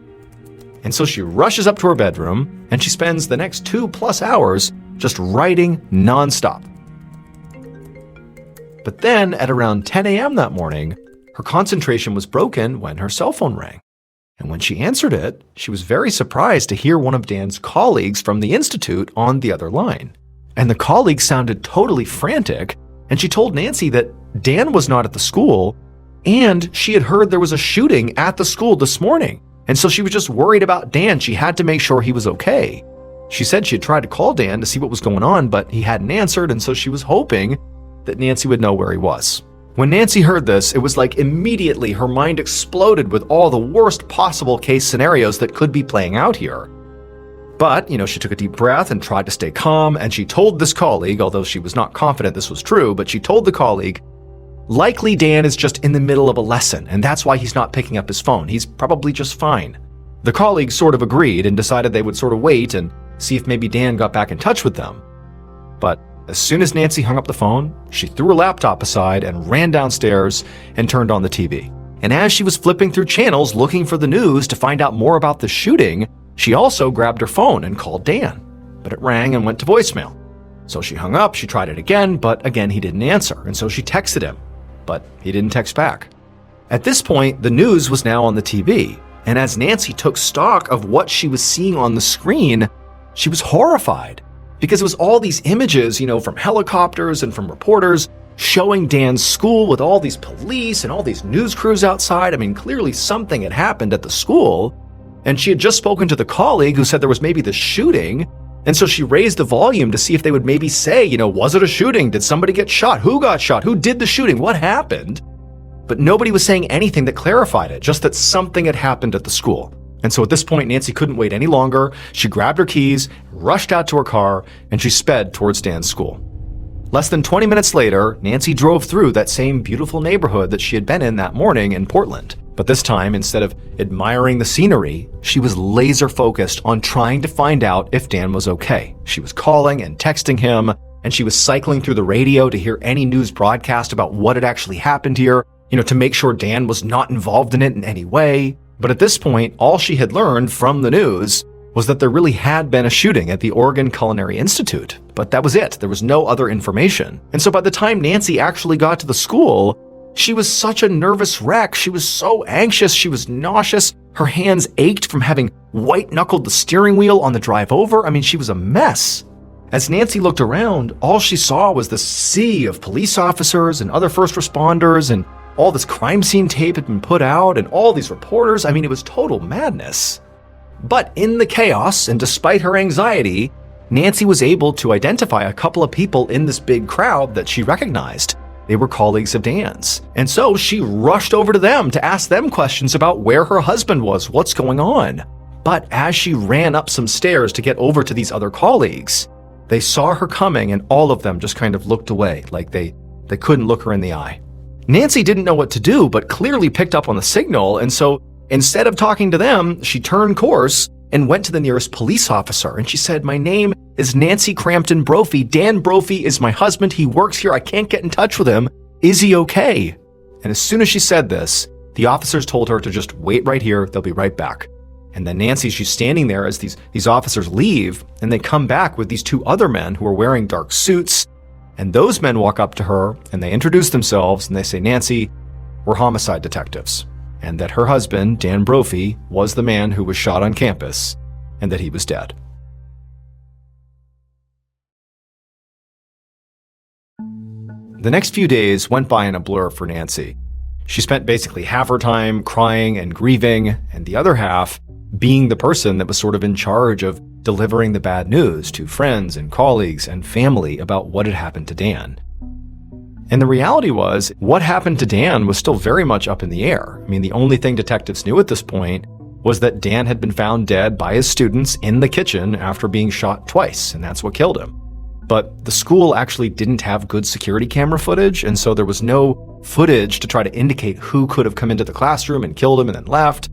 [SPEAKER 1] And so she rushes up to her bedroom and she spends the next 2+ hours just writing nonstop. But then at around 10 a.m. that morning, her concentration was broken when her cell phone rang. And when she answered it, she was very surprised to hear one of Dan's colleagues from the Institute on the other line. And the colleague sounded totally frantic, and she told Nancy that Dan was not at the school, and she had heard there was a shooting at the school this morning. And so she was just worried about Dan. She had to make sure he was okay. She said she had tried to call Dan to see what was going on, but he hadn't answered, and so she was hoping that Nancy would know where he was. When Nancy heard this, it was like immediately her mind exploded with all the worst possible case scenarios that could be playing out here. But, she took a deep breath and tried to stay calm, and she told this colleague, although she was not confident this was true, but she told the colleague, likely Dan is just in the middle of a lesson, and that's why he's not picking up his phone. He's probably just fine. The colleague sort of agreed and decided they would sort of wait and see if maybe Dan got back in touch with them. But as soon as Nancy hung up the phone, she threw her laptop aside and ran downstairs and turned on the TV. And as she was flipping through channels looking for the news to find out more about the shooting, she also grabbed her phone and called Dan. But it rang and went to voicemail. So she hung up, she tried it again, but again he didn't answer, and so she texted him, but he didn't text back. At this point, the news was now on the TV, and as Nancy took stock of what she was seeing on the screen, she was horrified. Because it was all these images, from helicopters and from reporters showing Dan's school with all these police and all these news crews outside. I mean, clearly something had happened at the school. And she had just spoken to the colleague who said there was maybe this shooting. And so she raised the volume to see if they would maybe say, was it a shooting? Did somebody get shot? Who got shot? Who did the shooting? What happened? But nobody was saying anything that clarified it, just that something had happened at the school. And so at this point, Nancy couldn't wait any longer. She grabbed her keys, rushed out to her car, and she sped towards Dan's school. Less than 20 minutes later, Nancy drove through that same beautiful neighborhood that she had been in that morning in Portland. But this time, instead of admiring the scenery, she was laser focused on trying to find out if Dan was okay. She was calling and texting him, and she was cycling through the radio to hear any news broadcast about what had actually happened here, to make sure Dan was not involved in it in any way. But at this point, all she had learned from the news was that there really had been a shooting at the Oregon Culinary Institute. But that was it. There was no other information. And so by the time Nancy actually got to the school, she was such a nervous wreck. She was so anxious. She was nauseous. Her hands ached from having white-knuckled the steering wheel on the drive over. I mean, she was a mess. As Nancy looked around, all she saw was this sea of police officers and other first responders, and all this crime scene tape had been put out, and all these reporters. I mean, it was total madness. But in the chaos, and despite her anxiety, Nancy was able to identify a couple of people in this big crowd that she recognized. They were colleagues of Dan's. And so she rushed over to them to ask them questions about where her husband was, what's going on. But as she ran up some stairs to get over to these other colleagues, they saw her coming, and all of them just kind of looked away, like they couldn't look her in the eye. Nancy didn't know what to do, but clearly picked up on the signal, and so instead of talking to them, she turned course and went to the nearest police officer, and she said, "My name is Nancy Crampton Brophy. Dan Brophy is my husband. He works here. I can't get in touch with him. Is he okay?" And as soon as she said this, the officers told her to just wait right here. They'll be right back. And then Nancy, she's standing there as these officers leave, and they come back with these two other men who are wearing dark suits. And those men walk up to her and they introduce themselves and they say, "Nancy, we're homicide detectives," and that her husband, Dan Brophy, was the man who was shot on campus and that he was dead. The next few days went by in a blur for Nancy. She spent basically half her time crying and grieving, and the other half being the person that was sort of in charge of delivering the bad news to friends and colleagues and family about what had happened to Dan. And the reality was, what happened to Dan was still very much up in the air. I mean, the only thing detectives knew at this point was that Dan had been found dead by his students in the kitchen after being shot twice, and that's what killed him. But the school actually didn't have good security camera footage, and so there was no footage to try to indicate who could have come into the classroom and killed him and then left.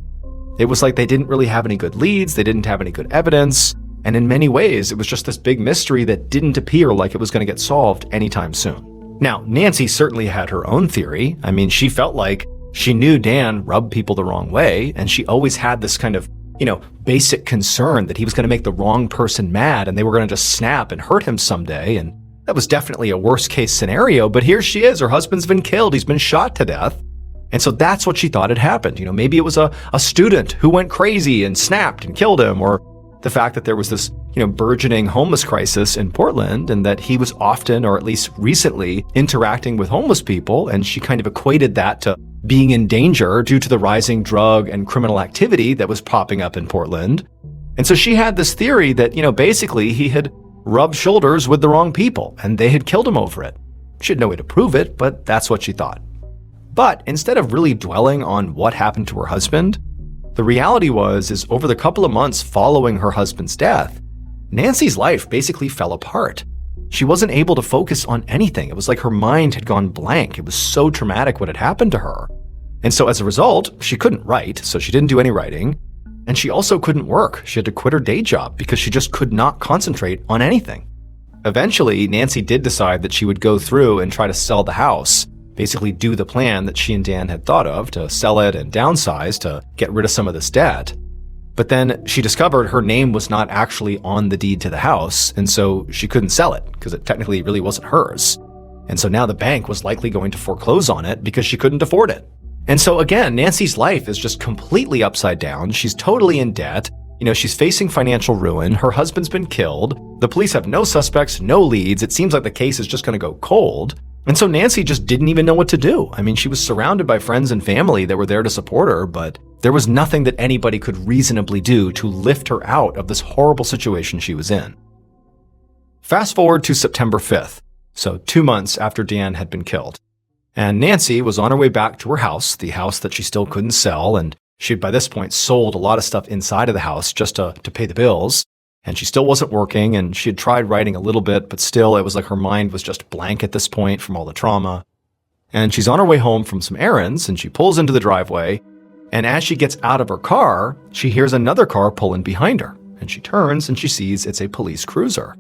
[SPEAKER 1] It was like they didn't really have any good leads, they didn't have any good evidence, and in many ways, it was just this big mystery that didn't appear like it was going to get solved anytime soon. Now, Nancy certainly had her own theory. I mean, she felt like she knew Dan rubbed people the wrong way, and she always had this kind of, basic concern that he was going to make the wrong person mad and they were going to just snap and hurt him someday. And that was definitely a worst case scenario, but here she is, her husband's been killed, he's been shot to death. And so that's what she thought had happened. Maybe it was a student who went crazy and snapped and killed him, or the fact that there was this, burgeoning homeless crisis in Portland and that he was often, or at least recently, interacting with homeless people. And she kind of equated that to being in danger due to the rising drug and criminal activity that was popping up in Portland. And so she had this theory that, basically he had rubbed shoulders with the wrong people and they had killed him over it. She had no way to prove it, but that's what she thought. But instead of really dwelling on what happened to her husband, the reality is over the couple of months following her husband's death, Nancy's life basically fell apart. She wasn't able to focus on anything. It was like her mind had gone blank. It was so traumatic what had happened to her. And so as a result, she couldn't write, so she didn't do any writing. And she also couldn't work. She had to quit her day job because she just could not concentrate on anything. Eventually, Nancy did decide that she would go through and try to sell the house, basically do the plan that she and Dan had thought of to sell it and downsize to get rid of some of this debt. But then she discovered her name was not actually on the deed to the house, and so she couldn't sell it because it technically really wasn't hers. And so now the bank was likely going to foreclose on it because she couldn't afford it. And so again, Nancy's life is just completely upside down. She's totally in debt. She's facing financial ruin. Her husband's been killed. The police have no suspects, no leads. It seems like the case is just going to go cold. And so Nancy just didn't even know what to do. I mean, she was surrounded by friends and family that were there to support her, but there was nothing that anybody could reasonably do to lift her out of this horrible situation she was in. Fast forward to September 5th, so 2 months after Dan had been killed. And Nancy was on her way back to her house, the house that she still couldn't sell, and she had by this point sold a lot of stuff inside of the house just to pay the bills. And she still wasn't working, and she had tried writing a little bit, but still it was like her mind was just blank at this point from all the trauma. And she's on her way home from some errands, and she pulls into the driveway, and as she gets out of her car, she hears another car pull in behind her, and she turns and she sees it's a police cruiser.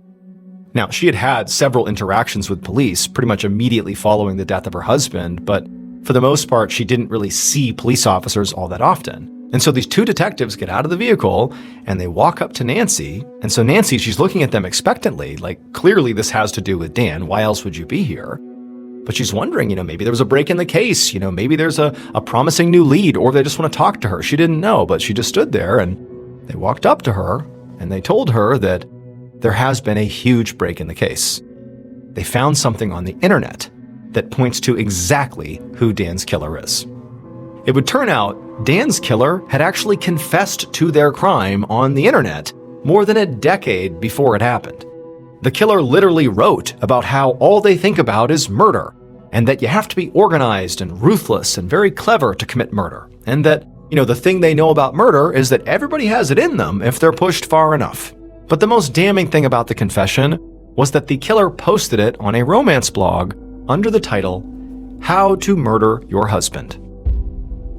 [SPEAKER 1] Now, she had had several interactions with police pretty much immediately following the death of her husband, but for the most part, she didn't really see police officers all that often. And so these two detectives get out of the vehicle and they walk up to Nancy. And so Nancy, she's looking at them expectantly, like clearly this has to do with Dan. Why else would you be here? But she's wondering, maybe there was a break in the case. Maybe there's a promising new lead, or they just want to talk to her. She didn't know, but she just stood there and they walked up to her and they told her that there has been a huge break in the case. They found something on the internet that points to exactly who Dan's killer is. It would turn out Dan's killer had actually confessed to their crime on the internet more than a decade before it happened. The killer literally wrote about how all they think about is murder, and that you have to be organized and ruthless and very clever to commit murder, and that, the thing they know about murder is that everybody has it in them if they're pushed far enough. But the most damning thing about the confession was that the killer posted it on a romance blog under the title, How to Murder Your Husband.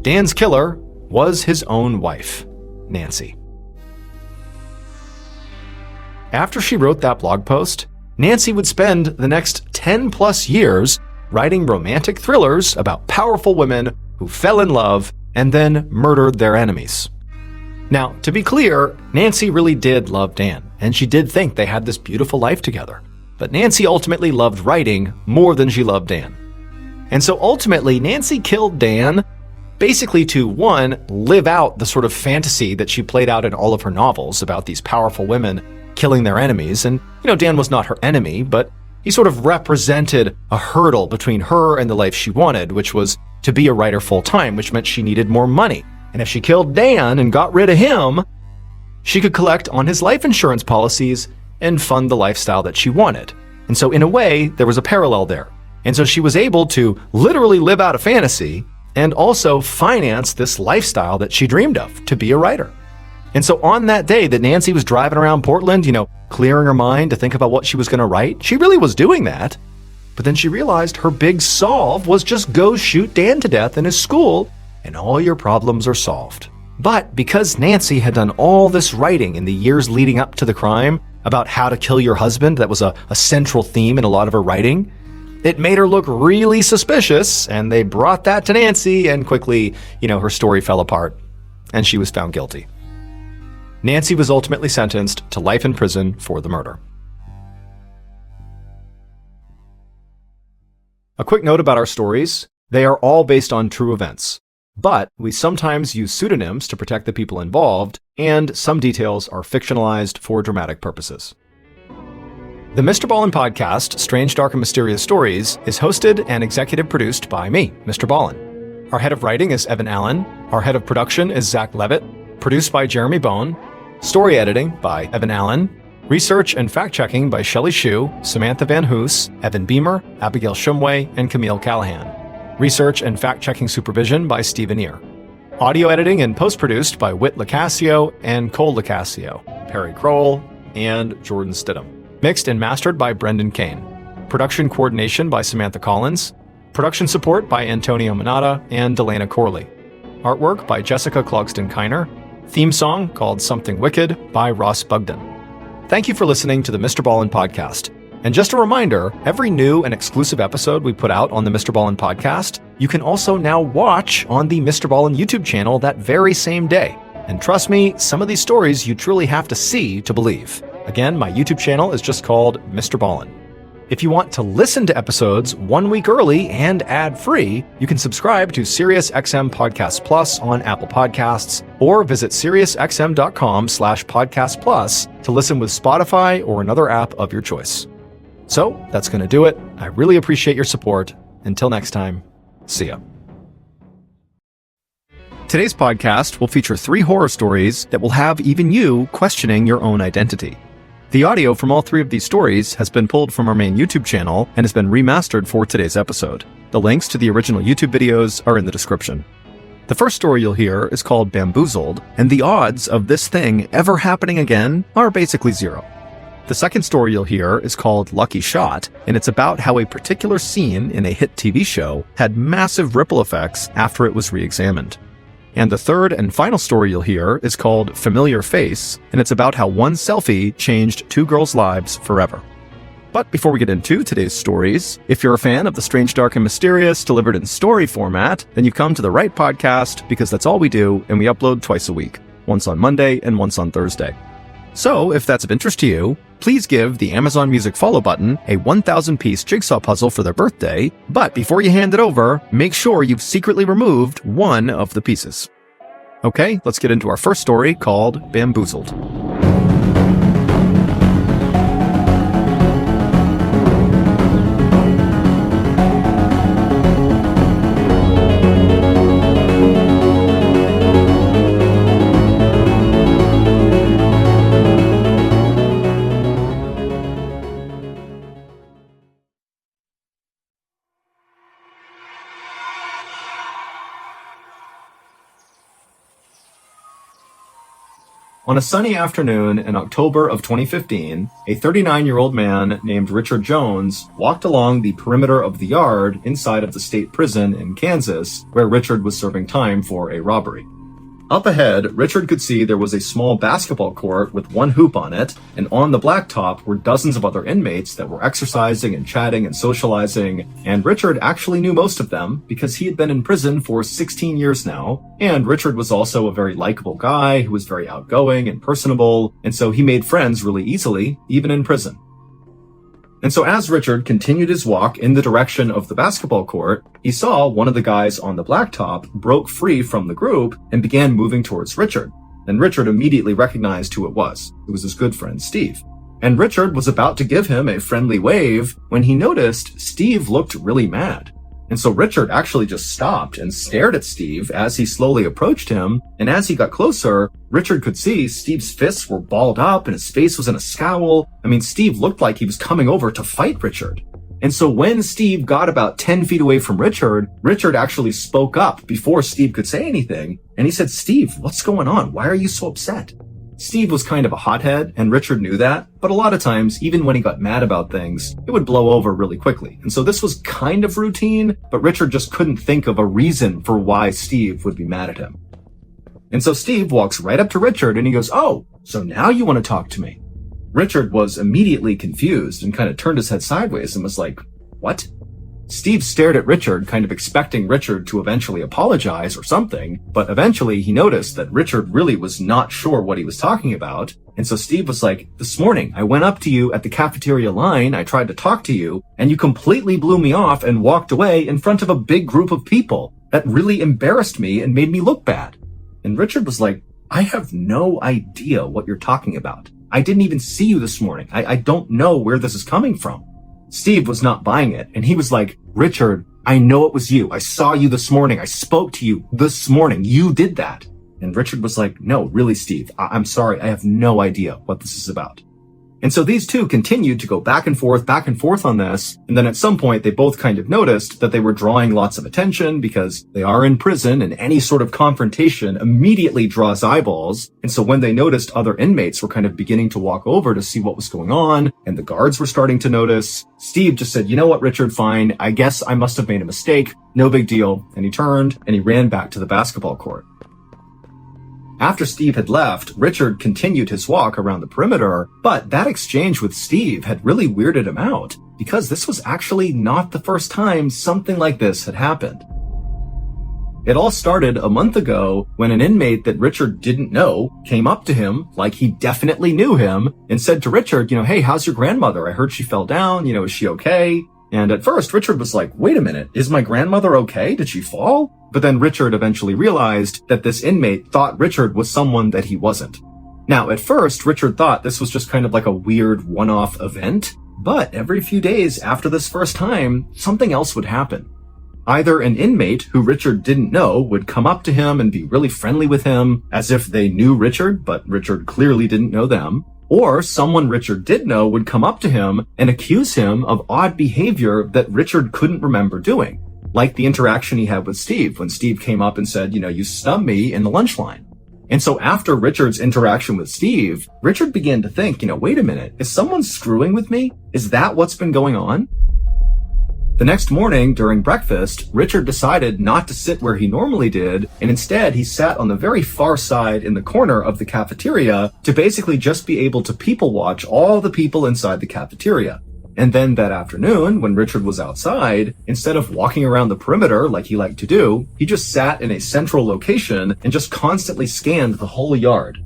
[SPEAKER 1] Dan's killer was his own wife, Nancy. After she wrote that blog post, Nancy would spend the next 10 plus years writing romantic thrillers about powerful women who fell in love and then murdered their enemies. Now, to be clear, Nancy really did love Dan, and she did think they had this beautiful life together. But Nancy ultimately loved writing more than she loved Dan. And so ultimately, Nancy killed Dan basically to, one, live out the sort of fantasy that she played out in all of her novels about these powerful women killing their enemies. And, Dan was not her enemy, but he sort of represented a hurdle between her and the life she wanted, which was to be a writer full-time, which meant she needed more money. And if she killed Dan and got rid of him, she could collect on his life insurance policies and fund the lifestyle that she wanted. And so in a way, there was a parallel there. And so she was able to literally live out a fantasy and also finance this lifestyle that she dreamed of, to be a writer. And so on that day that Nancy was driving around Portland, clearing her mind to think about what she was going to write, she really was doing that. But then she realized her big solve was just go shoot Dan to death in his school, and all your problems are solved. But because Nancy had done all this writing in the years leading up to the crime about how to kill your husband, that was a central theme in a lot of her writing, it made her look really suspicious, and they brought that to Nancy, and quickly, her story fell apart, and she was found guilty. Nancy was ultimately sentenced to life in prison for the murder. A quick note about our stories: they are all based on true events, but we sometimes use pseudonyms to protect the people involved, and some details are fictionalized for dramatic purposes. The MrBallen podcast, Strange, Dark, and Mysterious Stories, is hosted and executive produced by me, MrBallen. Our head of writing is Evan Allen. Our head of production is Zach Levitt. Produced by Jeremy Bone. Story editing by Evan Allen. Research and fact-checking by Shelley Shue, Samantha Van Hoos, Evan Beamer, Abigail Shumway, and Camille Callahan. Research and fact-checking supervision by Stephen Ear. Audio editing and post-produced by Whit Lacasio and Cole Lacasio, Perry Kroll, and Jordan Stidham. Mixed and mastered by Brendan Kane. Production coordination by Samantha Collins. Production support by Antonio Manata and Delana Corley. Artwork by Jessica Clogston-Kiner. Theme song called Something Wicked by Ross Bugden. Thank you for listening to the MrBallen podcast. And just a reminder, every new and exclusive episode we put out on the MrBallen podcast, you can also now watch on the MrBallen YouTube channel that very same day. And trust me, some of these stories you truly have to see to believe. Again, my YouTube channel is just called MrBallen. If you want to listen to episodes 1 week early and ad-free, you can subscribe to SiriusXM Podcast Plus on Apple Podcasts, or visit SiriusXM.com/Podcast Plus to listen with Spotify or another app of your choice. So that's going to do it. I really appreciate your support. Until next time, see ya. Today's podcast will feature 3 horror stories that will have even you questioning your own identity. The audio from all 3 of these stories has been pulled from our main YouTube channel and has been remastered for today's episode. The links to the original YouTube videos are in the description. The first story you'll hear is called Bamboozled, and the odds of this thing ever happening again are basically 0. The second story you'll hear is called Lucky Shot, and it's about how a particular scene in a hit TV show had massive ripple effects after it was re-examined. And the third and final story you'll hear is called Familiar Face, and it's about how one selfie changed 2 girls' lives forever. But before we get into today's stories, if you're a fan of the Strange, Dark, and Mysterious delivered in story format, then you've come to the right podcast, because that's all we do, and we upload twice a week, once on Monday and once on Thursday. So, if that's of interest to you, please give the Amazon Music follow button a 1,000-piece jigsaw puzzle for their birthday, but before you hand it over, make sure you've secretly removed one of the pieces. Okay, let's get into our first story called Bamboozled. On a sunny afternoon in October of 2015, a 39-year-old man named Richard Jones walked along the perimeter of the yard inside of the state prison in Kansas, where Richard was serving time for a robbery. Up ahead, Richard could see there was a small basketball court with one hoop on it, and on the blacktop were dozens of other inmates that were exercising and chatting and socializing, and Richard actually knew most of them because he had been in prison for 16 years now, and Richard was also a very likable guy who was very outgoing and personable, and so he made friends really easily, even in prison. And so as Richard continued his walk in the direction of the basketball court, he saw one of the guys on the blacktop broke free from the group and began moving towards Richard. And Richard immediately recognized who it was. It was his good friend, Steve. And Richard was about to give him a friendly wave when he noticed Steve looked really mad. And so Richard actually just stopped and stared at Steve as he slowly approached him. And as he got closer, Richard could see Steve's fists were balled up and his face was in a scowl. I mean, Steve looked like he was coming over to fight Richard. And so when Steve got about 10 feet away from Richard, Richard actually spoke up before Steve could say anything. And he said, "Steve, what's going on? Why are you so upset?" Steve was kind of a hothead, and Richard knew that, but a lot of times, even when he got mad about things, it would blow over really quickly. And so this was kind of routine, but Richard just couldn't think of a reason for why Steve would be mad at him. And so Steve walks right up to Richard and he goes, "Oh, so now you want to talk to me?" Richard was immediately confused and kind of turned his head sideways and was like, "What?" Steve stared at Richard, kind of expecting Richard to eventually apologize or something, but eventually he noticed that Richard really was not sure what he was talking about. And so Steve was like, "This morning, I went up to you at the cafeteria line, I tried to talk to you, and you completely blew me off and walked away in front of a big group of people. That really embarrassed me and made me look bad." And Richard was like, "I have no idea what you're talking about. I didn't even see you this morning. I don't know where this is coming from." Steve was not buying it, and he was like, "Richard, I know it was you. I saw you this morning. I spoke to you this morning. You did that." And Richard was like, "No, really, Steve, I'm sorry. I have no idea what this is about." And so these two continued to go back and forth on this. And then at some point, they both kind of noticed that they were drawing lots of attention because they are in prison and any sort of confrontation immediately draws eyeballs. And so when they noticed other inmates were kind of beginning to walk over to see what was going on and the guards were starting to notice, Steve just said, "You know what, Richard, fine. I guess I must have made a mistake. No big deal." And he turned and he ran back to the basketball court. After Steve had left, Richard continued his walk around the perimeter, but that exchange with Steve had really weirded him out because this was actually not the first time something like this had happened. It all started a month ago when an inmate that Richard didn't know came up to him like he definitely knew him and said to Richard, "Hey, how's your grandmother? I heard she fell down. Is she okay?" And at first, Richard was like, "Wait a minute, is my grandmother okay? Did she fall?" But then Richard eventually realized that this inmate thought Richard was someone that he wasn't. Now, at first, Richard thought this was just kind of like a weird one-off event, but every few days after this first time, something else would happen. Either an inmate who Richard didn't know would come up to him and be really friendly with him, as if they knew Richard, but Richard clearly didn't know them. Or someone Richard did know would come up to him and accuse him of odd behavior that Richard couldn't remember doing. Like the interaction he had with Steve when Steve came up and said, "You snubbed me in the lunch line." And so after Richard's interaction with Steve, Richard began to think, wait a minute, is someone screwing with me? Is that what's been going on? The next morning during breakfast, Richard decided not to sit where he normally did, and instead he sat on the very far side in the corner of the cafeteria to basically just be able to people watch all the people inside the cafeteria. And then that afternoon, when Richard was outside, instead of walking around the perimeter like he liked to do, he just sat in a central location and just constantly scanned the whole yard.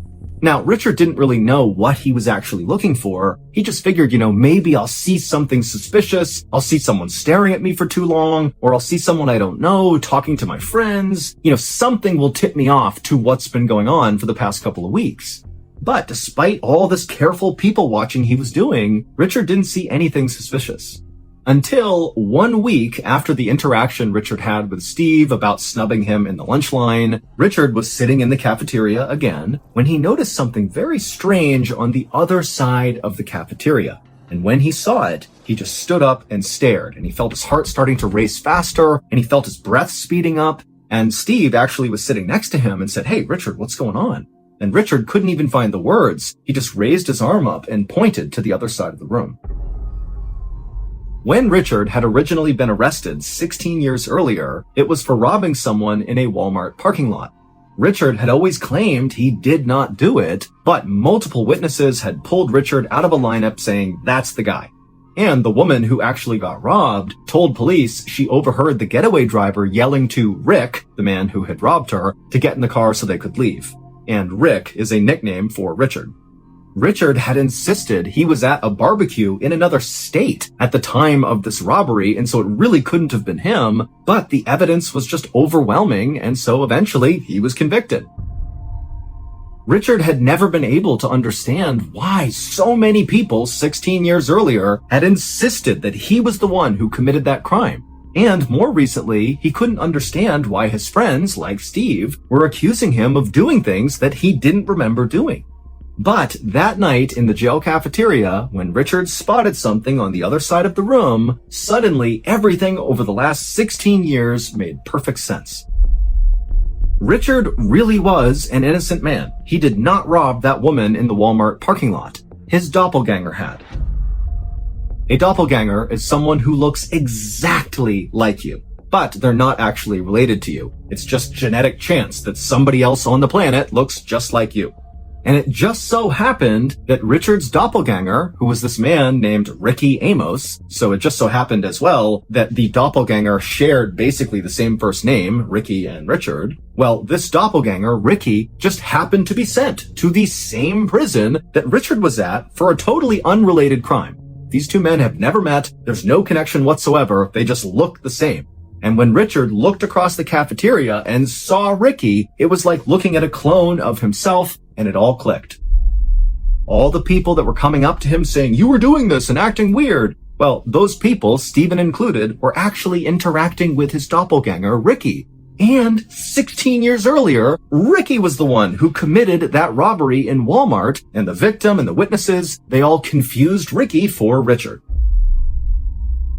[SPEAKER 1] Now, Richard didn't really know what he was actually looking for. He just figured, maybe I'll see something suspicious. I'll see someone staring at me for too long, or I'll see someone I don't know talking to my friends. Something will tip me off to what's been going on for the past couple of weeks. But despite all this careful people watching he was doing, Richard didn't see anything suspicious. Until 1 week after the interaction Richard had with Steve about snubbing him in the lunch line, Richard was sitting in the cafeteria again when he noticed something very strange on the other side of the cafeteria. And when he saw it, he just stood up and stared, and he felt his heart starting to race faster, and he felt his breath speeding up. And Steve actually was sitting next to him and said, "Hey, Richard, what's going on?" And Richard couldn't even find the words. He just raised his arm up and pointed to the other side of the room. When Richard had originally been arrested 16 years earlier, it was for robbing someone in a Walmart parking lot. Richard had always claimed he did not do it, but multiple witnesses had pulled Richard out of a lineup saying, "That's the guy." And the woman who actually got robbed told police she overheard the getaway driver yelling to Rick, the man who had robbed her, to get in the car so they could leave. And Rick is a nickname for Richard. Richard had insisted he was at a barbecue in another state at the time of this robbery, and so it really couldn't have been him, but the evidence was just overwhelming, and so eventually he was convicted. Richard had never been able to understand why so many people 16 years earlier had insisted that he was the one who committed that crime. And more recently, he couldn't understand why his friends, like Steve, were accusing him of doing things that he didn't remember doing. But that night in the jail cafeteria, when Richard spotted something on the other side of the room, suddenly everything over the last 16 years made perfect sense. Richard really was an innocent man. He did not rob that woman in the Walmart parking lot. His doppelganger had. A doppelganger is someone who looks exactly like you, but they're not actually related to you. It's just genetic chance that somebody else on the planet looks just like you. And it just so happened that Richard's doppelganger, who was this man named Ricky Amos, so it just so happened as well that the doppelganger shared basically the same first name, Ricky and Richard. Well, this doppelganger, Ricky, just happened to be sent to the same prison that Richard was at for a totally unrelated crime. These two men have never met, there's no connection whatsoever, they just look the same. And when Richard looked across the cafeteria and saw Ricky, it was like looking at a clone of himself, and it all clicked. All the people that were coming up to him saying, "You were doing this and acting weird," well, those people, Stephen included, were actually interacting with his doppelganger, Ricky. And 16 years earlier, Ricky was the one who committed that robbery in Walmart, and the victim and the witnesses, they all confused Ricky for Richard.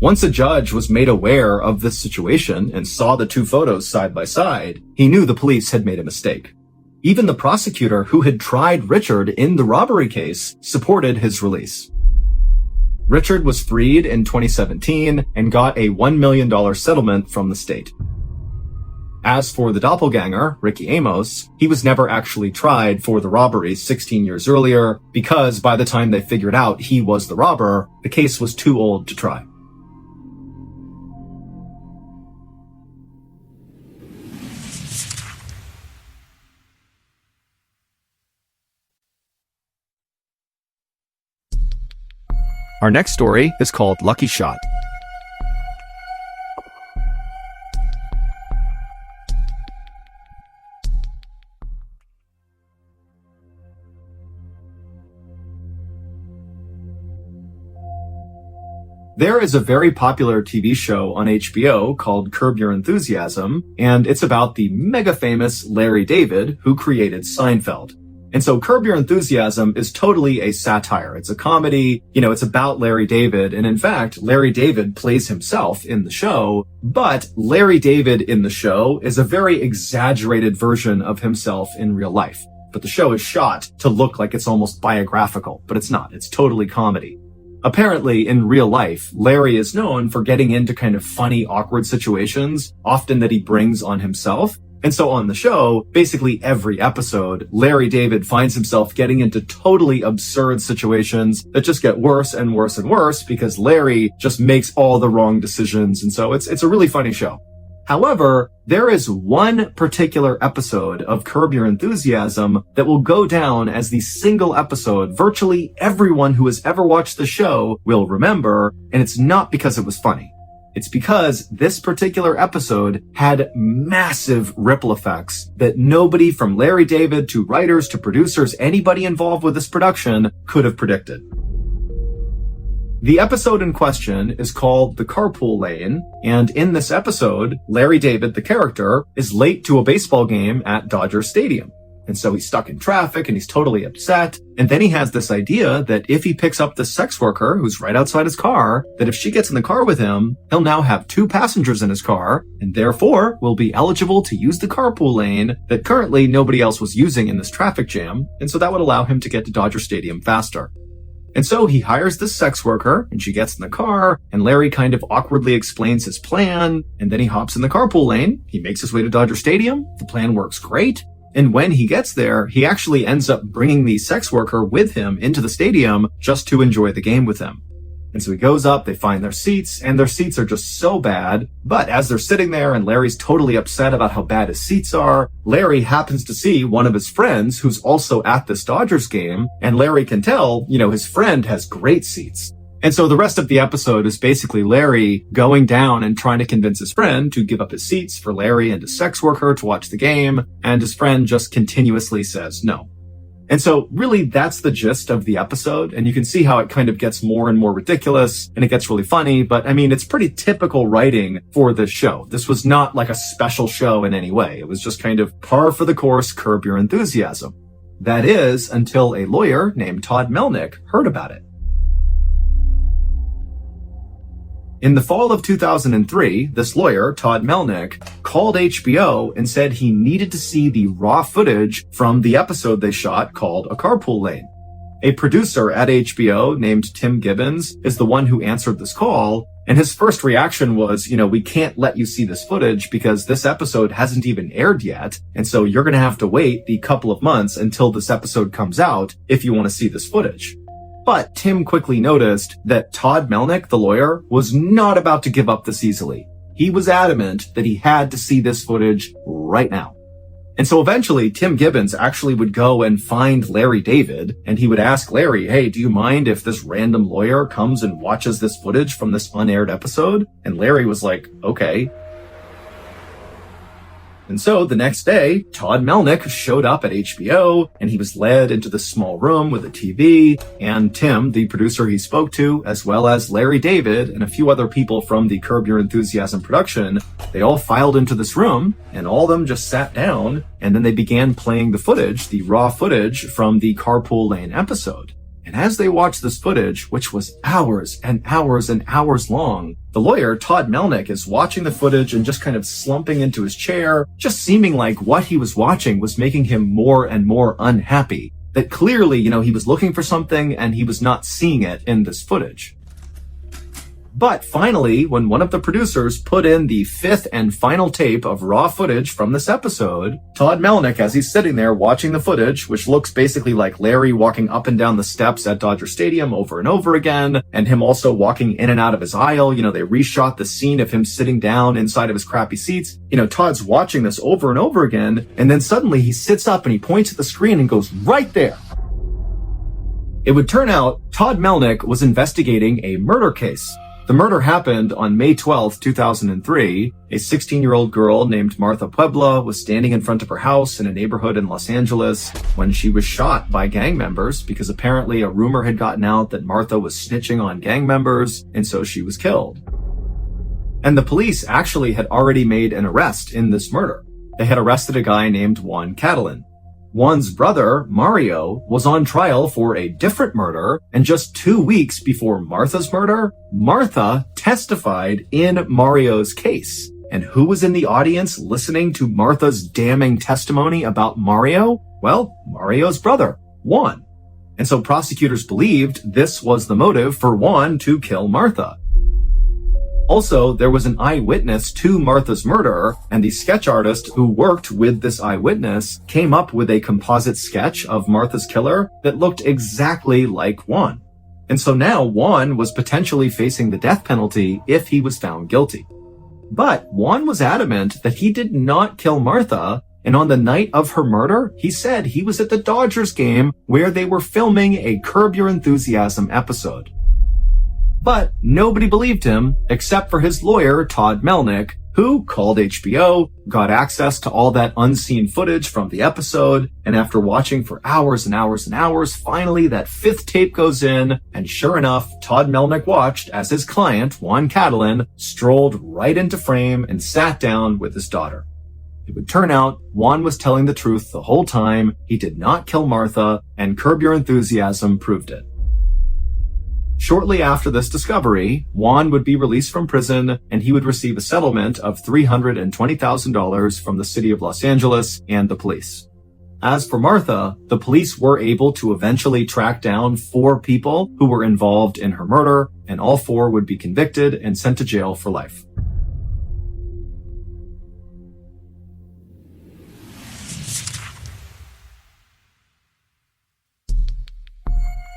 [SPEAKER 1] Once a judge was made aware of this situation and saw the two photos side by side, he knew the police had made a mistake. Even the prosecutor who had tried Richard in the robbery case supported his release. Richard was freed in 2017 and got a $1 million settlement from the state. As for the doppelganger, Ricky Amos, he was never actually tried for the robbery 16 years earlier because by the time they figured out he was the robber, the case was too old to try. Our next story is called Lucky Shot. There is a very popular TV show on HBO called Curb Your Enthusiasm, and it's about the mega famous Larry David who created Seinfeld. And so Curb Your Enthusiasm is totally a satire. It's a comedy, it's about Larry David. And in fact, Larry David plays himself in the show, but Larry David in the show is a very exaggerated version of himself in real life. But the show is shot to look like it's almost biographical, but it's not. It's totally comedy. Apparently, in real life, Larry is known for getting into kind of funny, awkward situations, often that he brings on himself. And so on the show, basically every episode, Larry David finds himself getting into totally absurd situations that just get worse and worse and worse because Larry just makes all the wrong decisions. And so it's a really funny show. However, there is one particular episode of Curb Your Enthusiasm that will go down as the single episode virtually everyone who has ever watched the show will remember, and it's not because it was funny. It's because this particular episode had massive ripple effects that nobody from Larry David to writers to producers, anybody involved with this production could have predicted. The episode in question is called The Carpool Lane, and in this episode, Larry David, the character, is late to a baseball game at Dodger Stadium. And so he's stuck in traffic and he's totally upset. And then he has this idea that if he picks up the sex worker who's right outside his car, that if she gets in the car with him, he'll now have 2 passengers in his car and therefore will be eligible to use the carpool lane that currently nobody else was using in this traffic jam. And so that would allow him to get to Dodger Stadium faster. And so he hires this sex worker and she gets in the car and Larry kind of awkwardly explains his plan. And then he hops in the carpool lane. He makes his way to Dodger Stadium. The plan works great. And when he gets there, he actually ends up bringing the sex worker with him into the stadium just to enjoy the game with him. And so he goes up, they find their seats, and their seats are just so bad. But as they're sitting there and Larry's totally upset about how bad his seats are, Larry happens to see one of his friends who's also at this Dodgers game, and Larry can tell, his friend has great seats. And so the rest of the episode is basically Larry going down and trying to convince his friend to give up his seats for Larry and his sex worker to watch the game, and his friend just continuously says no. And so really that's the gist of the episode. And you can see how it kind of gets more and more ridiculous and it gets really funny. But I mean, it's pretty typical writing for this show. This was not like a special show in any way. It was just kind of par for the course, Curb Your Enthusiasm. That is, until a lawyer named Todd Melnick heard about it. In the fall of 2003, this lawyer, Todd Melnick, called HBO and said he needed to see the raw footage from the episode they shot called A Carpool Lane. A producer at HBO named Tim Gibbons is the one who answered this call, and his first reaction was, we can't let you see this footage because this episode hasn't even aired yet, and so you're going to have to wait the couple of months until this episode comes out if you want to see this footage. But Tim quickly noticed that Todd Melnick, the lawyer, was not about to give up this easily. He was adamant that he had to see this footage right now. And so eventually, Tim Gibbons actually would go and find Larry David, and he would ask Larry, hey, do you mind if this random lawyer comes and watches this footage from this unaired episode? And Larry was like, okay. And so the next day, Todd Melnick showed up at HBO, and he was led into this small room with a TV, and Tim, the producer he spoke to, as well as Larry David and a few other people from the Curb Your Enthusiasm production, they all filed into this room, and all of them just sat down, and then they began playing the footage, the raw footage from the Carpool Lane episode. And as they watched this footage, which was hours and hours and hours long, the lawyer, Todd Melnick, is watching the footage and just kind of slumping into his chair, just seeming like what he was watching was making him more and more unhappy. That clearly, he was looking for something and he was not seeing it in this footage. But finally, when one of the producers put in the fifth and final tape of raw footage from this episode, Todd Melnick, as he's sitting there watching the footage, which looks basically like Larry walking up and down the steps at Dodger Stadium over and over again, and him also walking in and out of his aisle, they reshot the scene of him sitting down inside of his crappy seats. Todd's watching this over and over again, and then suddenly he sits up and he points at the screen and goes, right there. It would turn out Todd Melnick was investigating a murder case. The murder happened on May 12, 2003. A 16-year-old girl named Martha Puebla was standing in front of her house in a neighborhood in Los Angeles when she was shot by gang members because apparently a rumor had gotten out that Martha was snitching on gang members, and so she was killed. And the police actually had already made an arrest in this murder. They had arrested a guy named Juan Catalan. Juan's brother, Mario, was on trial for a different murder, and just 2 weeks before Martha's murder, Martha testified in Mario's case. And who was in the audience listening to Martha's damning testimony about Mario? Well, Mario's brother, Juan. And so prosecutors believed this was the motive for Juan to kill Martha. Also, there was an eyewitness to Martha's murder, and the sketch artist who worked with this eyewitness came up with a composite sketch of Martha's killer that looked exactly like Juan. And so now Juan was potentially facing the death penalty if he was found guilty. But Juan was adamant that he did not kill Martha, and on the night of her murder, he said he was at the Dodgers game where they were filming a Curb Your Enthusiasm episode. But nobody believed him except for his lawyer, Todd Melnick, who called HBO, got access to all that unseen footage from the episode, and after watching for hours and hours and hours, finally that fifth tape goes in, and sure enough, Todd Melnick watched as his client, Juan Catalan, strolled right into frame and sat down with his daughter. It would turn out Juan was telling the truth the whole time, he did not kill Martha, and Curb Your Enthusiasm proved it. Shortly after this discovery, Juan would be released from prison and he would receive a settlement of $320,000 from the city of Los Angeles and the police. As for Martha, the police were able to eventually track down 4 people who were involved in her murder, and all 4 would be convicted and sent to jail for life.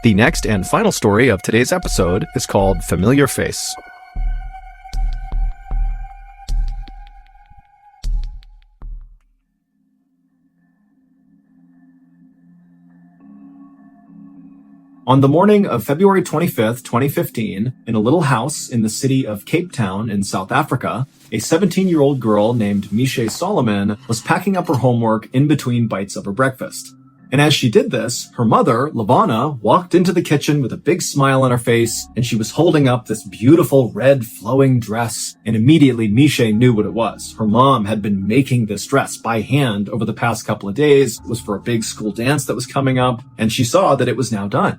[SPEAKER 2] The next and final story of today's episode is called Familiar Face.
[SPEAKER 1] On the morning of February 25th, 2015, in a little house in the city of Cape Town in South Africa, a 17-year-old girl named Mishe Solomon was packing up her homework in between bites of her breakfast. And as she did this, her mother, Lavana, walked into the kitchen with a big smile on her face, and she was holding up this beautiful red flowing dress. And immediately Misha knew what it was. Her mom had been making this dress by hand over the past couple of days. It was for a big school dance that was coming up, and she saw that it was now done.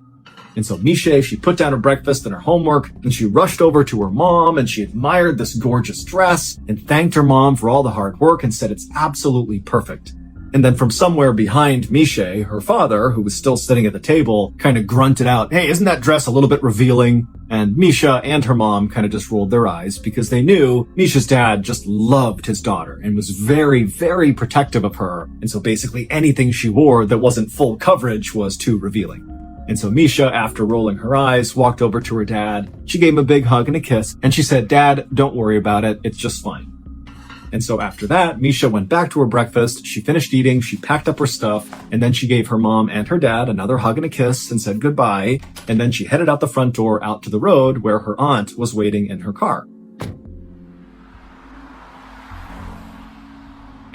[SPEAKER 1] And so Misha, she put down her breakfast and her homework, and she rushed over to her mom, and she admired this gorgeous dress and thanked her mom for all the hard work and said it's absolutely perfect. And then from somewhere behind Misha, her father, who was still sitting at the table, kind of grunted out, "Hey, isn't that dress a little bit revealing?" And Misha and her mom kind of just rolled their eyes because they knew Misha's dad just loved his daughter and was very, very protective of her. And so basically anything she wore that wasn't full coverage was too revealing. And so Misha, after rolling her eyes, walked over to her dad. She gave him a big hug and a kiss, and she said, "Dad, don't worry about it. It's just fine." And so after that, Misha went back to her breakfast, she finished eating, she packed up her stuff, and then she gave her mom and her dad another hug and a kiss and said goodbye, and then she headed out the front door out to the road where her aunt was waiting in her car.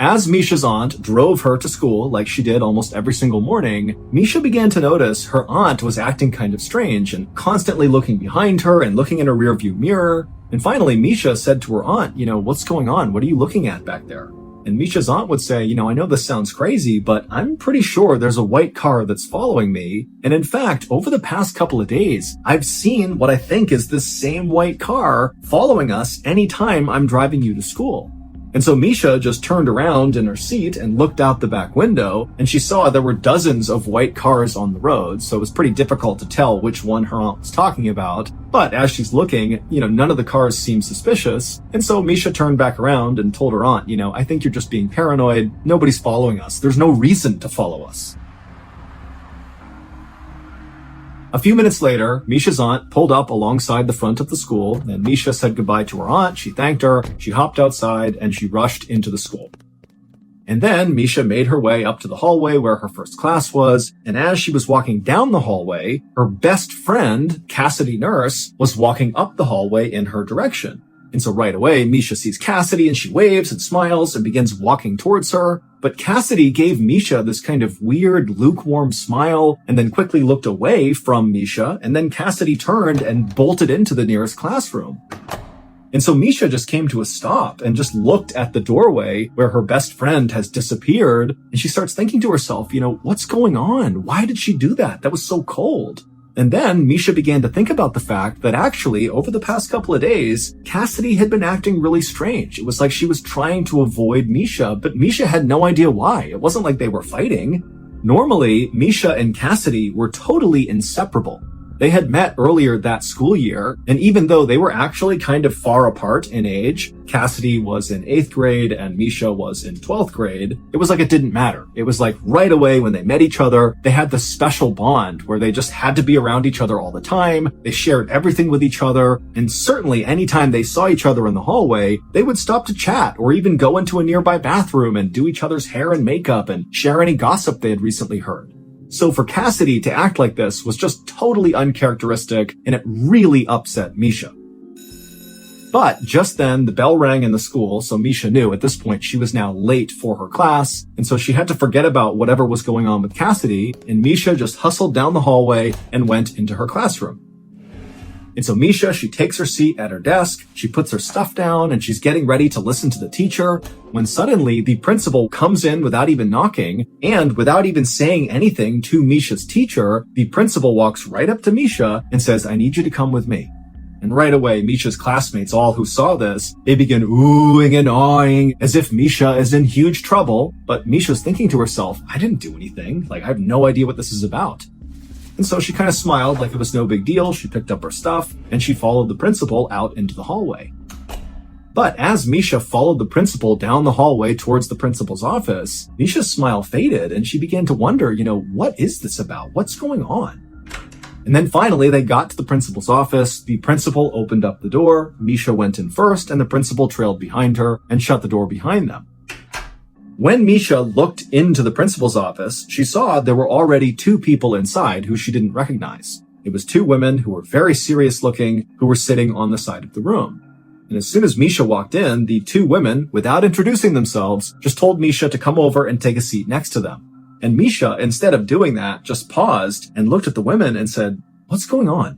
[SPEAKER 1] As Misha's aunt drove her to school, like she did almost every single morning, Misha began to notice her aunt was acting kind of strange and constantly looking behind her and looking in her rearview mirror. And finally, Misha said to her aunt, "What's going on? What are you looking at back there?" And Misha's aunt would say, "I know this sounds crazy, but I'm pretty sure there's a white car that's following me. And in fact, over the past couple of days, I've seen what I think is this same white car following us anytime I'm driving you to school." And so Misha just turned around in her seat and looked out the back window, and she saw there were dozens of white cars on the road, so it was pretty difficult to tell which one her aunt was talking about. But as she's looking, none of the cars seemed suspicious, and so Misha turned back around and told her aunt, "I think you're just being paranoid. Nobody's following us. There's no reason to follow us." A few minutes later, Misha's aunt pulled up alongside the front of the school, and Misha said goodbye to her aunt, she thanked her, she hopped outside, and she rushed into the school. And then Misha made her way up to the hallway where her first class was, and as she was walking down the hallway, her best friend, Cassidy Nurse, was walking up the hallway in her direction. And so right away, Misha sees Cassidy and she waves and smiles and begins walking towards her. But Cassidy gave Misha this kind of weird, lukewarm smile and then quickly looked away from Misha. And then Cassidy turned and bolted into the nearest classroom. And so Misha just came to a stop and just looked at the doorway where her best friend has disappeared. And she starts thinking to herself, what's going on? Why did she do that? That was so cold. And then Misha began to think about the fact that actually, over the past couple of days, Cassidy had been acting really strange. It was like she was trying to avoid Misha, but Misha had no idea why. It wasn't like they were fighting. Normally, Misha and Cassidy were totally inseparable. They had met earlier that school year, and even though they were actually kind of far apart in age, Cassidy was in 8th grade and Misha was in 12th grade, it was like it didn't matter. It was like right away when they met each other, they had this special bond where they just had to be around each other all the time, they shared everything with each other, and certainly anytime they saw each other in the hallway, they would stop to chat or even go into a nearby bathroom and do each other's hair and makeup and share any gossip they had recently heard. So for Cassidy to act like this was just totally uncharacteristic, and it really upset Misha. But just then, the bell rang in the school, so Misha knew at this point she was now late for her class, and so she had to forget about whatever was going on with Cassidy, and Misha just hustled down the hallway and went into her classroom. And so Misha, she takes her seat at her desk, she puts her stuff down, and she's getting ready to listen to the teacher, when suddenly the principal comes in without even knocking, and without even saying anything to Misha's teacher, the principal walks right up to Misha and says, "I need you to come with me." And right away, Misha's classmates, all who saw this, they begin oohing and awing as if Misha is in huge trouble, but Misha's thinking to herself, I didn't do anything, I have no idea what this is about. And so she kind of smiled like it was no big deal. She picked up her stuff and she followed the principal out into the hallway. But as Misha followed the principal down the hallway towards the principal's office, Misha's smile faded and she began to wonder, what is this about? What's going on? And then finally they got to the principal's office. The principal opened up the door. Misha went in first and the principal trailed behind her and shut the door behind them. When Misha looked into the principal's office, she saw there were already 2 people inside who she didn't recognize. It was 2 women who were very serious looking, who were sitting on the side of the room. And as soon as Misha walked in, the 2 women, without introducing themselves, just told Misha to come over and take a seat next to them. And Misha, instead of doing that, just paused and looked at the women and said, "What's going on?"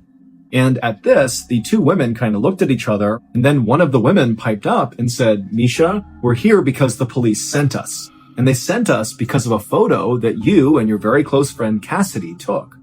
[SPEAKER 1] And at this, the two women kind of looked at each other, and then one of the women piped up and said, "Misha, we're here because the police sent us. And they sent us because of a photo that you and your very close friend Cassidy took."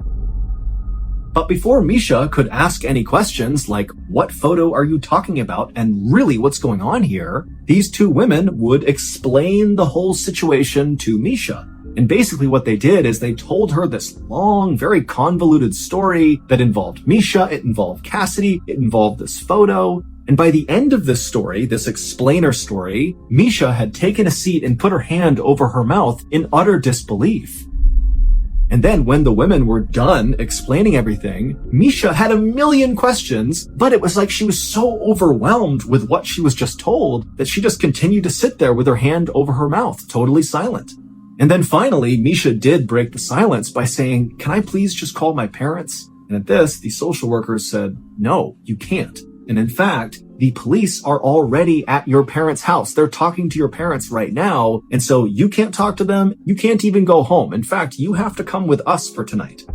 [SPEAKER 1] But before Misha could ask any questions like, "What photo are you talking about? And really what's going on here?" these two women would explain the whole situation to Misha. And basically what they did is they told her this long, very convoluted story that involved Misha, it involved Cassidy, it involved this photo. And by the end of this story, this explainer story, Misha had taken a seat and put her hand over her mouth in utter disbelief. And then when the women were done explaining everything, Misha had a million questions, but it was like she was so overwhelmed with what she was just told that she just continued to sit there with her hand over her mouth, totally silent. And then finally, Misha did break the silence by saying, "Can I please just call my parents?" And at this, the social workers said, "No, you can't. And in fact, the police are already at your parents' house. They're talking to your parents right now. And so you can't talk to them. You can't even go home. In fact, you have to come with us for tonight."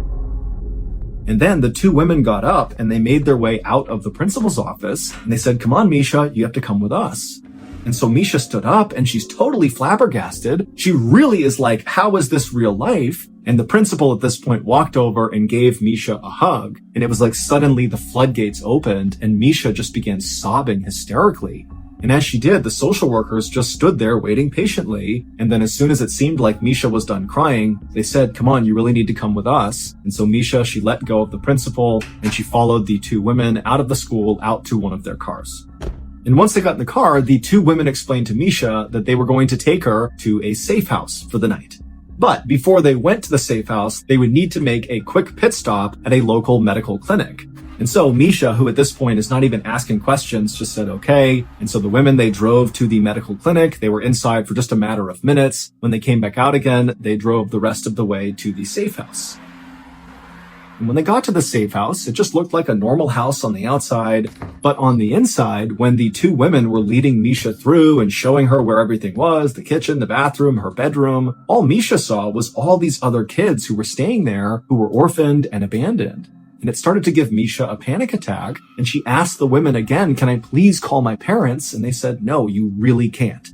[SPEAKER 1] And then the two women got up and they made their way out of the principal's office. And they said, "Come on, Misha, you have to come with us." And so Misha stood up and she's totally flabbergasted. She really is like, how is this real life? And the principal at this point walked over and gave Misha a hug. And it was like suddenly the floodgates opened and Misha just began sobbing hysterically. And as she did, the social workers just stood there waiting patiently. And then as soon as it seemed like Misha was done crying, they said, "Come on, you really need to come with us." And so Misha, she let go of the principal and she followed the two women out of the school out to one of their cars. And once they got in the car, the two women explained to Misha that they were going to take her to a safe house for the night. But before they went to the safe house, they would need to make a quick pit stop at a local medical clinic. And so Misha, who at this point is not even asking questions, just said, okay. And so the women, they drove to the medical clinic. They were inside for just a matter of minutes. When they came back out again, they drove the rest of the way to the safe house. And when they got to the safe house, it just looked like a normal house on the outside. But on the inside, when the two women were leading Misha through and showing her where everything was, the kitchen, the bathroom, her bedroom, all Misha saw was all these other kids who were staying there who were orphaned and abandoned. And it started to give Misha a panic attack. And she asked the women again, "Can I please call my parents?" And they said, "No, you really can't."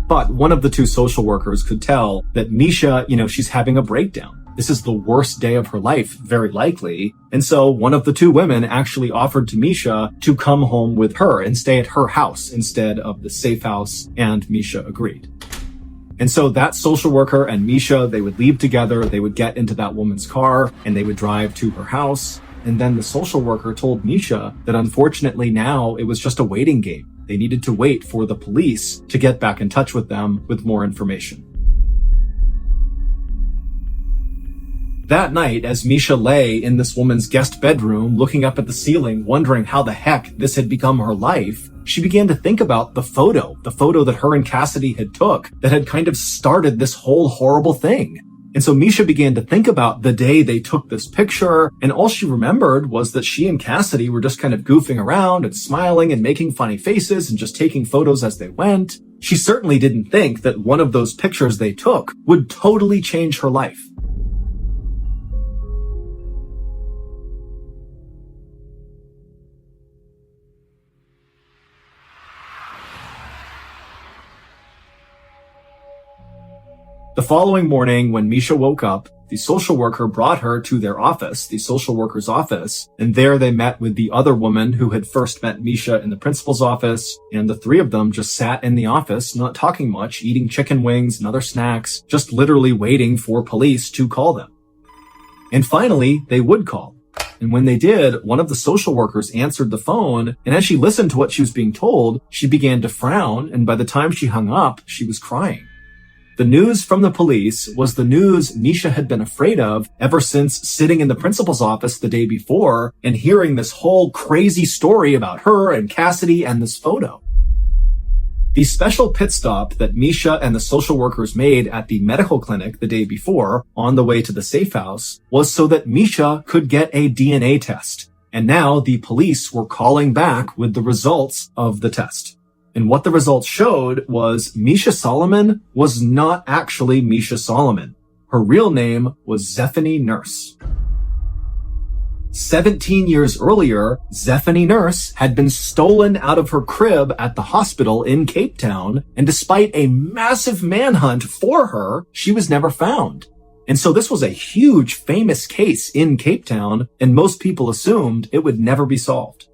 [SPEAKER 1] But one of the two social workers could tell that Misha, she's having a breakdown. This is the worst day of her life, very likely. And so one of the two women actually offered to Misha to come home with her and stay at her house instead of the safe house, and Misha agreed. And so that social worker and Misha, they would leave together, they would get into that woman's car, and they would drive to her house. And then the social worker told Misha that unfortunately now it was just a waiting game. They needed to wait for the police to get back in touch with them with more information. That night, as Misha lay in this woman's guest bedroom, looking up at the ceiling, wondering how the heck this had become her life, she began to think about the photo that her and Cassidy had took that had kind of started this whole horrible thing. And so Misha began to think about the day they took this picture, and all she remembered was that she and Cassidy were just kind of goofing around and smiling and making funny faces and just taking photos as they went. She certainly didn't think that one of those pictures they took would totally change her life. The following morning, when Misha woke up, the social worker brought her to their office, the social worker's office, and there they met with the other woman who had first met Misha in the principal's office, and the three of them just sat in the office, not talking much, eating chicken wings and other snacks, just literally waiting for police to call them. And finally, they would call. And when they did, one of the social workers answered the phone, and as she listened to what she was being told, she began to frown, and by the time she hung up, she was crying. The news from the police was the news Misha had been afraid of ever since sitting in the principal's office the day before and hearing this whole crazy story about her and Cassidy and this photo. The special pit stop that Misha and the social workers made at the medical clinic the day before on the way to the safe house was so that Misha could get a DNA test. And now the police were calling back with the results of the test. And what the results showed was Misha Solomon was not actually Misha Solomon. Her real name was Zephany Nurse. 17 years earlier, Zephany Nurse had been stolen out of her crib at the hospital in Cape Town, and despite a massive manhunt for her, she was never found. And so this was a huge, famous case in Cape Town, and most people assumed it would never be solved.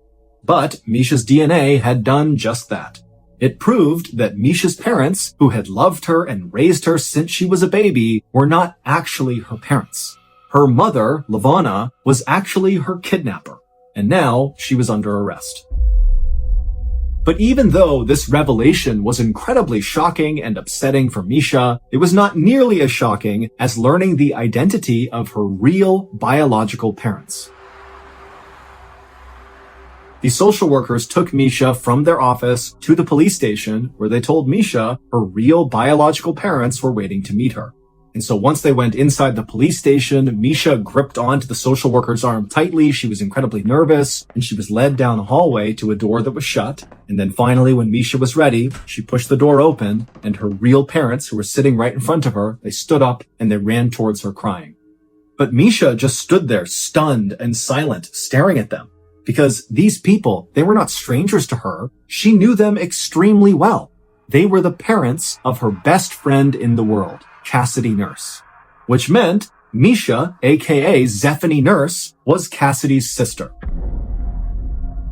[SPEAKER 1] But Misha's DNA had done just that. It proved that Misha's parents, who had loved her and raised her since she was a baby, were not actually her parents. Her mother, Levana, was actually her kidnapper, and now she was under arrest. But even though this revelation was incredibly shocking and upsetting for Misha, it was not nearly as shocking as learning the identity of her real biological parents. The social workers took Misha from their office to the police station, where they told Misha her real biological parents were waiting to meet her. And so once they went inside the police station, Misha gripped onto the social worker's arm tightly. She was incredibly nervous, and she was led down a hallway to a door that was shut. And then finally, when Misha was ready, she pushed the door open, and her real parents, who were sitting right in front of her, they stood up and they ran towards her crying. But Misha just stood there, stunned and silent, staring at them. Because these people, they were not strangers to her. She knew them extremely well. They were the parents of her best friend in the world, Cassidy Nurse. Which meant Misha, aka Zephany Nurse, was Cassidy's sister.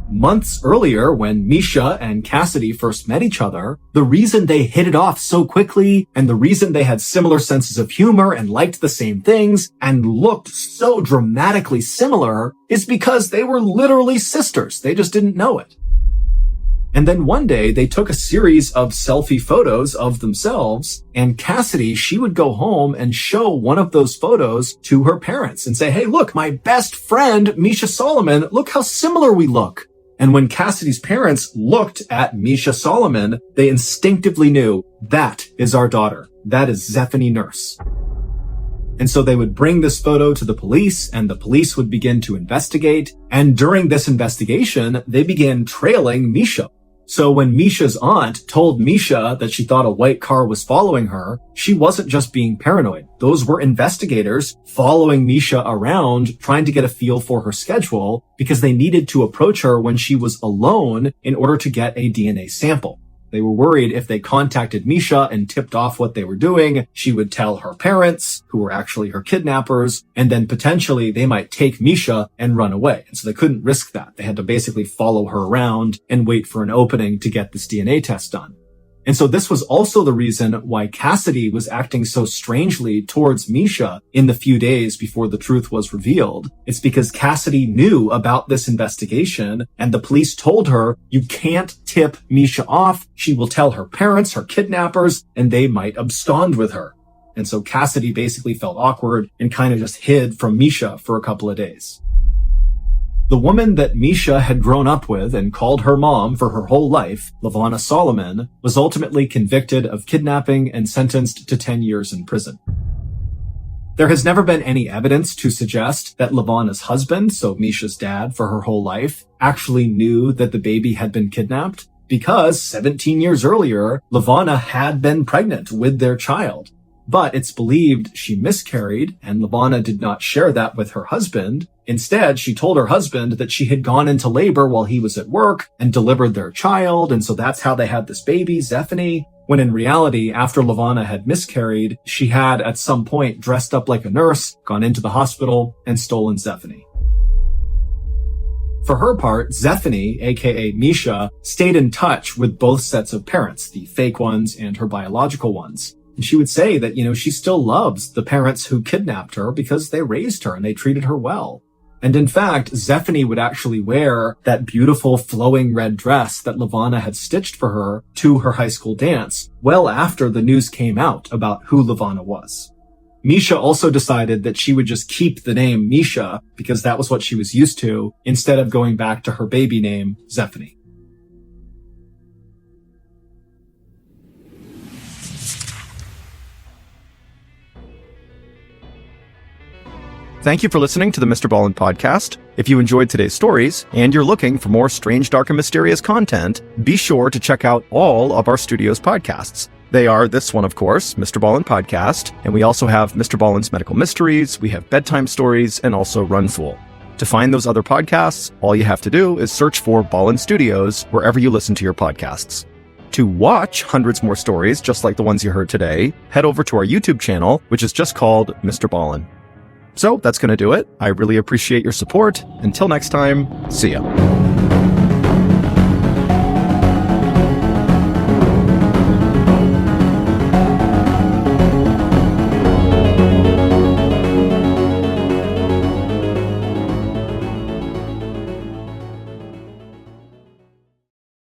[SPEAKER 1] Months earlier, when Misha and Cassidy first met each other, the reason they hit it off so quickly, and the reason they had similar senses of humor and liked the same things, and looked so dramatically similar, is because they were literally sisters. They just didn't know it. And then one day, they took a series of selfie photos of themselves, and Cassidy, she would go home and show one of those photos to her parents and say, "Hey, look, my best friend, Misha Solomon, look how similar we look." And when Cassidy's parents looked at Misha Solomon, they instinctively knew, that is our daughter. That is Zephany Nurse. And so they would bring this photo to the police, and the police would begin to investigate. And during this investigation, they began trailing Misha. So when Misha's aunt told Misha that she thought a white car was following her, she wasn't just being paranoid. Those were investigators following Misha around, trying to get a feel for her schedule, because they needed to approach her when she was alone in order to get a DNA sample. They were worried if they contacted Misha and tipped off what they were doing, she would tell her parents, who were actually her kidnappers, and then potentially they might take Misha and run away. And so they couldn't risk that. They had to basically follow her around and wait for an opening to get this DNA test done. And so this was also the reason why Cassidy was acting so strangely towards Misha in the few days before the truth was revealed. It's because Cassidy knew about this investigation, and the police told her, you can't tip Misha off. She will tell her parents, her kidnappers, and they might abscond with her. And so Cassidy basically felt awkward and kind of just hid from Misha for a couple of days. The woman that Misha had grown up with and called her mom for her whole life, Levana Solomon, was ultimately convicted of kidnapping and sentenced to 10 years in prison. There has never been any evidence to suggest that Levana's husband, so Misha's dad for her whole life, actually knew that the baby had been kidnapped, because 17 years earlier, Levana had been pregnant with their child. But it's believed she miscarried, and Levana did not share that with her husband. Instead, she told her husband that she had gone into labor while he was at work and delivered their child, and so that's how they had this baby, Zephany. When in reality, after Levana had miscarried, she had at some point dressed up like a nurse, gone into the hospital, and stolen Zephany. For her part, Zephany, aka Misha, stayed in touch with both sets of parents, the fake ones and her biological ones. And she would say that, she still loves the parents who kidnapped her because they raised her and they treated her well. And in fact, Zephany would actually wear that beautiful flowing red dress that Levana had stitched for her to her high school dance, well after the news came out about who Levana was. Misha also decided that she would just keep the name Misha because that was what she was used to, instead of going back to her baby name, Zephany.
[SPEAKER 2] Thank you for listening to the MrBallen podcast. If you enjoyed today's stories and you're looking for more strange, dark, and mysterious content, be sure to check out all of our studio's podcasts. They are this one, of course, Mr. Ballen Podcast, and we also have Mr. Ballen's Medical Mysteries, we have Bedtime Stories, and also Run Fool. To find those other podcasts, all you have to do is search for Ballen Studios wherever you listen to your podcasts. To watch hundreds more stories just like the ones you heard today, head over to our YouTube channel, which is just called Mr. Ballen. So that's going to do it. I really appreciate your support. Until next time, see ya.